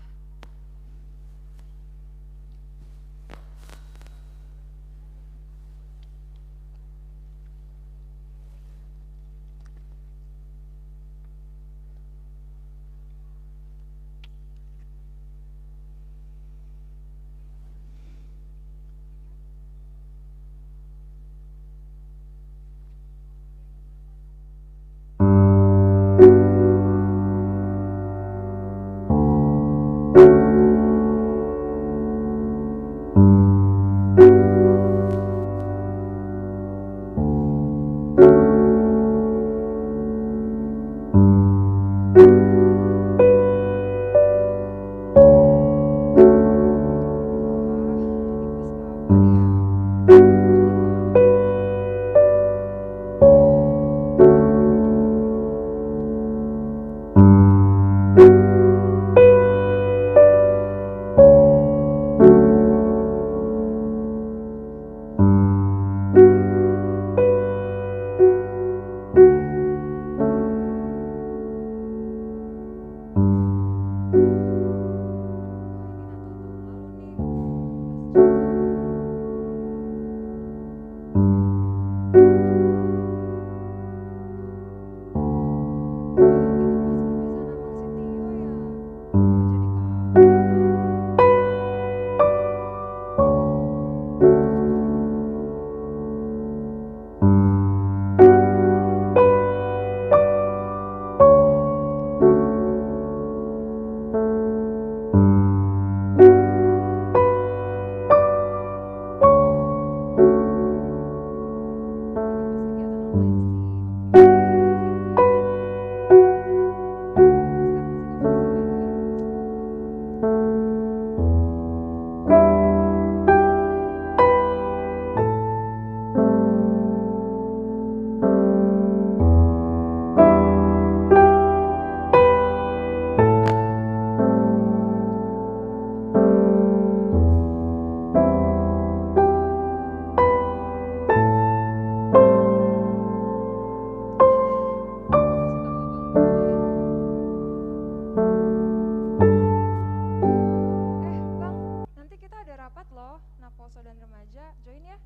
Naposo dan Remaja join ya.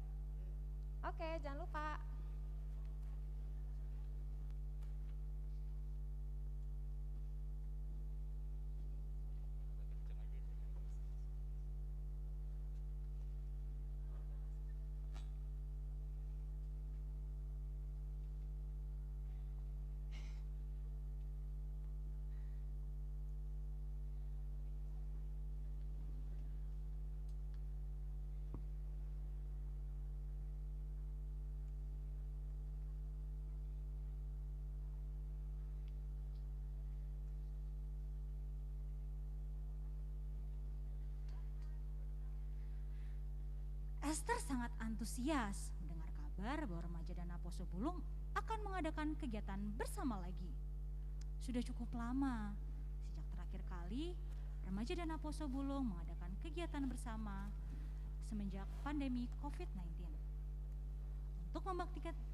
Oke, jangan lupa. Esther sangat antusias mendengar kabar bahwa Remaja dan Naposo Bulung akan mengadakan kegiatan bersama lagi. Sudah cukup lama, sejak terakhir kali Remaja dan Naposo Bulung mengadakan kegiatan bersama semenjak pandemi COVID-19. Untuk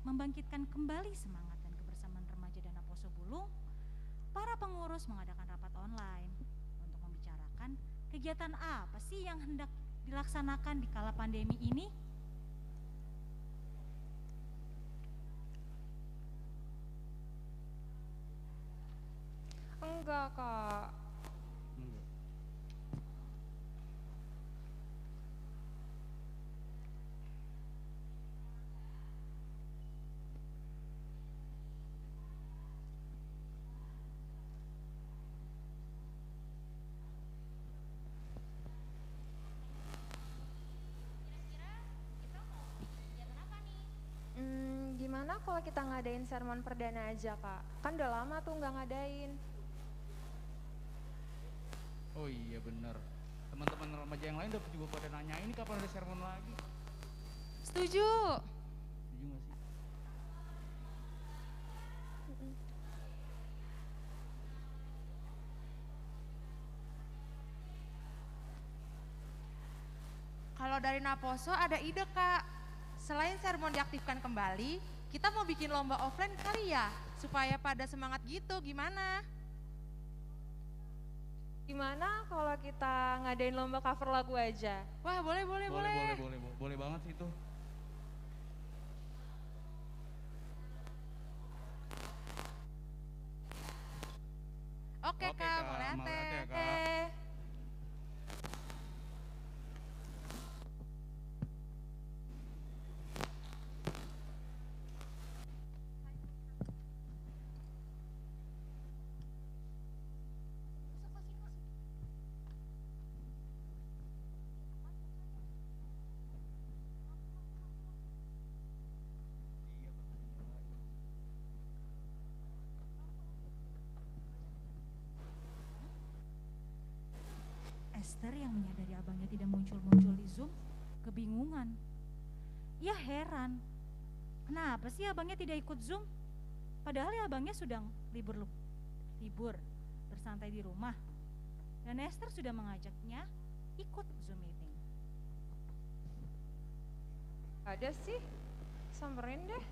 membangkitkan kembali semangat dan kebersamaan Remaja dan Naposo Bulung, para pengurus mengadakan rapat online untuk membicarakan kegiatan apa sih yang hendak dilaksanakan di kala pandemi ini. Enggak, Kak. Gimana kalau kita ngadain sermon perdana aja, Kak? Kan udah lama tuh nggak ngadain. Oh iya bener, teman-teman remaja yang lain udah juga pada nanya ini kapan ada sermon lagi. Setuju. Setuju gak sih? Kalau dari Naposo ada ide, Kak. Selain sermon diaktifkan kembali, kita mau bikin lomba offline kali ya, supaya pada semangat gitu, gimana? Gimana kalau kita ngadain lomba cover lagu aja? Wah, boleh. Boleh banget sih itu. Oke, Kak, mulai ya, Kak. Esther yang menyadari abangnya tidak muncul-muncul di Zoom, kebingungan. Ia heran, kenapa sih abangnya tidak ikut Zoom? Padahal ya abangnya sedang libur bersantai di rumah. Dan Esther sudah mengajaknya ikut Zoom meeting. Ada sih, samperin deh.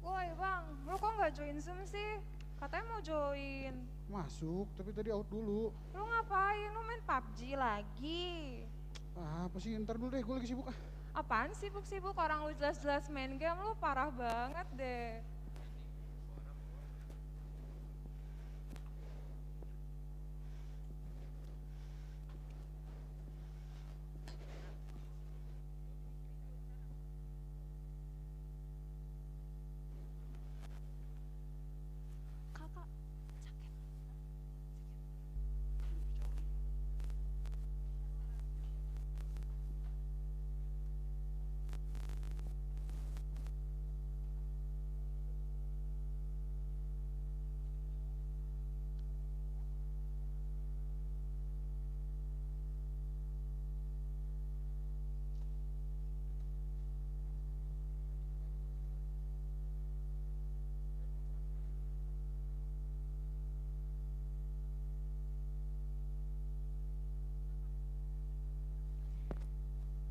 Woi bang, lu kok nggak join Zoom sih? Katanya mau join. Masuk, tapi tadi out dulu. Lu ngapain? Lu main PUBG lagi? Apa sih, ntar dulu deh, gue lagi sibuk. Apaan sibuk-sibuk? Orang lu jelas-jelas main game, lu parah banget deh.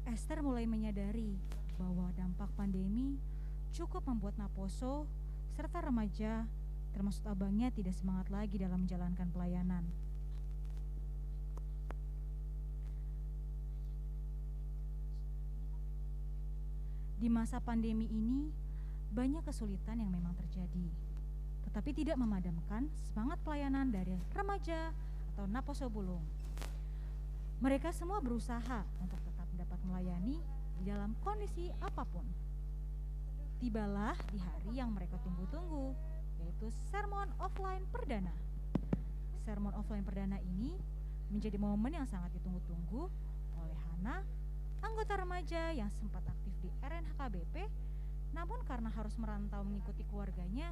Esther mulai menyadari bahwa dampak pandemi cukup membuat Naposo serta remaja termasuk abangnya tidak semangat lagi dalam menjalankan pelayanan. Di masa pandemi ini, banyak kesulitan yang memang terjadi, tetapi tidak memadamkan semangat pelayanan dari remaja atau Naposo Bulung. Mereka semua berusaha untuk tetap dapat melayani di dalam kondisi apapun. Tibalah di hari yang mereka tunggu-tunggu, yaitu sermon offline perdana. Sermon offline perdana ini menjadi momen yang sangat ditunggu-tunggu oleh Hana, anggota remaja yang sempat aktif di RNHKBP, namun karena harus merantau mengikuti keluarganya,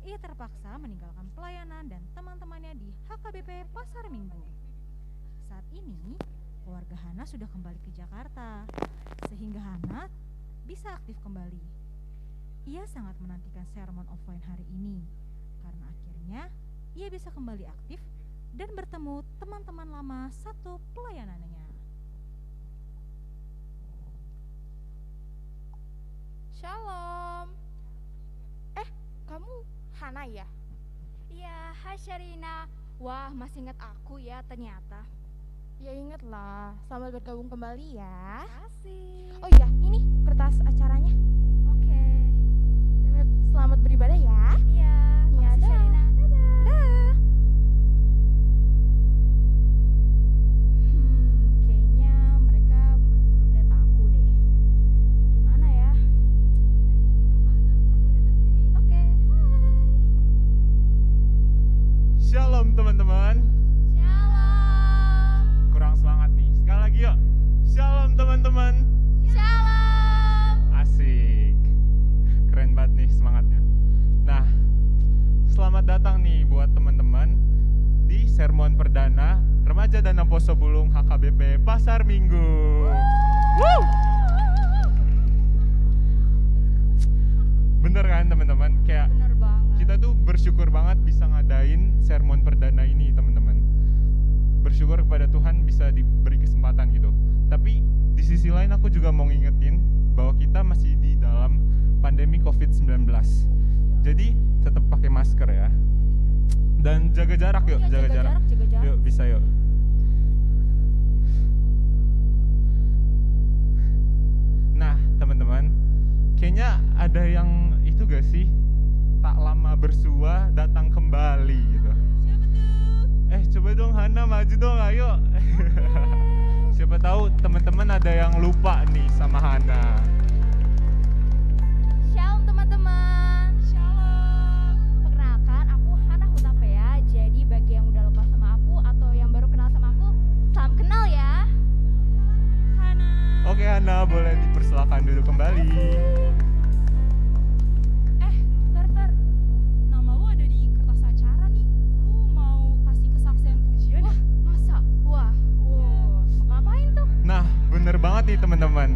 ia terpaksa meninggalkan pelayanan dan teman-temannya di HKBP Pasar Minggu. Saat ini, keluarga Hana sudah kembali ke Jakarta, sehingga Hana bisa aktif kembali. Ia sangat menantikan sermon offline hari ini, karena akhirnya ia bisa kembali aktif dan bertemu teman-teman lama satu pelayanannya. Shalom. Kamu Hana ya? Iya, hai Sherina. Wah, masih ingat aku ya ternyata. Ya inget lah, selamat bergabung kembali ya. Makasih. Oh iya, ini kertas acaranya. Oke. Selamat beribadah ya. Iya, makasih Sherina. Dadah. Kayaknya mereka masih belum lihat aku deh. Gimana ya? Oke, hai. Shalom teman-teman. Shalom. Kurang semangat nih. Sekali lagi yuk. Shalom teman-teman. Shalom. Asik. Keren banget nih semangatnya. Nah, selamat datang nih buat teman-teman di sermon perdana Remaja dan Naposo Bulung HKBP Pasar Minggu. Woo! Bener kan teman-teman? Kayak Bener banget. kita tuh bersyukur banget bisa ngadain sermon perdana ini teman-teman. Bersyukur kepada Tuhan bisa diberi kesempatan gitu. Tapi di sisi lain aku juga mau ngingetin bahwa kita masih di dalam pandemi COVID-19. Jadi tetap pakai masker ya. Dan jaga jarak yuk, Jaga jarak. Yuk, bisa yuk. Nah, teman-teman, kayaknya ada yang itu gak sih? Tak lama bersua datang kembali gitu. Coba dong Hana, maju dong, ayo. Siapa tahu teman-teman ada yang lupa nih sama Hana. Shalom teman-teman. Shalom. Perkenalkan, aku Hana Hutapea. Jadi bagi yang udah lupa sama aku atau yang baru kenal sama aku, salam kenal ya. Hana. Oke Hana, boleh dipersilakan duduk kembali. Tar. Nama lu ada di kertas acara nih. Lu mau kasih kesaksian pujian ya? Masa? Wah, mau ngapain tuh? Nah, bener banget nih teman-teman.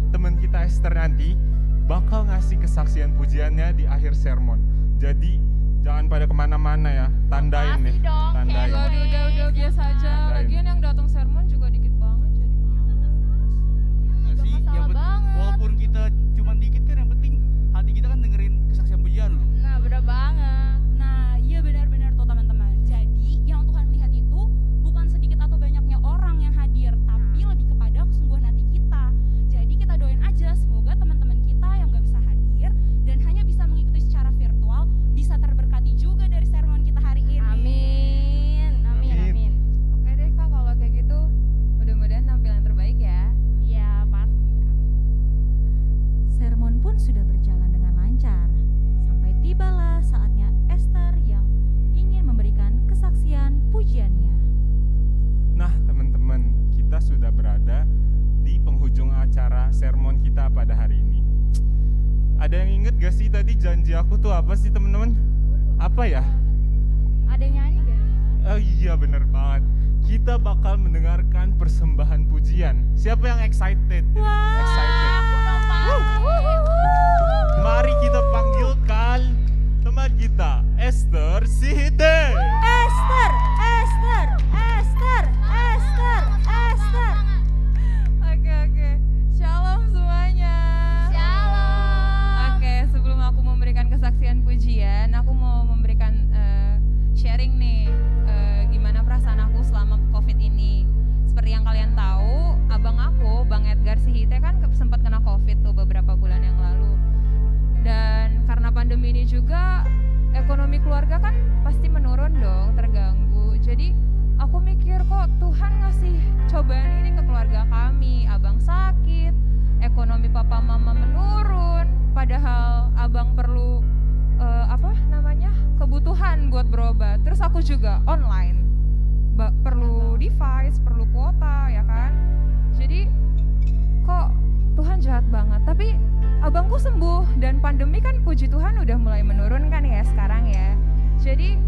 Teman kita Esther nanti bakal ngasih kesaksian pujiannya di akhir sermon. Jadi jangan pada kemana-mana ya, tandain nih, tandain. Udah biasa aja. Lagian yang datang sermon juga dikit banget jadi Nggak sih, walaupun kita cuma dikit kan yang penting hati kita kan dengerin kesaksian pujian loh. Nah, bener banget. Nah, iya benar-benar tuh teman-teman. Jadi, yang Tuhan lihat itu bukan sedikit atau banyaknya orang yang hadir, tapi lebih kepada kesungguhan hati kita. Jadi, kita doain aja semoga teman-teman kita yang gak bisa hadir dan hanya bisa mengikuti secara virtual bisa terberkati juga dari sermon kita hari ini. Amin. Oke deh Kak, kalau kayak gitu mudah-mudahan tampilan terbaik ya. Iya, pasti. Sermon pun sudah berjalan dengan lancar, sampai tibalah saatnya Esther yang ingin memberikan kesaksian pujiannya. Nah teman-teman, kita sudah berada di penghujung acara sermon kita pada hari ini. Ada yang inget gak sih tadi janji aku tuh apa sih teman-teman? Apa ya? Ada yang nyanyi gak? Oh iya bener banget. Kita bakal mendengarkan persembahan pujian. Siapa yang excited? Excited. Mari kita panggilkan teman kita, Esther Sihite. Esther. Oke. Shalom semuanya. Shalom. Oke, sebelum aku memberikan kesaksian pujian, aku mau memberikan sharing nih gimana perasaan aku selama COVID ini. Seperti yang kalian tahu, abang aku, Bang Edgar Sihite kan sempat kena COVID tuh beberapa ini juga ekonomi keluarga kan pasti menurun dong, terganggu. Jadi aku mikir kok Tuhan ngasih cobaan ini ke keluarga kami. Abang sakit, ekonomi papa mama menurun, padahal abang perlu kebutuhan buat berobat. Terus aku juga online, perlu device, perlu kuota, ya kan. Jadi kok Tuhan jahat banget. Tapi abangku sembuh dan pandemi kan puji Tuhan udah mulai menurun kan ya sekarang ya. Jadi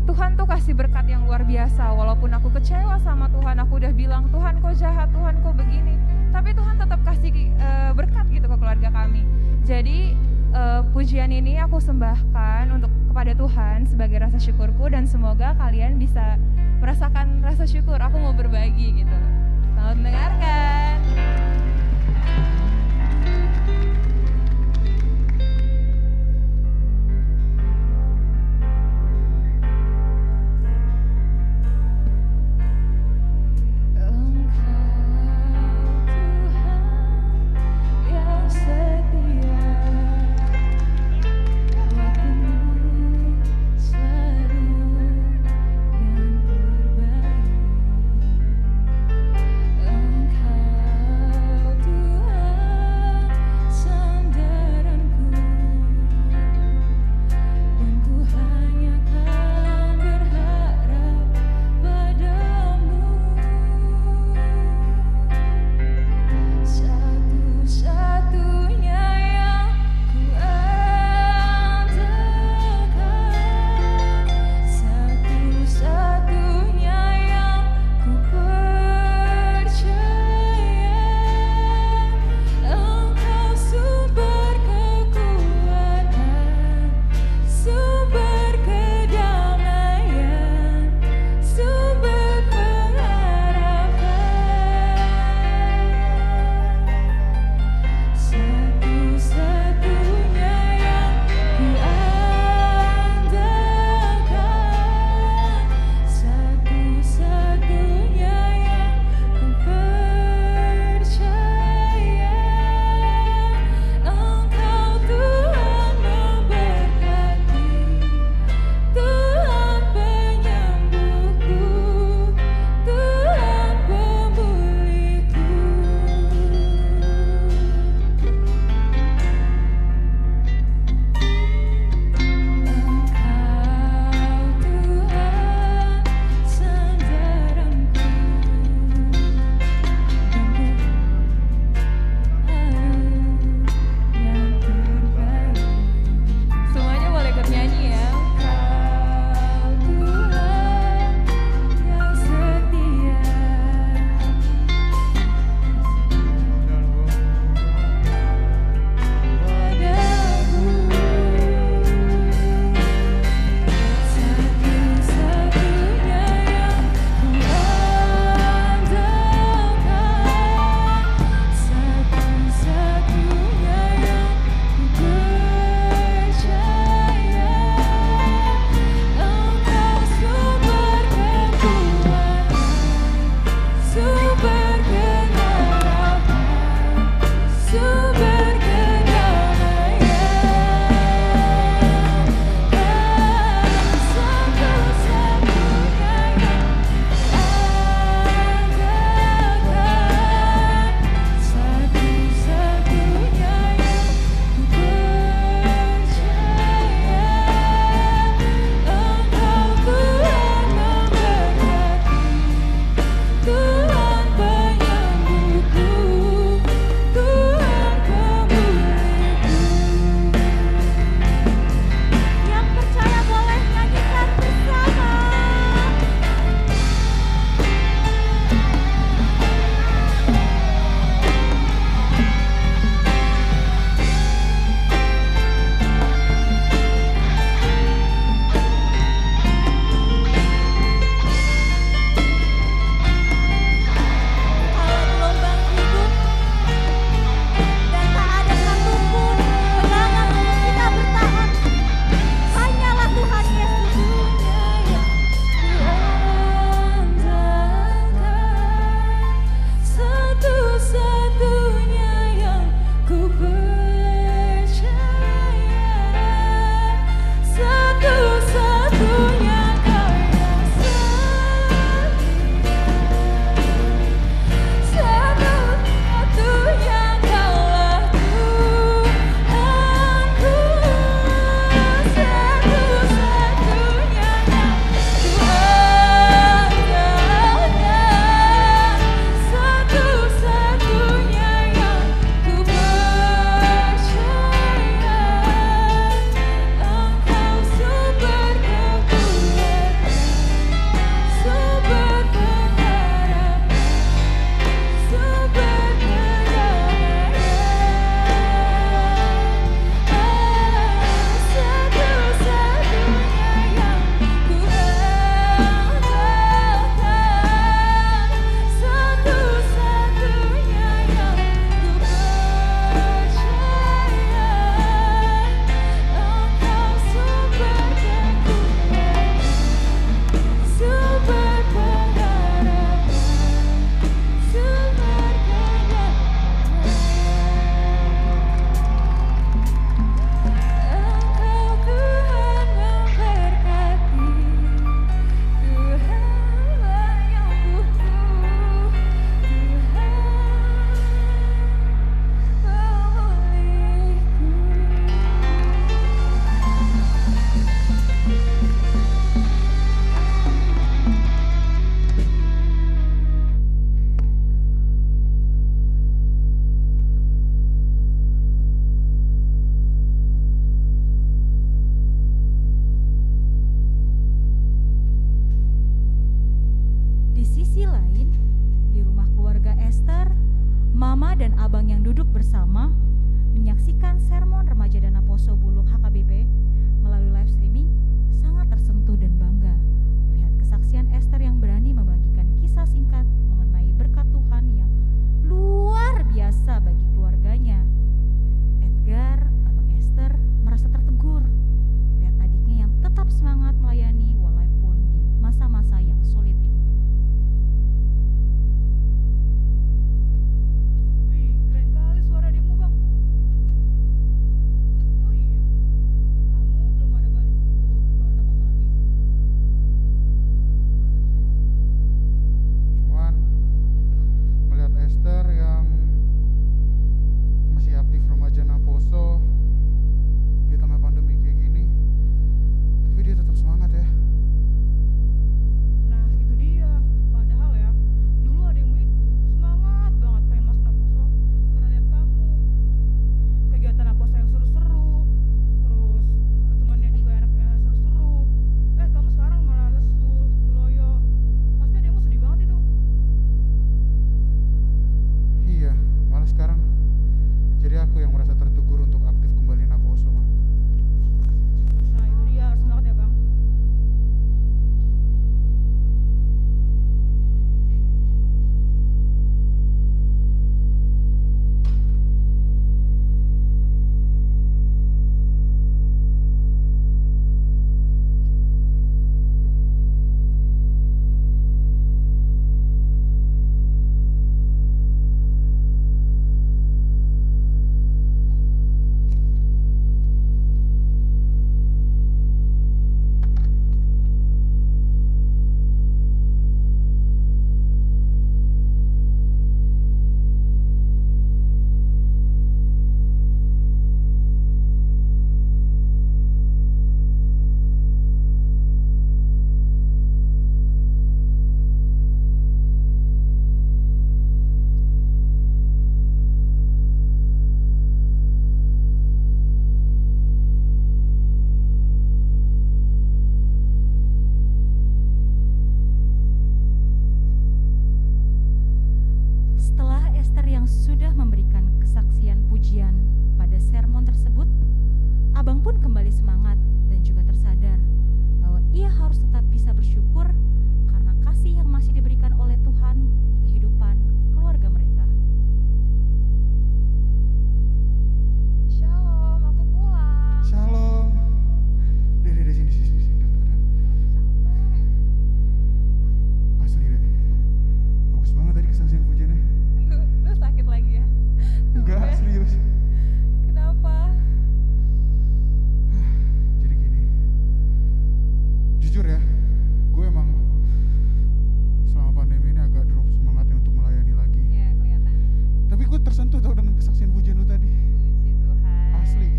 Tuhan tuh kasih berkat yang luar biasa. Walaupun aku kecewa sama Tuhan, aku udah bilang Tuhan kok jahat, Tuhan kok begini, tapi Tuhan tetap kasih berkat gitu ke keluarga kami. Jadi pujian ini aku sembahkan untuk kepada Tuhan sebagai rasa syukurku, dan semoga kalian bisa merasakan rasa syukur. Aku mau berbagi gitu. Selamat mendengarkan. Engkau sisi lain, di rumah keluarga Esther, Mama dan Abang yang duduk bersama menyaksikan sermon remaja dan Naposo Bulung HKBP melalui live streaming sangat tersentuh dan bangga melihat kesaksian Esther yang berani membagikan kisah singkat mengenai berkat Tuhan yang luar biasa bagi keluarganya. Edgar, Abang Esther merasa tertegur melihat adiknya yang tetap semangat melayani walaupun di masa-masa yang sulit ini. Wih, keren kali suara adikmu, Bang. Oh iya, kamu belum ada balik untuk ke Naposo lagi? Cuman melihat Esther yang masih aktif remaja Naposo di tengah pandemi kayak gini, tapi dia tetap semangat ya. Nah, itu dia. Padahal ya, dulu adikmu itu semangat banget pengen masuk Naposo karena lihat kamu. Kegiatan Naposo yang seru-seru, terus temannya juga enak seru-seru. Kamu sekarang malah lesu, loyo. Pasti adikmu sedih banget itu. Iya, malah sekarang jadi aku yang merasa tertegur untuk aktif kembali Naposo, Ma. Nah, itu dia, harus semangat ya, Bang. Setelah Esther yang sudah memberikan kesaksian pujian pada sermon tersebut, Abang pun kembali semangat dan juga tersadar bahwa ia harus tetap bisa bersyukur karena kasih yang masih diberikan oleh Tuhan di kehidupan keluarga mereka. Shalom, aku pulang. Shalom. Deh, sini. Asli deh. Bagus banget tadi kesaksian pujiannya. Lu sakit lagi ya? Enggak, serius. Kenapa? Jadi gini, jujur ya, gue emang selama pandemi ini agak drop semangatnya untuk melayani lagi. Ya, kelihatan. Tapi gue tersentuh tau dengan kesaksian pujian lu tadi. Puji Tuhan. Asli.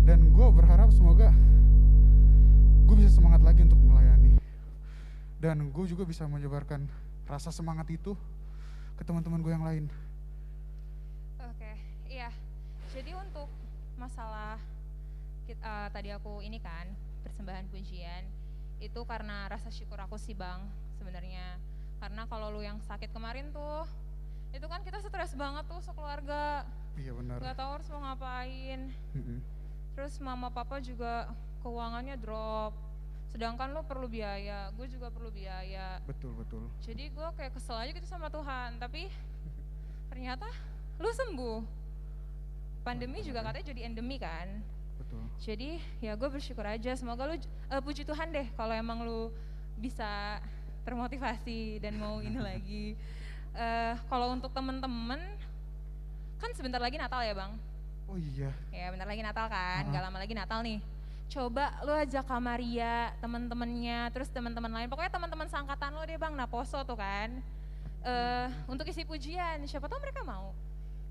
Dan gue berharap semoga gue bisa semangat lagi untuk melayani. Dan gue juga bisa menyebarkan rasa semangat itu ke teman-teman gue yang lain. Oke, iya. Jadi untuk masalah tadi aku ini kan persembahan pujian itu karena rasa syukur aku sih, Bang, sebenarnya. Karena kalau lu yang sakit kemarin tuh, itu kan kita stres banget tuh sekeluarga. Iya benar. Gak tahu harus mau ngapain. Terus mama papa juga keuangannya drop. Sedangkan lu perlu biaya, gue juga perlu biaya. Betul. Jadi gue kayak kesel aja gitu sama Tuhan, tapi ternyata lu sembuh. Pandemi juga katanya jadi endemi kan. Betul. Jadi ya gue bersyukur aja, semoga lu puji Tuhan deh kalau emang lu bisa termotivasi dan mau ini lagi. Kalau untuk temen-temen, kan sebentar lagi Natal ya, Bang? Oh iya. Ya bentar lagi Natal kan, gak lama lagi Natal nih. Coba lu ajak Kak Maria, teman-temannya, terus teman-teman lain, pokoknya teman-teman seangkatan lu deh, Bang, Naposo tuh kan. Untuk isi pujian, siapa tahu mereka mau.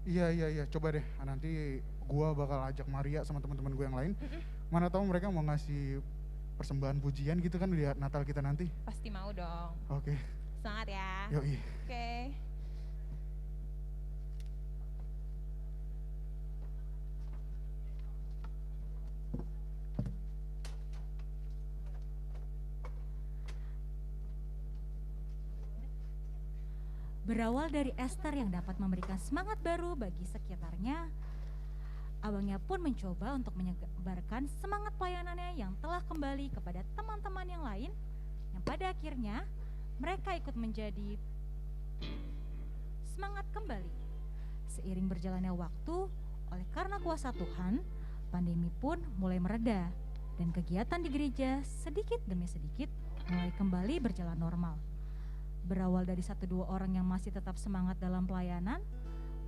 Iya, coba deh nanti gua bakal ajak Maria sama teman-teman gue yang lain. Mana tahu mereka mau ngasih persembahan pujian gitu kan di Natal kita nanti. Pasti mau dong. Oke. Semangat ya. Yoi. Oke. Berawal dari Esther yang dapat memberikan semangat baru bagi sekitarnya, abangnya pun mencoba untuk menyebarkan semangat pelayanannya yang telah kembali kepada teman-teman yang lain, yang pada akhirnya mereka ikut menjadi semangat kembali. Seiring berjalannya waktu, oleh karena kuasa Tuhan, pandemi pun mulai mereda dan kegiatan di gereja sedikit demi sedikit mulai kembali berjalan normal. Berawal dari 1-2 orang yang masih tetap semangat dalam pelayanan,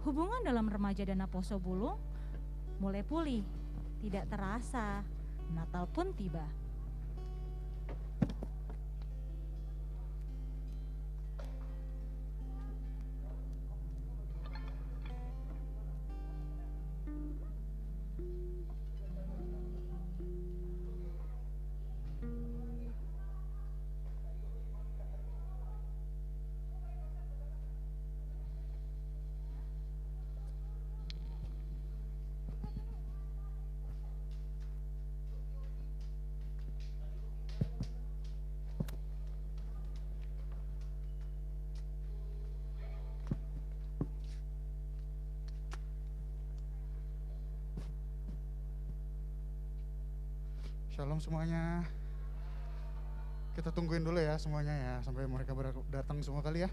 hubungan dalam remaja dan Aposo Bulung mulai pulih. Tidak terasa, Natal pun tiba. Shalom semuanya. Kita tungguin dulu ya semuanya ya, sampai mereka datang semua kali ya.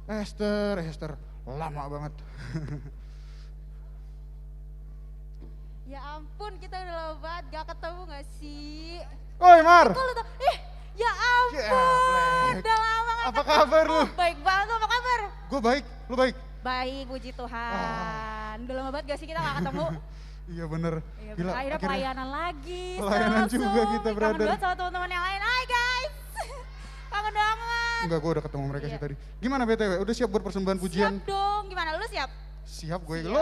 Esther, lama banget. Ya ampun, kita udah lama banget gak ketemu gak sih? Oi Mar! Ya ampun, udah lama gak Apa kabar lu? Baik banget, apa kabar? Gue baik, lu baik? Baik, puji Tuhan. Udah lama banget gak sih kita gak ketemu? Iya bener. Iya, Gila, akhirnya pelayanan lagi. Pelayanan juga kita, brother. Kangen banget sama teman-teman yang lain. Hai guys, kangen banget. Enggak, gue udah ketemu mereka sih tadi. Gimana BTW? Udah siap buat persembahan pujian? Siap dong, gimana lu siap? Siap gue, lo?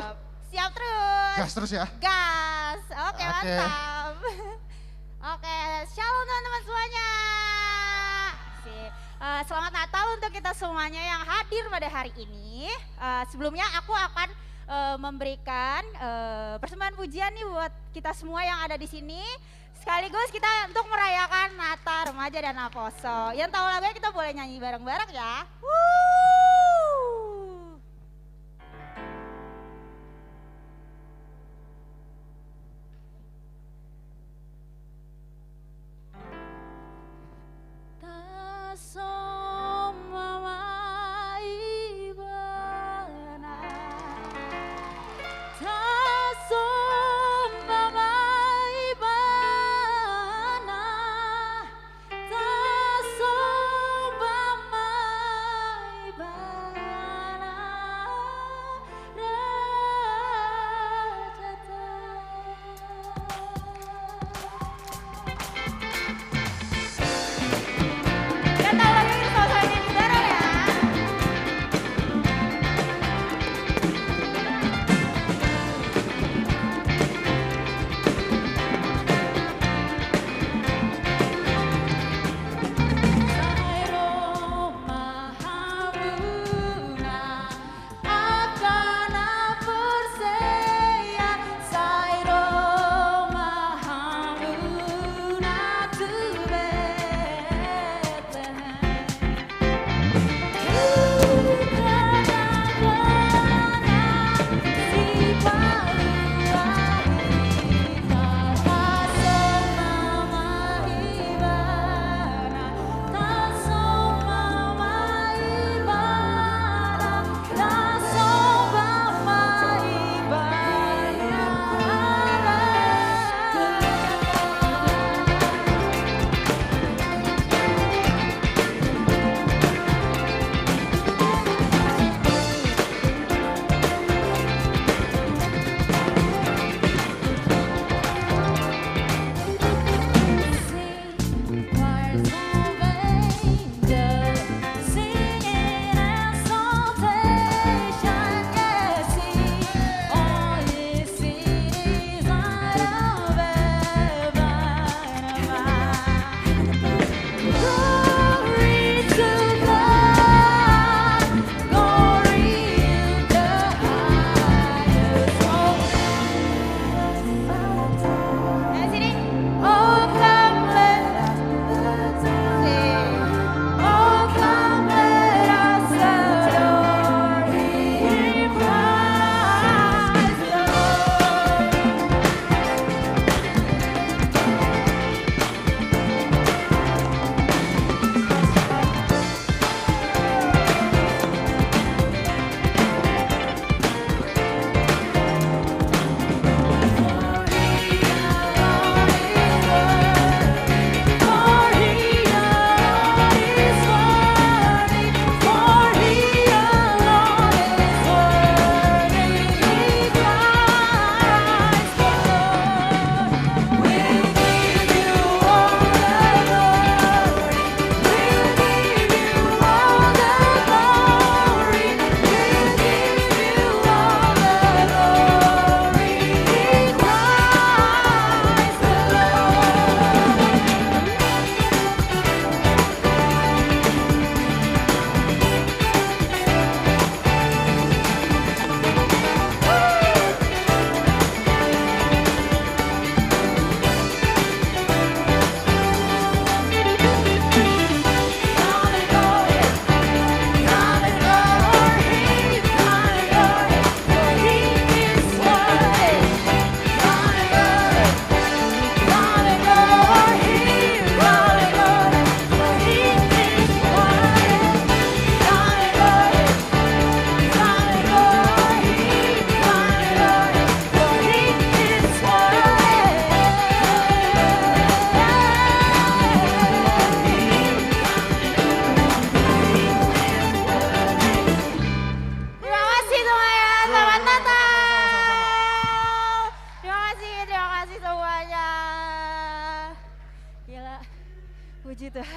Siap terus. Gas terus ya? Gas, oke. Mantap. Oke, shalom teman-teman semuanya. Selamat Natal untuk kita semuanya yang hadir pada hari ini. Sebelumnya aku akan memberikan persembahan pujian nih buat kita semua yang ada di sini. Sekaligus kita untuk merayakan Natal Remaja dan Aposo. Yang tahu lagunya kita boleh nyanyi bareng-bareng ya.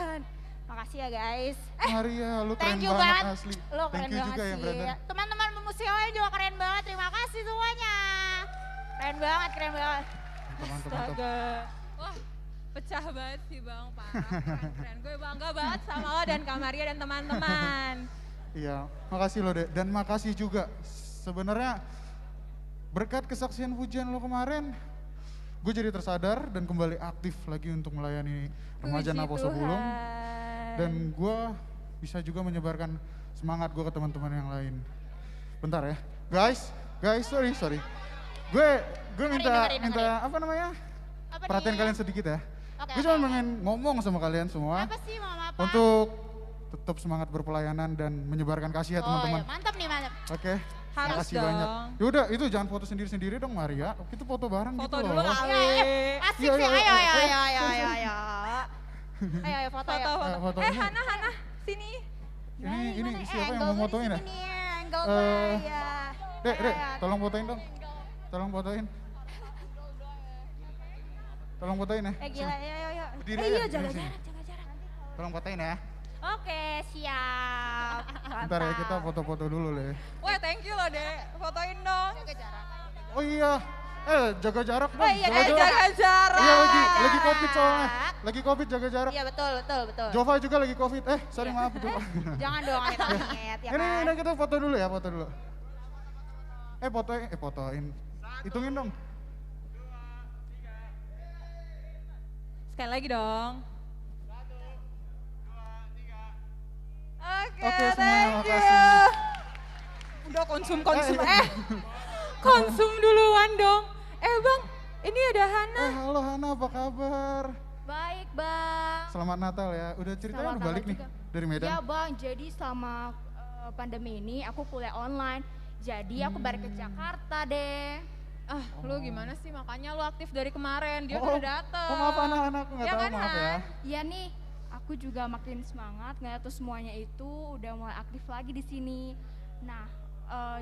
Tuhan. Makasih ya guys. Maria, lu keren Thank you banget banget. asli. Lo keren Thank you banget juga ya sih. Brandon. Teman-teman museumnya juga keren banget. Terima kasih semuanya. Keren banget, keren banget. Mantap. Astaga. Wah, pecah banget sih Bang, parah, keren. Gue bangga banget sama lo dan Kak Maria dan teman-teman. Iya, makasih lo Dek. Dan makasih juga. Sebenarnya berkat kesaksian pujian lo kemarin, gue jadi tersadar dan kembali aktif lagi untuk melayani remaja Puji Naposo Tuhan. Bulung. Dan gue bisa juga menyebarkan semangat gue ke teman-teman yang lain. Bentar ya, guys, sorry. Gue minta apa namanya? Perhatian kalian sedikit ya. Gue cuma pengen ngomong sama kalian semua. Apa sih, mau apa? Untuk tetap semangat berpelayanan dan menyebarkan kasih ya teman-teman. Oh, iya. Mantap nih, mantap. Oke. Harus Makasih dong. banyak. Yaudah, itu jangan foto sendiri-sendiri dong Maria. Kita foto bareng Foto gitu dulu loh. kali. Asik Iya, sih, iya, ayo. Ayo foto ya. Foto ini. Hana, sini. Ini siapa yang mau motoin ya? Angle gue, ya. Dek, tolong fotoin dong. Tolong fotoin. Tolong fotoin ya. Gila, ayo. Berdiri Iya, aja, jaga sini. jarak. Tolong fotoin ya. Oke, siap. Bentar ya, kita foto-foto dulu Le. Wah, thank you loh, Dek. Fotoin dong. Jaga jarak. Oh iya, jaga jarak dong. Oh iya, jaga jarak. Iya lagi covid soalnya. Lagi covid jaga jarak. Iya, betul. Jova juga lagi covid. Sorry maaf Jova. Jangan dong, amit-amit ya kan. Ini kita foto dulu ya, foto dulu. Fotoin. Hitungin dong. Sekali lagi dong. Oke, semuanya thank makasih. you. Udah konsum. Konsum duluan dong. Bang, ini ada Hana. Halo Hana, apa kabar? Baik Bang. Selamat Natal ya. Udah ceritanya Selamat udah balik Natal nih juga. dari Medan? Ya Bang, jadi selama pandemi ini aku kuliah online. Jadi aku balik ke Jakarta deh. Lu gimana sih? Makanya lu aktif dari kemarin. Dia Oh, udah dateng. Oh maaf anak-anak, aku nggak Ya tahu, kan, maaf ya. Iya nih, aku juga makin semangat ngeliat tuh semuanya itu udah mulai aktif lagi di sini. Nah,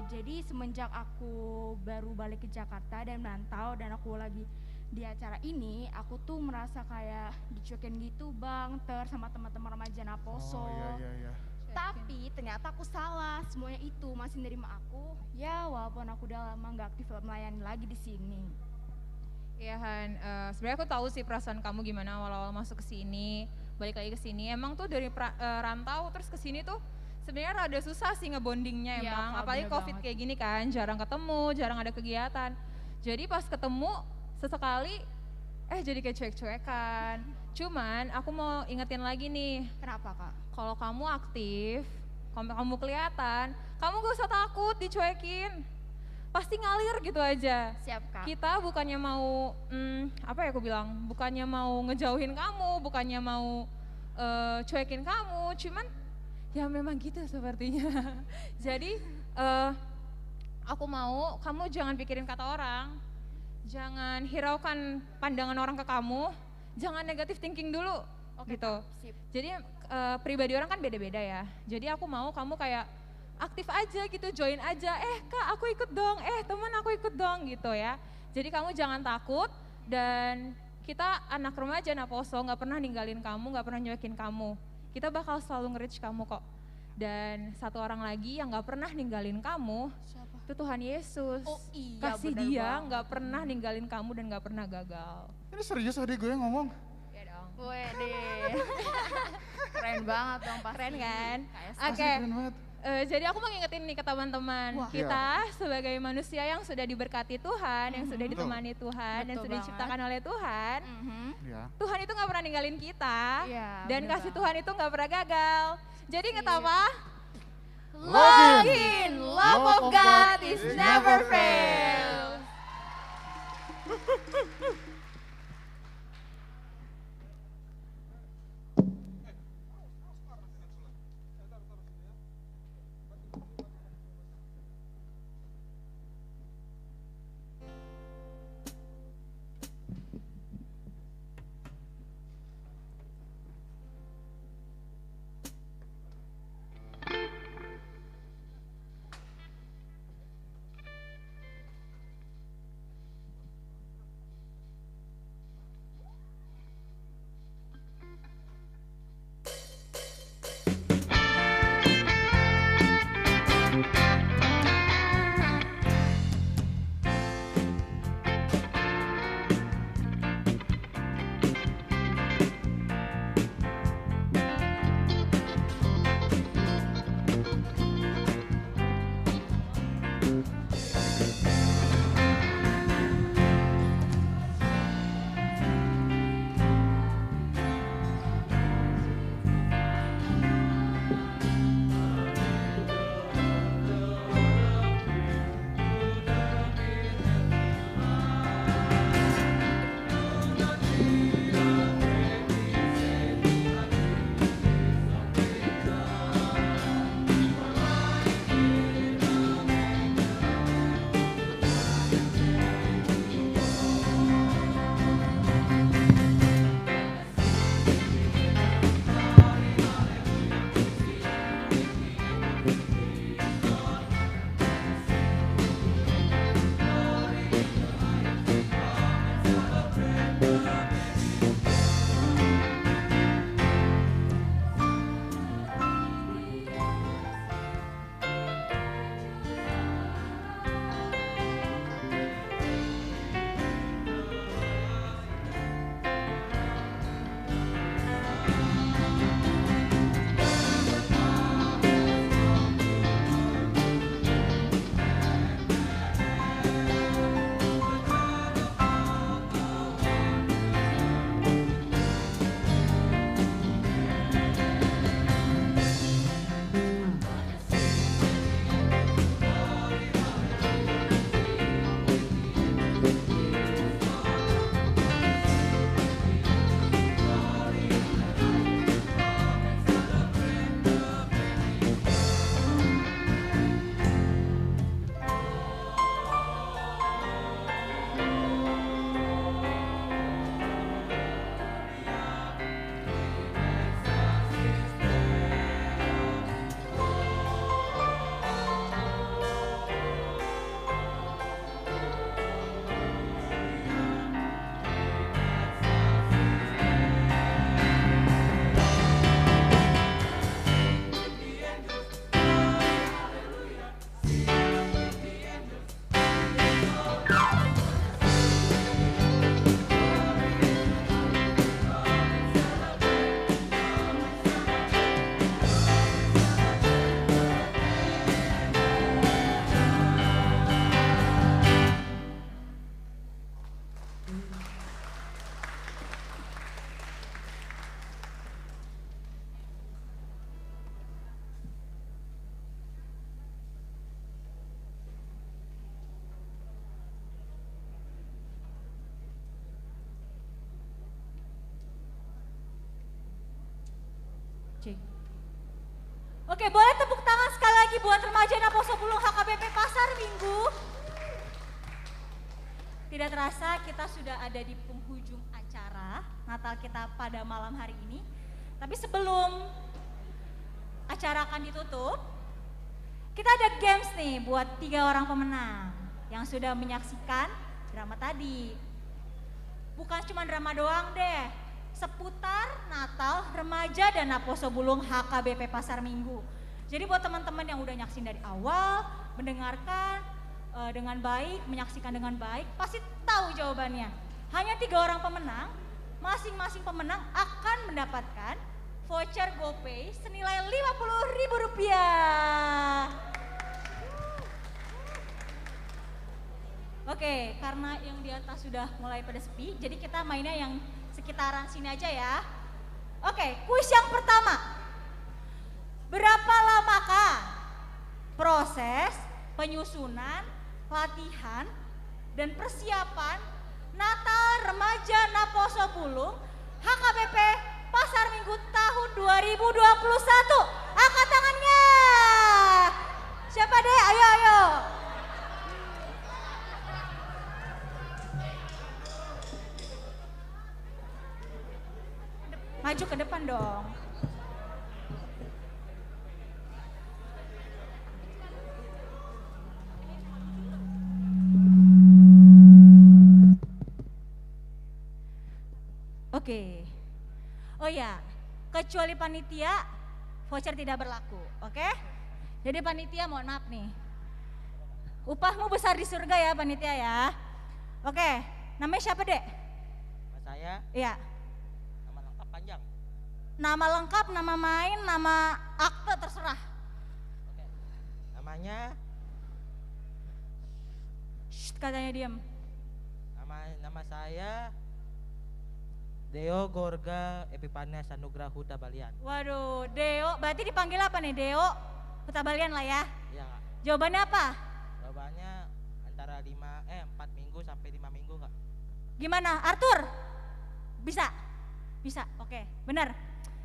jadi semenjak aku baru balik ke Jakarta dan merantau dan aku lagi di acara ini, aku tuh merasa kayak dicuekin gitu Bang, sama teman-teman remaja Naposo. Oh iya. Tapi ternyata aku salah, semuanya itu masih nerima aku. Ya walaupun aku udah lama nggak aktif melayani lagi di sini. Iya Han, sebenarnya aku tahu sih perasaan kamu gimana awal-awal masuk ke sini, balik lagi ke sini. Emang tuh dari rantau terus ke sini tuh sebenarnya rada susah sih ngebondingnya Iya, emang. Kak, Apalagi bener Covid banget. kayak gini kan, jarang ketemu, jarang ada kegiatan. Jadi pas ketemu sesekali jadi kayak cuek-cuekan. Cuman aku mau ingetin lagi nih. Kenapa Kak? Kalau kamu aktif, kamu kelihatan, kamu gak usah takut dicuekin. Pasti ngalir gitu aja. Siap Kak. Kita bukannya mau, bukannya mau ngejauhin kamu, bukannya mau cuekin kamu, cuman ya memang gitu sepertinya. Jadi aku mau kamu jangan pikirin kata orang, jangan hiraukan pandangan orang ke kamu, jangan negatif thinking dulu. Oke, gitu. Kak, sip. Jadi pribadi orang kan beda-beda ya. Jadi aku mau kamu kayak aktif aja gitu, join aja. Kak aku ikut dong, teman aku ikut dong gitu ya. Jadi kamu jangan takut dan kita anak remaja Naposo nggak pernah ninggalin kamu, nggak pernah nyuekin kamu. Kita bakal selalu nge-reach kamu kok. Dan satu orang lagi yang nggak pernah ninggalin kamu, itu Tuhan Yesus. Oh iya, kasih bener dia banget. nggak pernah ninggalin kamu dan nggak pernah gagal. Ini serius adik gue yang ngomong? Wede. Keren banget dong pasti. Keren kan? Kayak Oke. Keren banget. Jadi aku mau ngingetin nih ke teman-teman, Wah. kita sebagai manusia yang sudah diberkati Tuhan, yang sudah ditemani Tuhan, yang Betul sudah diciptakan oleh Tuhan, Ya. Tuhan itu nggak pernah ninggalin kita, Iya, dan bener kasih banget. Tuhan itu nggak pernah gagal. Jadi inget apa? Login, love of God is never fails. Cek. Oke, boleh tepuk tangan sekali lagi buat remaja Naposo Bulung HKBP Pasar Minggu. Tidak terasa kita sudah ada di penghujung acara Natal kita pada malam hari ini. Tapi sebelum acara akan ditutup, kita ada games nih buat 3 orang pemenang yang sudah menyaksikan drama tadi. Bukan cuma drama doang deh, seputar Natal, remaja dan Naposo Bulung HKBP Pasar Minggu. Jadi buat teman-teman yang udah nyaksin dari awal, mendengarkan dengan baik, menyaksikan dengan baik, pasti tahu jawabannya. Hanya 3 orang pemenang, masing-masing pemenang akan mendapatkan voucher GoPay senilai Rp50.000. Oke, karena yang di atas sudah mulai pada sepi, jadi kita mainnya yang sekitaran sini aja ya. Oke, kuis yang pertama. Berapa lamakah proses penyusunan, latihan, dan persiapan Natal Remaja Naposo Bulung HKBP Pasar Minggu tahun 2021? Angkat tangannya. Siapa deh? Ayo, ayo. Maju ke depan dong. Oke. Oh ya, kecuali panitia, voucher tidak berlaku, oke? Jadi panitia mohon maaf nih. Upahmu besar di surga ya panitia ya. Oke, namanya siapa dek? Saya? Iya. Nama lengkap panjang. Nama lengkap, nama main, nama akte terserah. Oke. Namanya? Shh, katanya diam. Nama saya Deo Gorga Epipania Sanugra Huta Balian. Waduh, Deo, berarti dipanggil apa nih? Deo Huta Balian lah ya? Iya Kak. Jawabannya apa? Jawabannya antara 4 minggu sampai 5 minggu Kak. Gimana, Arthur? Bisa? Bisa, oke, benar.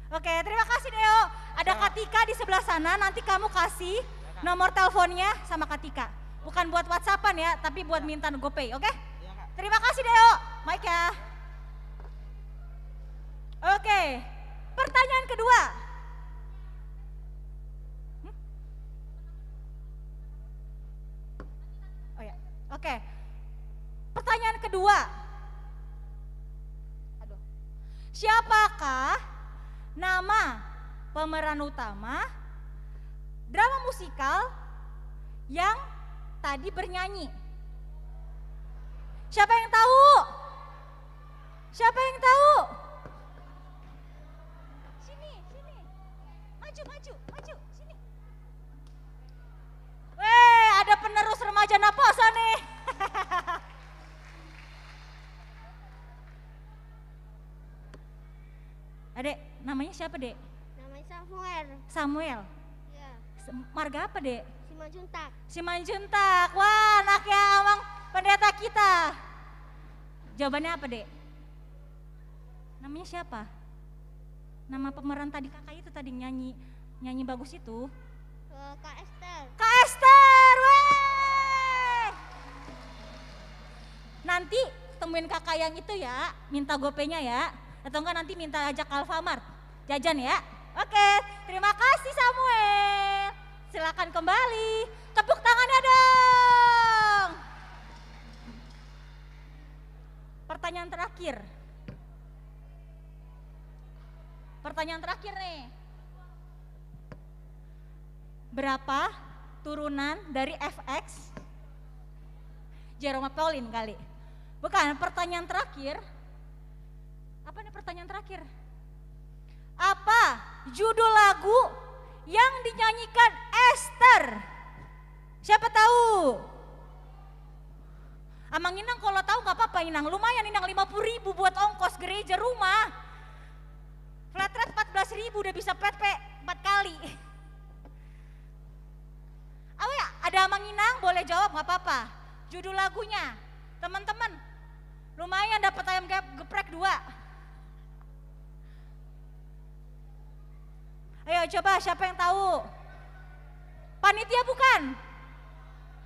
Oke, terima kasih Deo. Ada Katika di sebelah sana, nanti kamu kasih nomor teleponnya sama Katika. Bukan buat WhatsAppan ya, tapi buat minta GoPay, oke? Terima kasih Deo, Mike ya. Oke, pertanyaan kedua. Oh ya, oke. Pertanyaan kedua. Aduh. Siapakah nama pemeran utama drama musikal yang tadi bernyanyi? Siapa yang tahu? Siapa yang tahu? Maju, sini. Weh, ada penerus remaja Naposo nih. Adek, namanya siapa dek? Namanya Samuel. Samuel? Iya. Marga apa dek? Simanjuntak. Simanjuntak, wah anaknya Amang pendeta kita. Jawabannya apa dek? Namanya siapa? Nama pemeran tadi kakak itu tadi nyanyi bagus itu. Kak Esther. Kak Esther, weh. Nanti temuin kakak yang itu ya, minta GoPay-nya ya. Atau enggak nanti minta ajak ke Alfamart, jajan ya. Oke, terima kasih Samuel. Silakan kembali, tepuk tangannya dong. Pertanyaan terakhir. Pertanyaan terakhir nih. Berapa turunan dari FX? Jerome Pauline kali. Bukan, pertanyaan terakhir. Apa nih pertanyaan terakhir? Apa judul lagu yang dinyanyikan Esther? Siapa tahu? Amang Inang kalau tahu nggak apa-apa Inang, lumayan Inang 50.000 buat ongkos gereja rumah. Flat rate 14.000 udah bisa PP 4 kali. Apa ya? Ada Amang Inang boleh jawab nggak apa-apa. Judul lagunya, teman-teman, lumayan dapat ayam geprek 2. Ayo coba siapa yang tahu? Panitia bukan?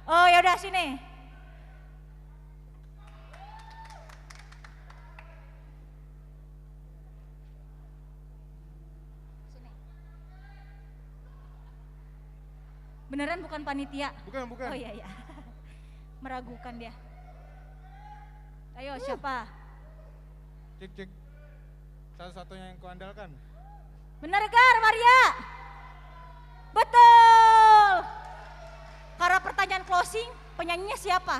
Oh ya udah sini. Beneran bukan panitia? Bukan. Oh iya. Meragukan dia. Ayo siapa? Cek. Satu-satunya yang kuandalkan. Bener Gar, Maria? Betul. Karena pertanyaan closing, penyanyinya siapa?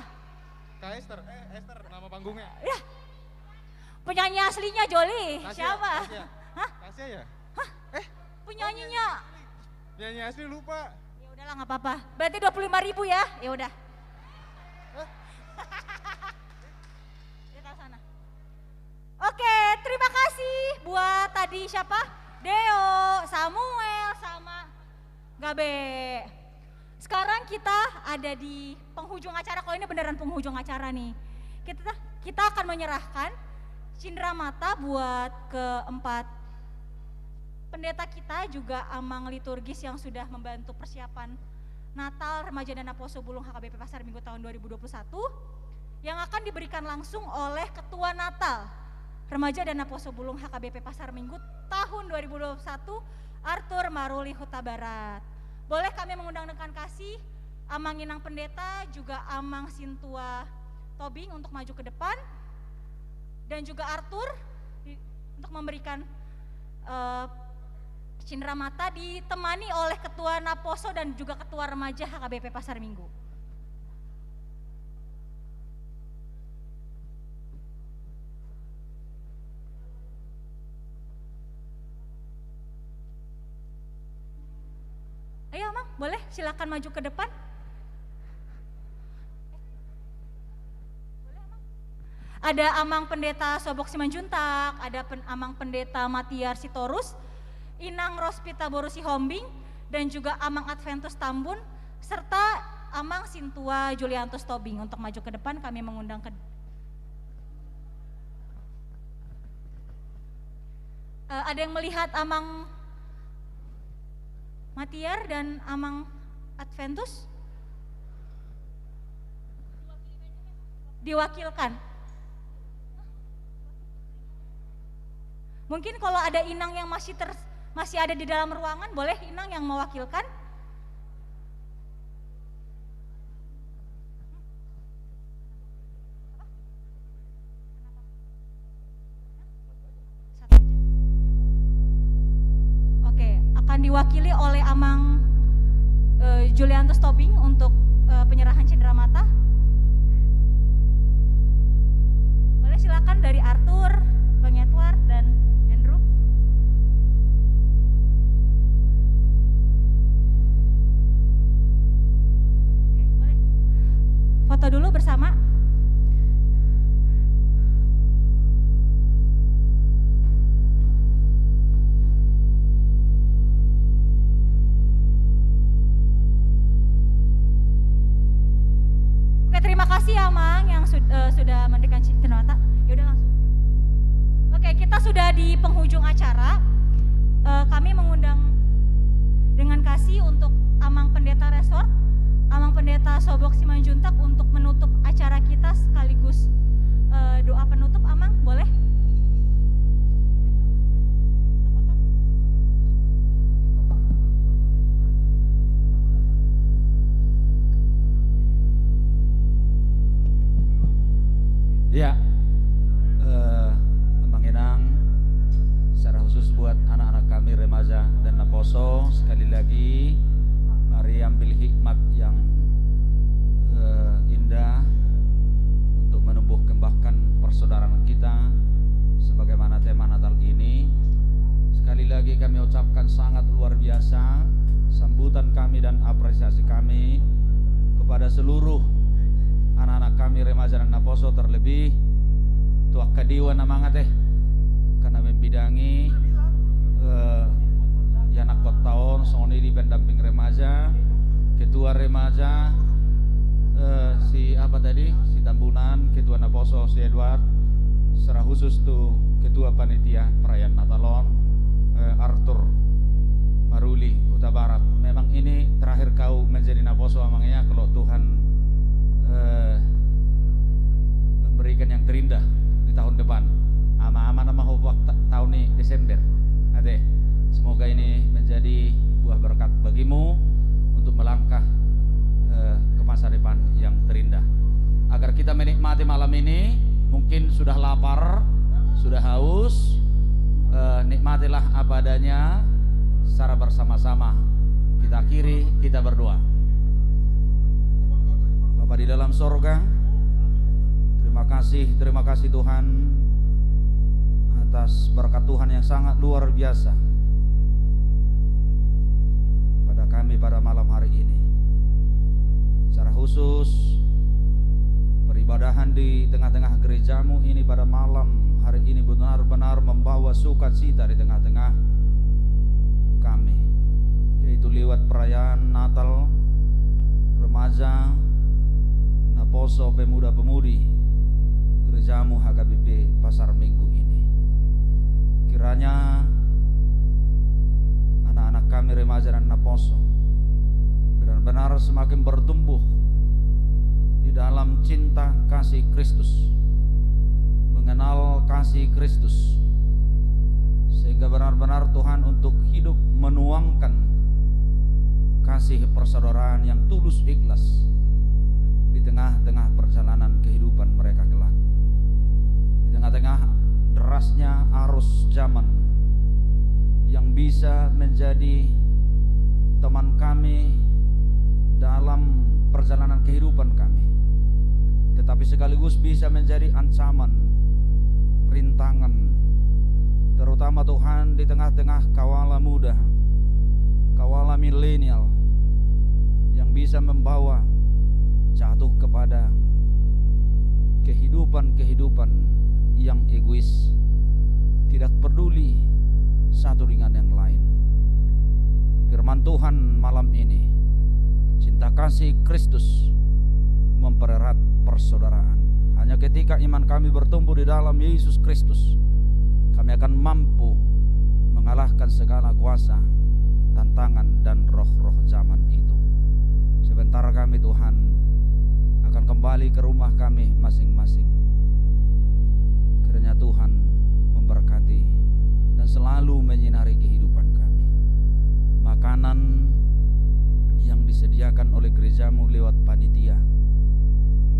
Kak Esther, Esther nama panggungnya. Ya. Penyanyi aslinya Joli, siapa? Tasya. Hah? Tasya ya? Hah? Penyanyinya. Penyanyi asli lupa. Ya udahlah nggak apa-apa. Berarti 25.000 ya? Ya udah. Oke, terima kasih buat tadi siapa? Deo, Samuel, sama Gabe. Sekarang kita ada di penghujung acara. Kalau ini beneran penghujung acara nih. Kita akan menyerahkan cindera mata buat keempat pendeta kita, juga amang liturgis yang sudah membantu persiapan Natal Remaja dan Aposo Bulung HKBP Pasar Minggu tahun 2021, yang akan diberikan langsung oleh Ketua Natal Remaja dan Aposo Bulung HKBP Pasar Minggu tahun 2021, Arthur Maruli Huta Barat. Boleh kami mengundang dengan kasih Amang Inang Pendeta, juga Amang Sintua Tobing untuk maju ke depan, dan juga Arthur untuk memberikan cindera mata, ditemani oleh Ketua Naposo dan juga Ketua Remaja HKBP Pasar Minggu. Ayo Amang, boleh silakan maju ke depan. Ada Amang Pendeta Sobok Simanjuntak, ada Amang Pendeta Matiar Sitorus, Inang Rospita Borusi Hombing, dan juga Amang Adventus Tambun, serta Amang Sintua Juliantus Tobing. Untuk maju ke depan kami mengundang ke ada yang melihat Amang Matiar dan Amang Adventus? Diwakilkan. Mungkin kalau ada Inang yang masih ada di dalam ruangan, boleh Inang yang mewakilkan? Akan diwakili oleh Amang Juliantus Tobing untuk penyerahan cindera mata. Boleh silakan dari Arthur, Bang Edward, dan Andrew. Oke, boleh. Foto dulu bersama. Terima kasih Amang yang sudah memberikan cindera mata. Ya udah langsung. Oke, kita sudah di penghujung acara. Kami mengundang dengan kasih untuk Amang Pendeta Resort, Amang Pendeta Sobok Simanjuntak untuk menutup acara kita sekaligus doa penutup. Amang, boleh? Ya, Abang Enang, secara khusus buat anak-anak kami remaja dan Naposo, sekali lagi mari ambil hikmat yang indah untuk menumbuh kembangkan persaudaraan kita sebagaimana tema Natal ini. Sekali lagi kami ucapkan sangat luar biasa sambutan kami dan apresiasi kami kepada seluruh anak-anak kami remaja dan Naposo, terlebih Tua Kadiwa Namanga karena membidangi Yanak Kotaon Sony di pendamping remaja, Ketua Remaja si apa tadi, si Tambunan, Ketua Naposo si Edward, secara khusus tuh Ketua Panitia Perayaan Natalon Arthur Huta Barat. Memang ini terakhir kau menjadi Naposo amangnya kalau Tuhan memberikan yang terindah di tahun depan. Ama-ama nama tahun ini Desember. Ade, semoga ini menjadi buah berkat bagimu untuk melangkah ke masa depan yang terindah. Agar kita menikmati malam ini, mungkin sudah lapar, sudah haus, nikmatilah apa adanya secara bersama-sama. Kita akhiri, kita berdoa. Bapa di dalam sorga, terima kasih Tuhan atas berkat Tuhan yang sangat luar biasa pada kami pada malam hari ini. Secara khusus peribadahan di tengah-tengah gerejamu ini pada malam hari ini benar-benar membawa sukacita di tengah-tengah kami, yaitu lewat perayaan Natal remaja Naposo pemuda-pemudi gerejamu HKBP Pasar Minggu ini. Kiranya anak-anak kami remaja dan Naposo benar-benar semakin bertumbuh di dalam cinta kasih Kristus, mengenal kasih Kristus, sehingga benar-benar Tuhan untuk hidup menuangkan kasih persaudaraan yang tulus ikhlas di tengah-tengah perjalanan kehidupan mereka kelak. Di tengah-tengah derasnya arus zaman yang bisa menjadi teman kami dalam perjalanan kehidupan kami, tetapi sekaligus bisa menjadi ancaman, rintangan, terutama Tuhan di tengah-tengah kawala muda, kawala milenial yang bisa membawa jatuh kepada kehidupan yang egois, tidak peduli satu dengan yang lain. Firman Tuhan malam ini, cinta kasih Kristus mempererat persaudaraan. Hanya ketika iman kami bertumbuh di dalam Yesus Kristus, kami akan mampu mengalahkan segala kuasa, tantangan dan roh-roh zaman itu. Sebentar kami Tuhan akan kembali ke rumah kami masing-masing. Kiranya Tuhan memberkati dan selalu menyinari kehidupan kami. Makanan yang disediakan oleh gerejamu lewat panitia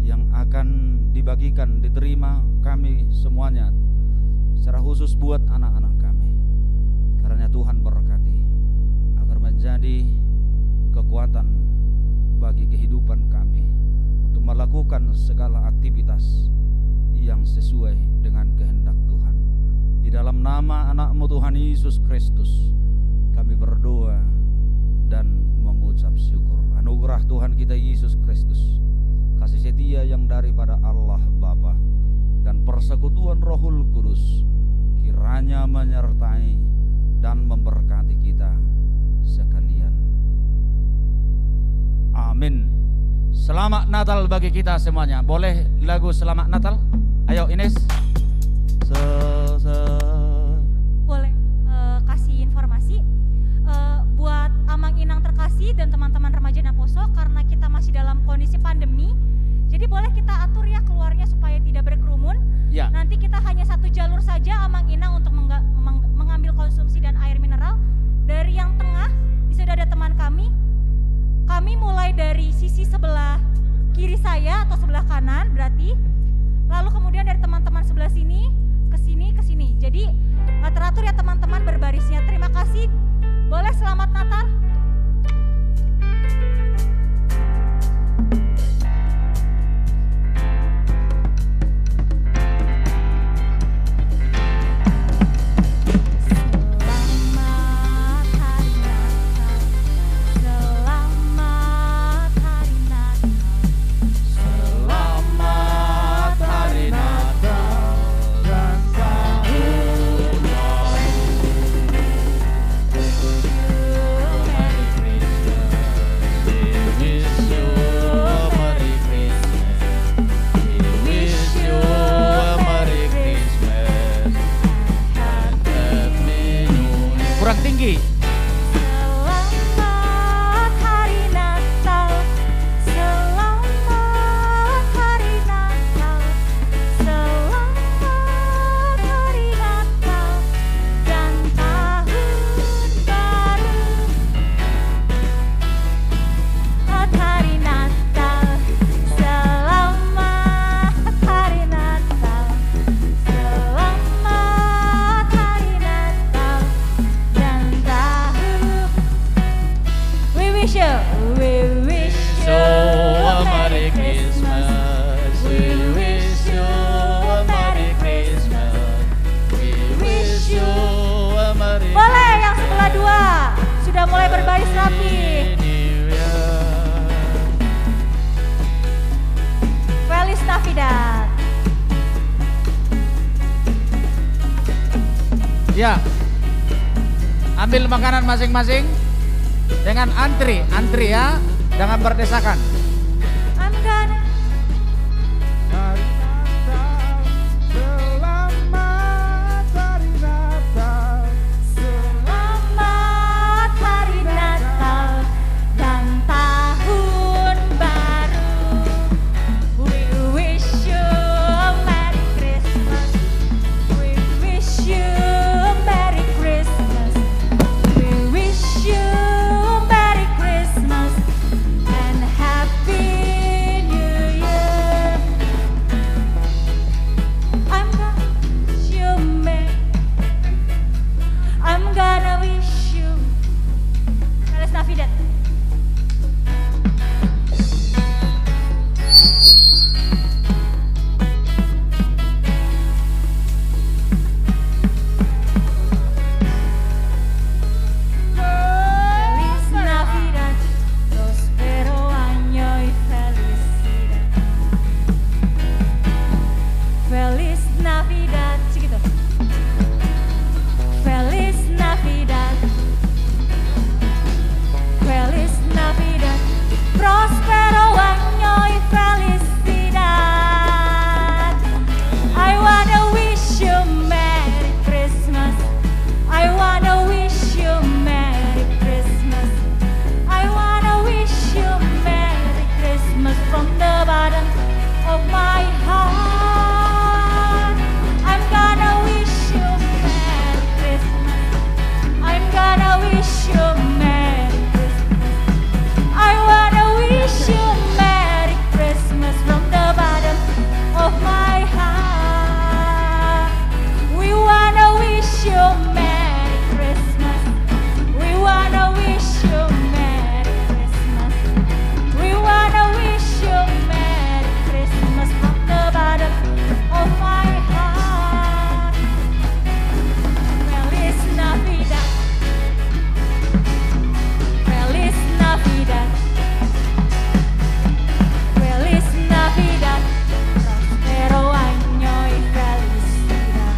yang akan dibagikan, diterima kami semuanya secara khusus buat anak-anak kami. Karena Tuhan berkati agar menjadi kekuatan bagi kehidupan kami untuk melakukan segala aktivitas yang sesuai dengan kehendak Tuhan. Di dalam nama anak-Mu Tuhan Yesus Kristus kami berdoa dan mengucap syukur. Anugerah Tuhan kita Yesus Kristus, kasih setia yang daripada Allah Bapa dan persekutuan Rohul Kudus kiranya menyertai dan memberkati kita sekalian. Amin. Selamat Natal bagi kita semuanya. Boleh lagu Selamat Natal? Ayo Ines. Boleh kasih informasi buat Amang Inang terkasih dan teman-teman remaja Naposo, karena kita masih dalam kondisi pandemi, jadi boleh kita atur ya keluarnya supaya tidak berkerumun. Ya. Nanti kita hanya satu jalur saja Amang Inang untuk mengambil konsumsi dan air mineral. Dari yang tengah di sudah ada teman kami. Kami mulai dari sisi sebelah kiri saya atau sebelah kanan berarti. Lalu kemudian dari teman-teman sebelah sini ke sini ke sini. Jadi teratur ya teman-teman berbarisnya. Terima kasih. Boleh selamat Natal. Selamat ambil makanan masing-masing dengan antri ya, jangan berdesakan. I'm gonna Selamat Hari Natal dan Tahun Baru. We wish you a Merry Christmas. We wish you a Merry Christmas. We wish you a Merry Christmas and Happy New Year. I'm gonna wish you I'm gonna wish you Feliz Navidad. Feliz Navidad, prospero año y felicidad. Feliz Navidad, chiquito. Feliz Navidad. Feliz Navidad, prospero año y felicidad. I wanna wish you Merry Christmas. I wanna wish you Merry Christmas. I wanna wish you Merry Christmas from the bottom of my heart. I'm gonna wish you Merry Christmas. I'm gonna wish you Merry Christmas. I wanna wish you Merry Christmas from the bottom of my heart. We wanna wish you Merry Christmas. We wanna wish you Merry Christmas. We wanna wish you Merry Christmas from the bottom of my heart. Feliz Navidad. Feliz Navidad. Feliz Navidad, prospero año y felicidad.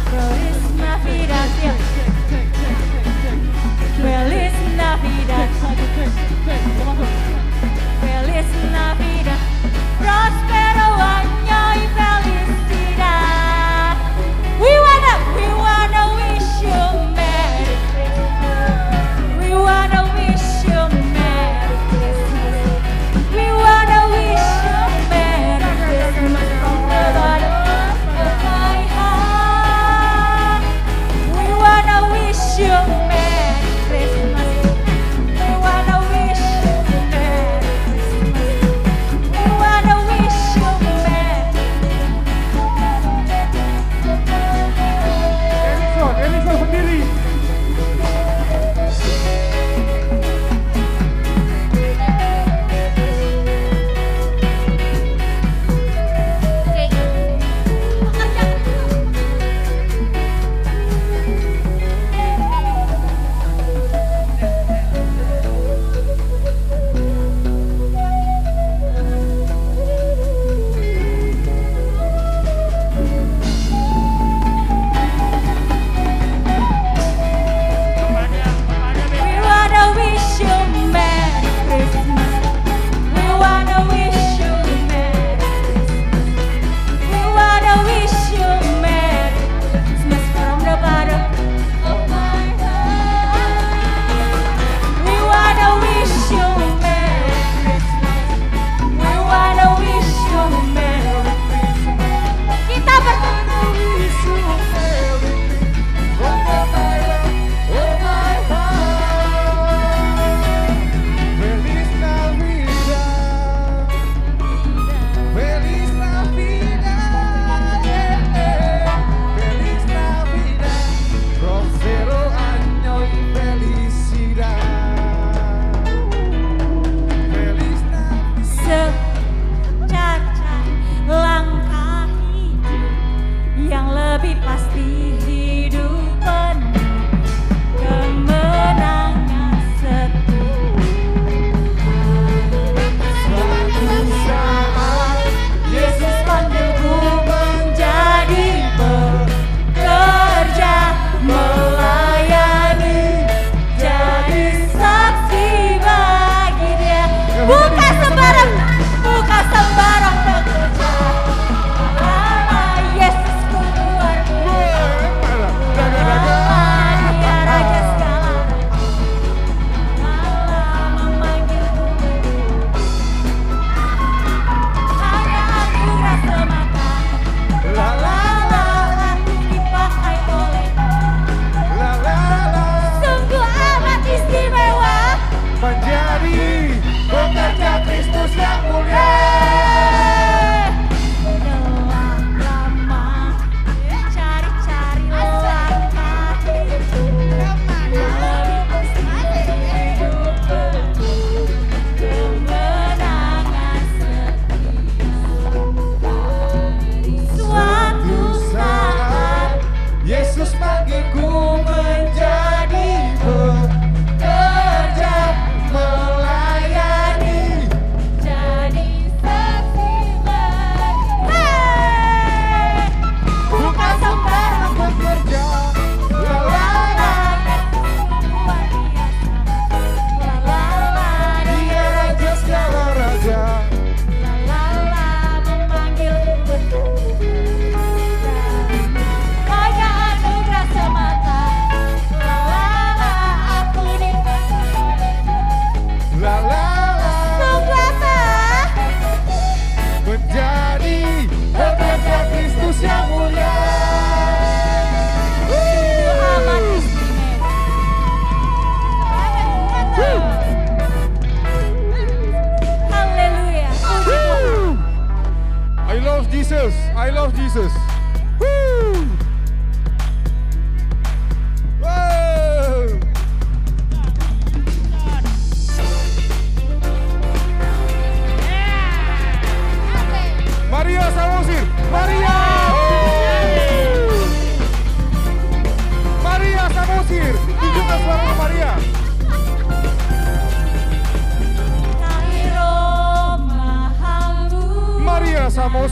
Feliz Navidad, Feliz Navidad. Feliz Navidad, prospero año y felicidad. We wanna wish you Merry Christmas. We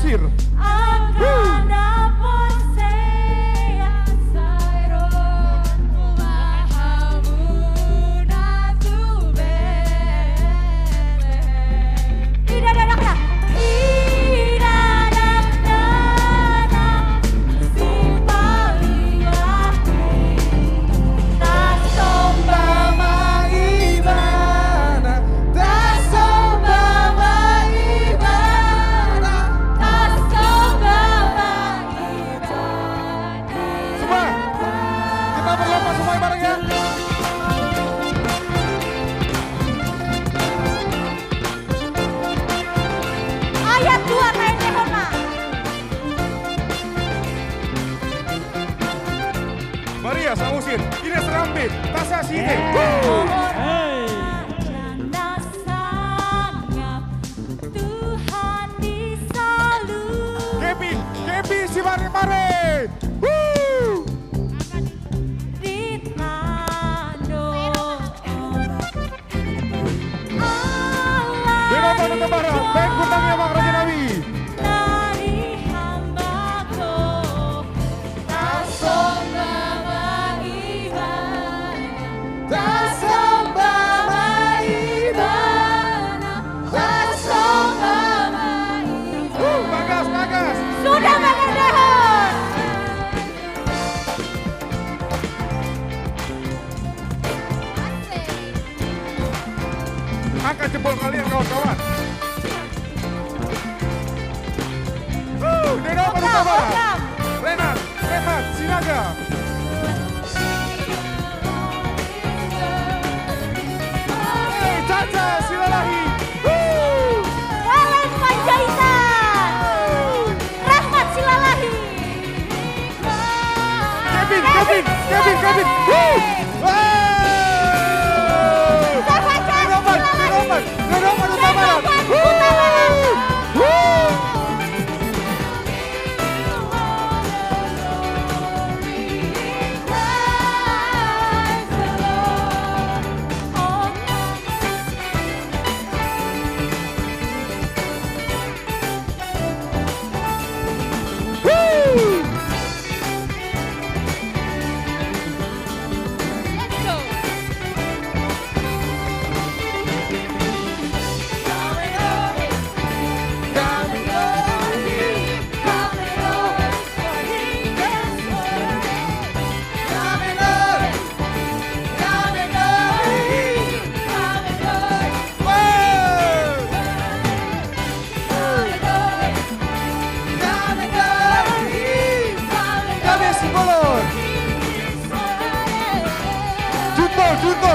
Samosir. Ayat 2 kain Yehova. Maria Samosir, Ines Rambit, Tasya Sine. Tuhan disalut. Kepi si Mare. Denopa Nusa Barat, band Kutangnya Bang Raja Nabi. Bagas. Sudah Bagas Dehon. Angkat jempol kalian kawan-kawan. Denopa Nusa Barat. Renat Sinaga. Caca Silalahi. Valen Panjaitan. Rahmat Silalahi. Kevin. Denopa Nusa Barat. Junto.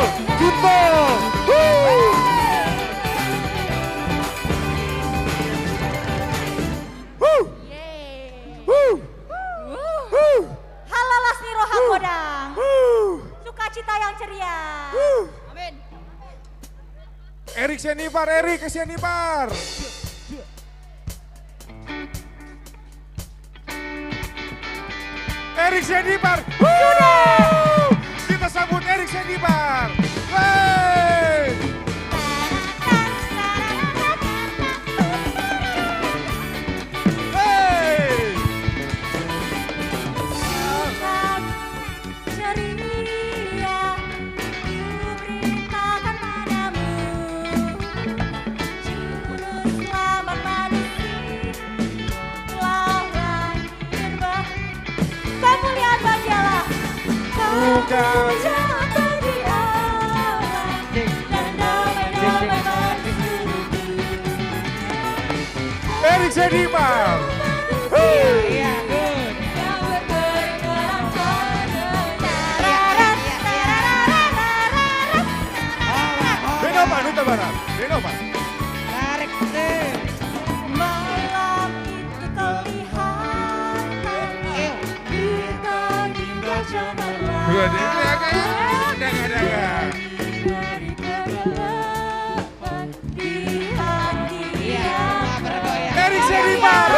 Halo Lasmi Roha Kodang. Sukacita yang ceria. Amin. Erik Sianipar. Erik Sianipar. Kita sambut Erik Sianipar. Erik Sianipar. Denopa Nusa Barat. Malam itu kelihatan bintang indah cemerlang. Erik Sianipar.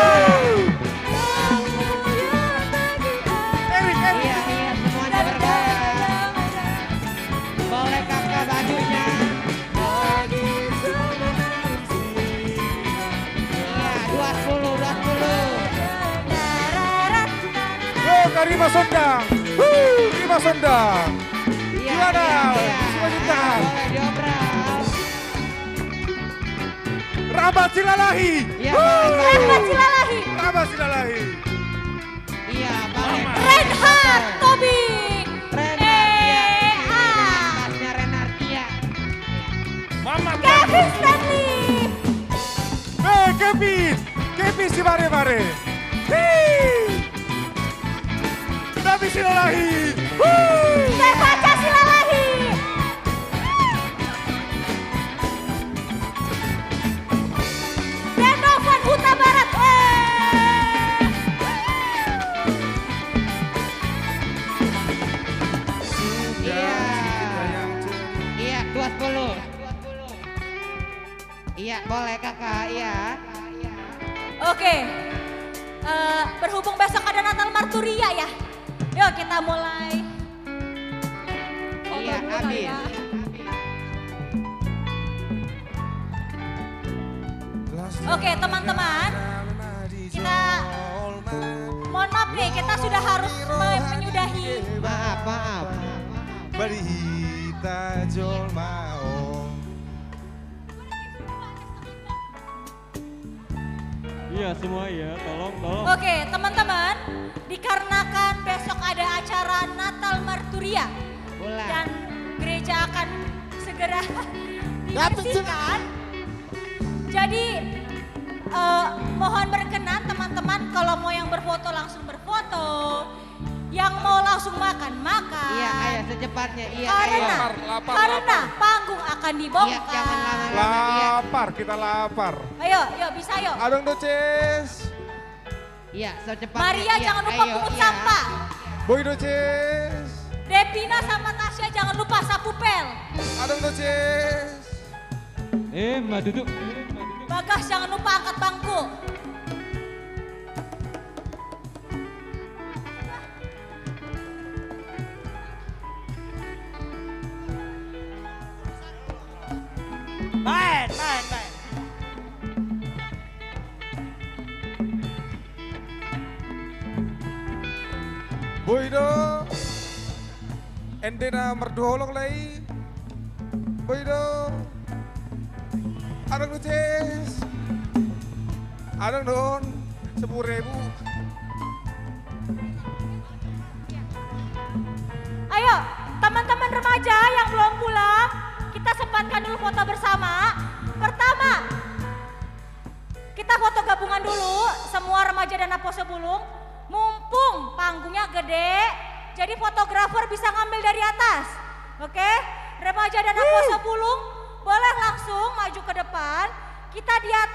Rima Sondang. Rima Sondang. Gimana? Semua cinta. Boleh diobral. Rahmat Silalahi. Iya, Rahmat Silalahi. Rahmat Silalahi. Iya, boleh. Renhard Tobing. Tasnya Renardia. Mama Kevin Stanley. Kevin. Kevin si Mare. David Silalahi. Sebaca Silalahi. Denovan Huta Barat. Iya, 20. Iya, boleh kakak, iya. Oke, berhubung besok ada Natal Marturia ya, yuk kita mulai. Iya, habis. Oke teman-teman, kita mohon maaf nih, kita sudah harus menyudahi. Maaf. Berita jol mau. Iya semua ya, tolong. Oke teman-teman, dikarenakan besok ada acara Natal Marturia dan gereja akan segera dibersihkan. Jadi mohon berkenan teman-teman, kalau mau yang berfoto langsung berfoto, yang mau langsung makan. Iya, ayo secepatnya. Iya, karena panggung akan dibongkar. Lapar, kita lapar. Ayo, bisa yuk. Adong Doces. Iya, secepatnya. Maria jangan lupa pungut sampah. Boy Doces. Devina sama Tasya jangan lupa sapu pel. Adong Doces. Mbak duduk. Bagas jangan lupa angkat bangku. Baik. Boydo. Endena merdoolong lagi. Boydo. Adong Doces. Adong Don. 10.000. Ayo, teman-teman remaja yang belum pulang, kita sempatkan dulu foto bersama. Pertama, kita foto gabungan dulu, semua remaja dan Aposo Bulung. Mumpung panggungnya gede, jadi fotografer bisa ngambil dari atas. Oke, remaja dan Aposo Bulung boleh langsung maju ke depan. Kita di atas.